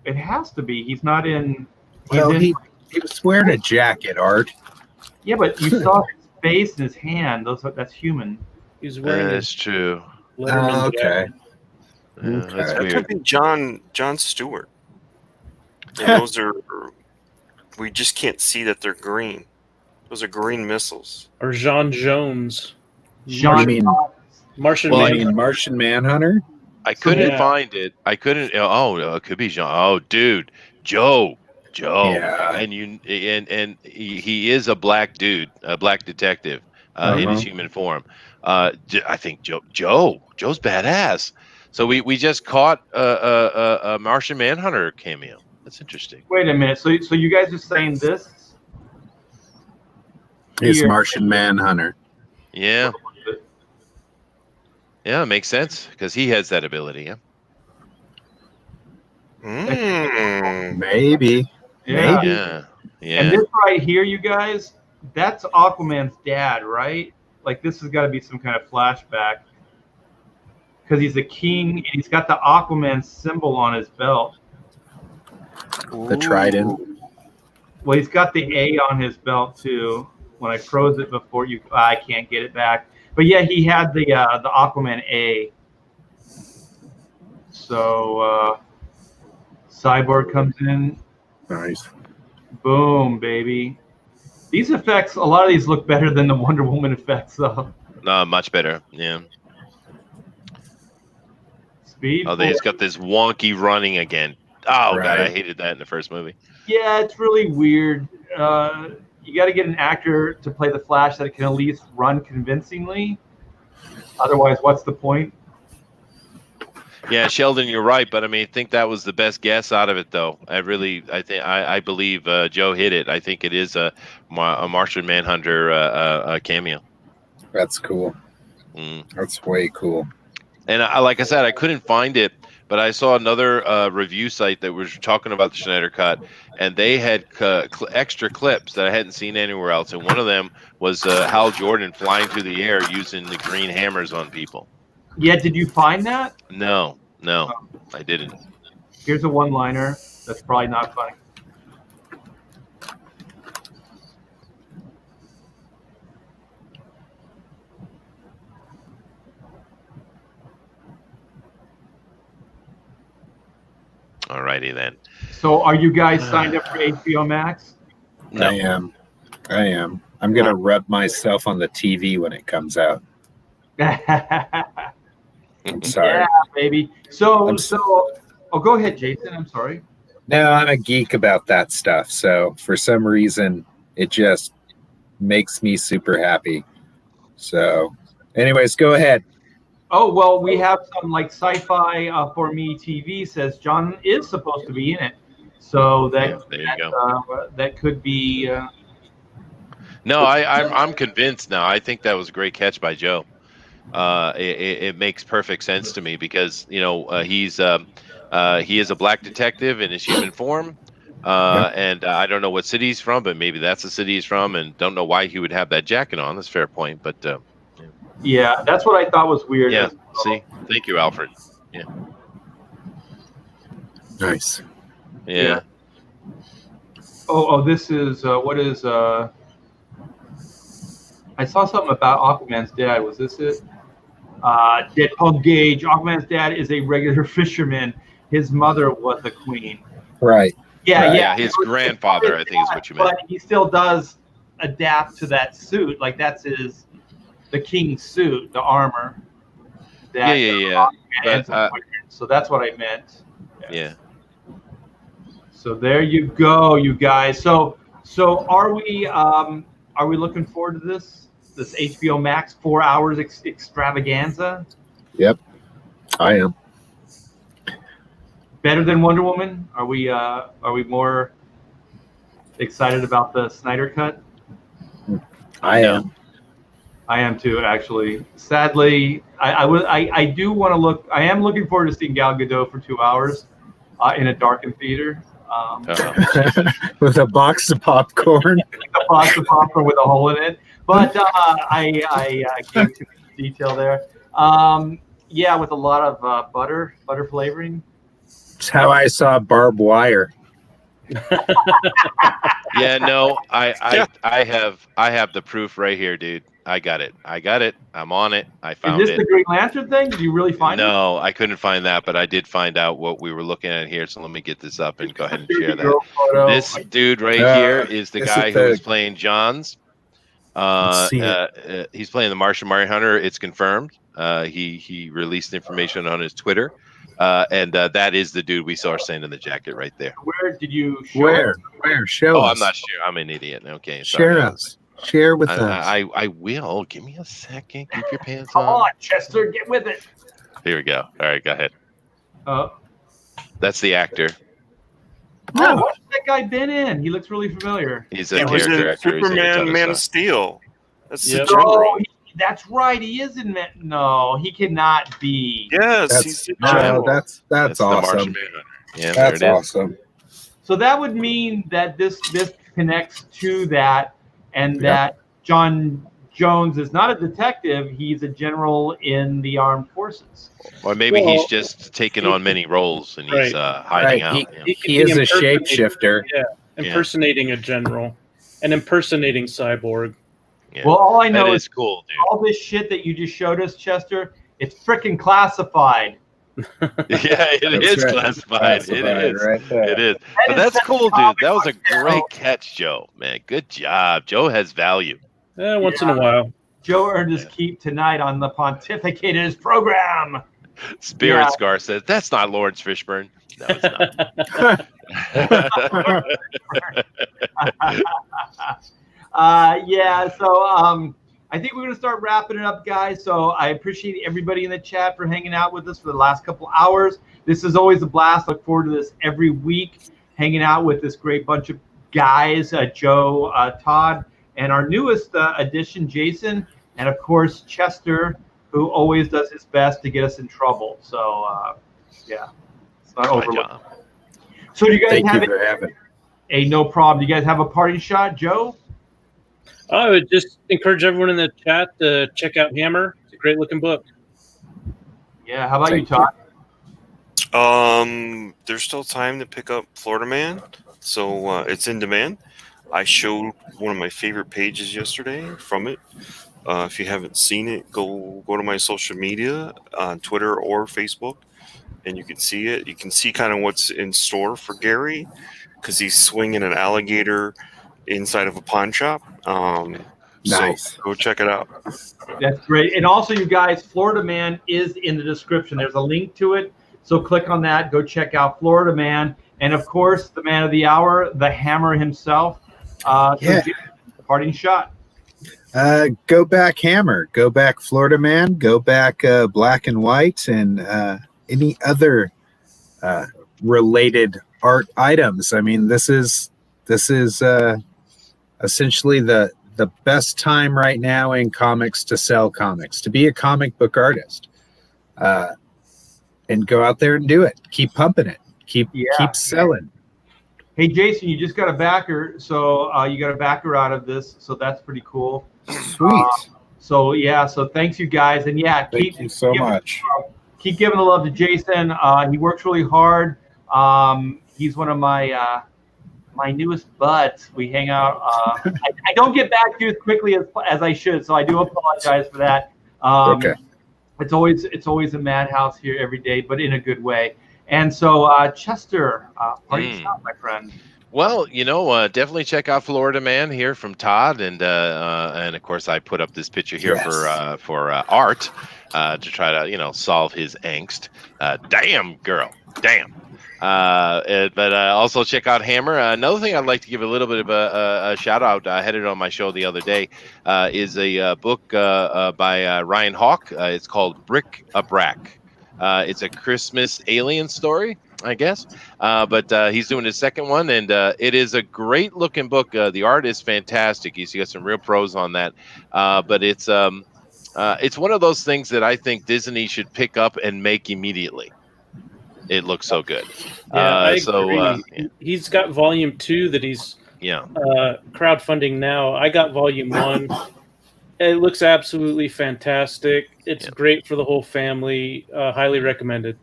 It has to be. He's not in. He's Well, in, he was wearing a jacket, Art. yeah, but you saw his face and his hand. That's human. He's wearing That's his true. Letterman Okay. jacket. Yeah, Okay. That's That could weird. be John Stewart. And those are, we just can't see that they're green. Those are green missiles. Or Jean Jones. Jean- You mean, Martian Well, you Man. mean Martian Manhunter? I couldn't Yeah. find it. I couldn't. Oh, no, it could be Jean. Oh, dude, Joe. Yeah. And he is a black dude, a black detective in his human form. I think Joe's badass. So we just caught a Martian Manhunter cameo. That's interesting. Wait a minute. So you guys are saying this? He's Here. Martian Manhunter. Yeah, yeah, it makes sense because he has that ability. Yeah. Maybe. Yeah. Maybe. Yeah. Yeah. And this right here, you guys, that's Aquaman's dad, right? Like this has got to be some kind of flashback because he's a king and he's got the Aquaman symbol on his belt. The trident. Well, he's got the A on his belt too. When I froze it before, I can't get it back. But yeah, he had the Aquaman A. So Cyborg comes in. Nice. Boom, baby. These effects, a lot of these look better than the Wonder Woman effects, though. No, much better. Yeah. Speed. Oh, he's got this wonky running again. Oh god, I Right. hated that in the first movie. Yeah, it's really weird. You got to get an actor to play the Flash that can at least run convincingly. Otherwise, what's the point? Yeah, Sheldon, you're right, but I mean, I think that was the best guess out of it, though. I believe Joe hit it. I think it is a Martian Manhunter cameo. That's cool. Mm. That's way cool. And like I said, I couldn't find it, but I saw another review site that was talking about the Schneider Cut, and they had extra clips that I hadn't seen anywhere else. And one of them was Hal Jordan flying through the air using the green hammers on people. Yeah, did you find that? No, I didn't. Here's a one-liner that's probably not funny. Alrighty then. So, are you guys signed up for HBO Max? No. I am. I'm gonna rub myself on the TV when it comes out. I'm sorry. Yeah, baby. Oh, go ahead, Jason. I'm sorry. No, I'm a geek about that stuff. So for some reason, it just makes me super happy. So, anyways, go ahead. Oh, well, we have some like Sci-Fi for Me TV says John is supposed to be in it. So Yeah, there you go. that could be. No, I'm convinced now. I think that was a great catch by Joe. It makes perfect sense to me because he is a black detective in his human form, and I don't know what city he's from, but maybe that's the city he's from, and don't know why he would have that jacket on. That's a fair point, but Yeah, that's what I thought was weird. yeah. See, thank you, Alfred. Yeah, Nice. yeah. Oh, this is what is I saw something about Aquaman's dad. Was this it? Deadpool Gage. Aquaman's dad is a regular fisherman. His mother was the queen. Right. Yeah. His grandfather, I think, is what you meant. But he still does adapt to that suit. Like that's the king's suit, the armor. Yeah. So that's what I meant. Yeah. So there you go, you guys. So are we looking forward to this HBO Max 4 hours extravaganza? Yep. I am. Better than Wonder Woman? Are we more excited about the Snyder cut? I am. I am too, actually. Sadly, I do want to look. I am looking forward to seeing Gal Gadot for 2 hours in a darkened theater. With a box of popcorn. A box of popcorn with a hole in it. But I gave too much detail there. Yeah, with a lot of butter flavoring. It's how I saw barbed wire. Yeah, no, I have the proof right here, dude. I got it. I'm on it. I found it. Is this the Green Lantern thing? Did you really find it? No, I couldn't find that, but I did find out what we were looking at here. So let me get this up and go ahead and share that. This dude right here is the guy who is playing Johns. He's playing the Martian Manhunter. It's confirmed. He released information on his Twitter. And that is the dude we saw standing in the jacket right there. Where did you show Where show us? I'm not sure. I'm an idiot. Okay, share us. Share with us. I will. Give me a second. Keep your pants Come on. on, Chester, get with it. Here we go. All right, go ahead. Oh, That's the actor. what's that guy been in? He looks really familiar. He's a He was character in actor. He's in a ton Superman, of Man of stuff. Steel. That's the Yep. general. That's right. He is in. No, he cannot be. Yes, he's the No, general. that's the Martian awesome. Manhunter. Yeah, That's there it is. awesome. So that would mean that this connects to that, and that John Jones is not a detective. He's a general in the armed forces. Or maybe he's just taken on many roles and he's hiding out. He could is be a impersonating- shapeshifter. Yeah, impersonating a general, and impersonating Cyborg. Yeah. Well, all I That know is is cool, dude. all this shit that you just showed us, Chester. It's freaking classified. Yeah, it is right. classified. It is. Right there. It is. But is that's cool, dude. comic That was a book, great Joe. catch, Joe. Man, good job. Joe has value. Once in a while. Joe earned his keep tonight on the Pontificators program. Spirit Yeah. Scar says, that's not Lawrence Fishburne. No, it's not. Yeah, so I think we're going to start wrapping it up, guys. So I appreciate everybody in the chat for hanging out with us for the last couple hours. This is always a blast. Look forward to this every week, hanging out with this great bunch of guys, Joe, Todd, and our newest addition, Jason, and of course, Chester, who always does his best to get us in trouble. So, yeah, it's not My overlooked. job. So do you guys Thank have you for having. no problem? Do you guys have a party shot, Joe? I would just encourage everyone in the chat to check out Hammer. It's a great looking book. Yeah, how about Thank you, Todd? There's still time to pick up Florida Man, so it's in demand. I showed one of my favorite pages yesterday from it. If you haven't seen it, go to my social media on Twitter or Facebook, and you can see it. You can see kind of what's in store for Gary because he's swinging an alligator inside of a pawn shop. Nice. So go check it out. That's great. And also, you guys, Florida Man is in the description. There's a link to it. So click on that. Go check out Florida Man. And, of course, the man of the hour, the Hammer himself. Yeah. Parting shot. Go back Hammer. Go back Florida Man. Go back Black and White and any other related art items. I mean, this is essentially the best time right now in comics to sell comics, to be a comic book artist, and go out there and do it. Keep pumping it. Keep selling. Hey, Jason, you just got a backer, so you got a backer out of this, so that's pretty cool. Sweet. So thanks you guys, and Thank you so much. Keep giving the love to Jason. He works really hard. He's one of my newest buds. We hang out. I don't get back to you as quickly as I should, so I do apologize for that. Okay. It's always a madhouse here every day, but in a good way. And so, Chester, party shot, my friend. Well, definitely check out Florida Man here from Todd, and of course I put up this picture here for Art to try to solve his angst. Damn girl, damn. But also check out Hammer. Another thing I'd like to give a little bit of a shout out. I had it on my show the other day. Is a book by Ryan Hawk. It's called Brick a Brack. It's a Christmas alien story, I guess. But he's doing his second one, and it is a great looking book. The art is fantastic. He's got some real pros on that. But it's one of those things that I think Disney should pick up and make immediately. It looks so good. I agree. He's got volume 2 that he's crowdfunding now. I got volume 1. It looks absolutely fantastic. It's great for the whole family. Highly recommended.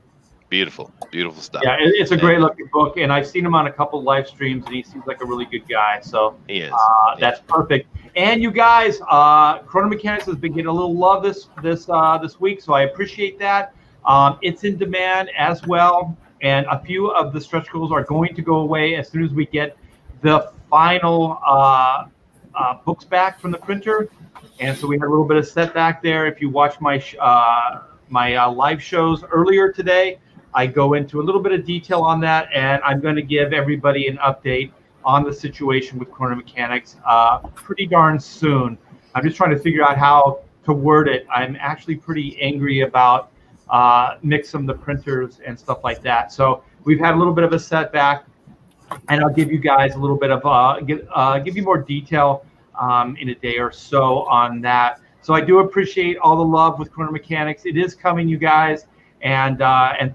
Beautiful stuff. Yeah, it's a great looking book, and I've seen him on a couple live streams, and he seems like a really good guy. So he is. That's perfect. And you guys, Chrono Mechanics has been getting a little love this week, so I appreciate that. It's in demand as well, and a few of the stretch goals are going to go away as soon as we get the final books back from the printer. And so we had a little bit of setback there. If you watch my live shows earlier today, I go into a little bit of detail on that, and I'm going to give everybody an update on the situation with Chrono Mechanics pretty darn soon. I'm just trying to figure out how to word it. I'm actually pretty angry about Mixum, the printers, and stuff like that. So we've had a little bit of a setback, and I'll give you guys a little bit of give you more detail in a day or so on that. So I do appreciate all the love with Chrono Mechanics. It is coming, you guys, and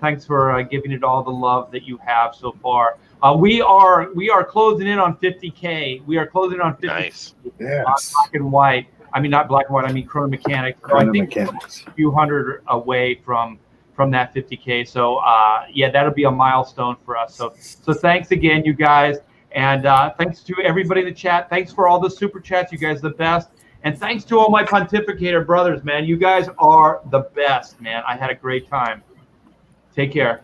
thanks for giving it all the love that you have so far. We are closing in on 50K. We are closing in on 50K. Nice. Yes. Black and white. I mean, not black and white. I mean Chrono Mechanics. So I think we're a few hundred away from that 50K. So that'll be a milestone for us. So thanks again, you guys, and thanks to everybody in the chat. Thanks for all the super chats. You guys are the best, and thanks to all my Pontificator brothers, man. You guys are the best, man. I had a great time. Take care.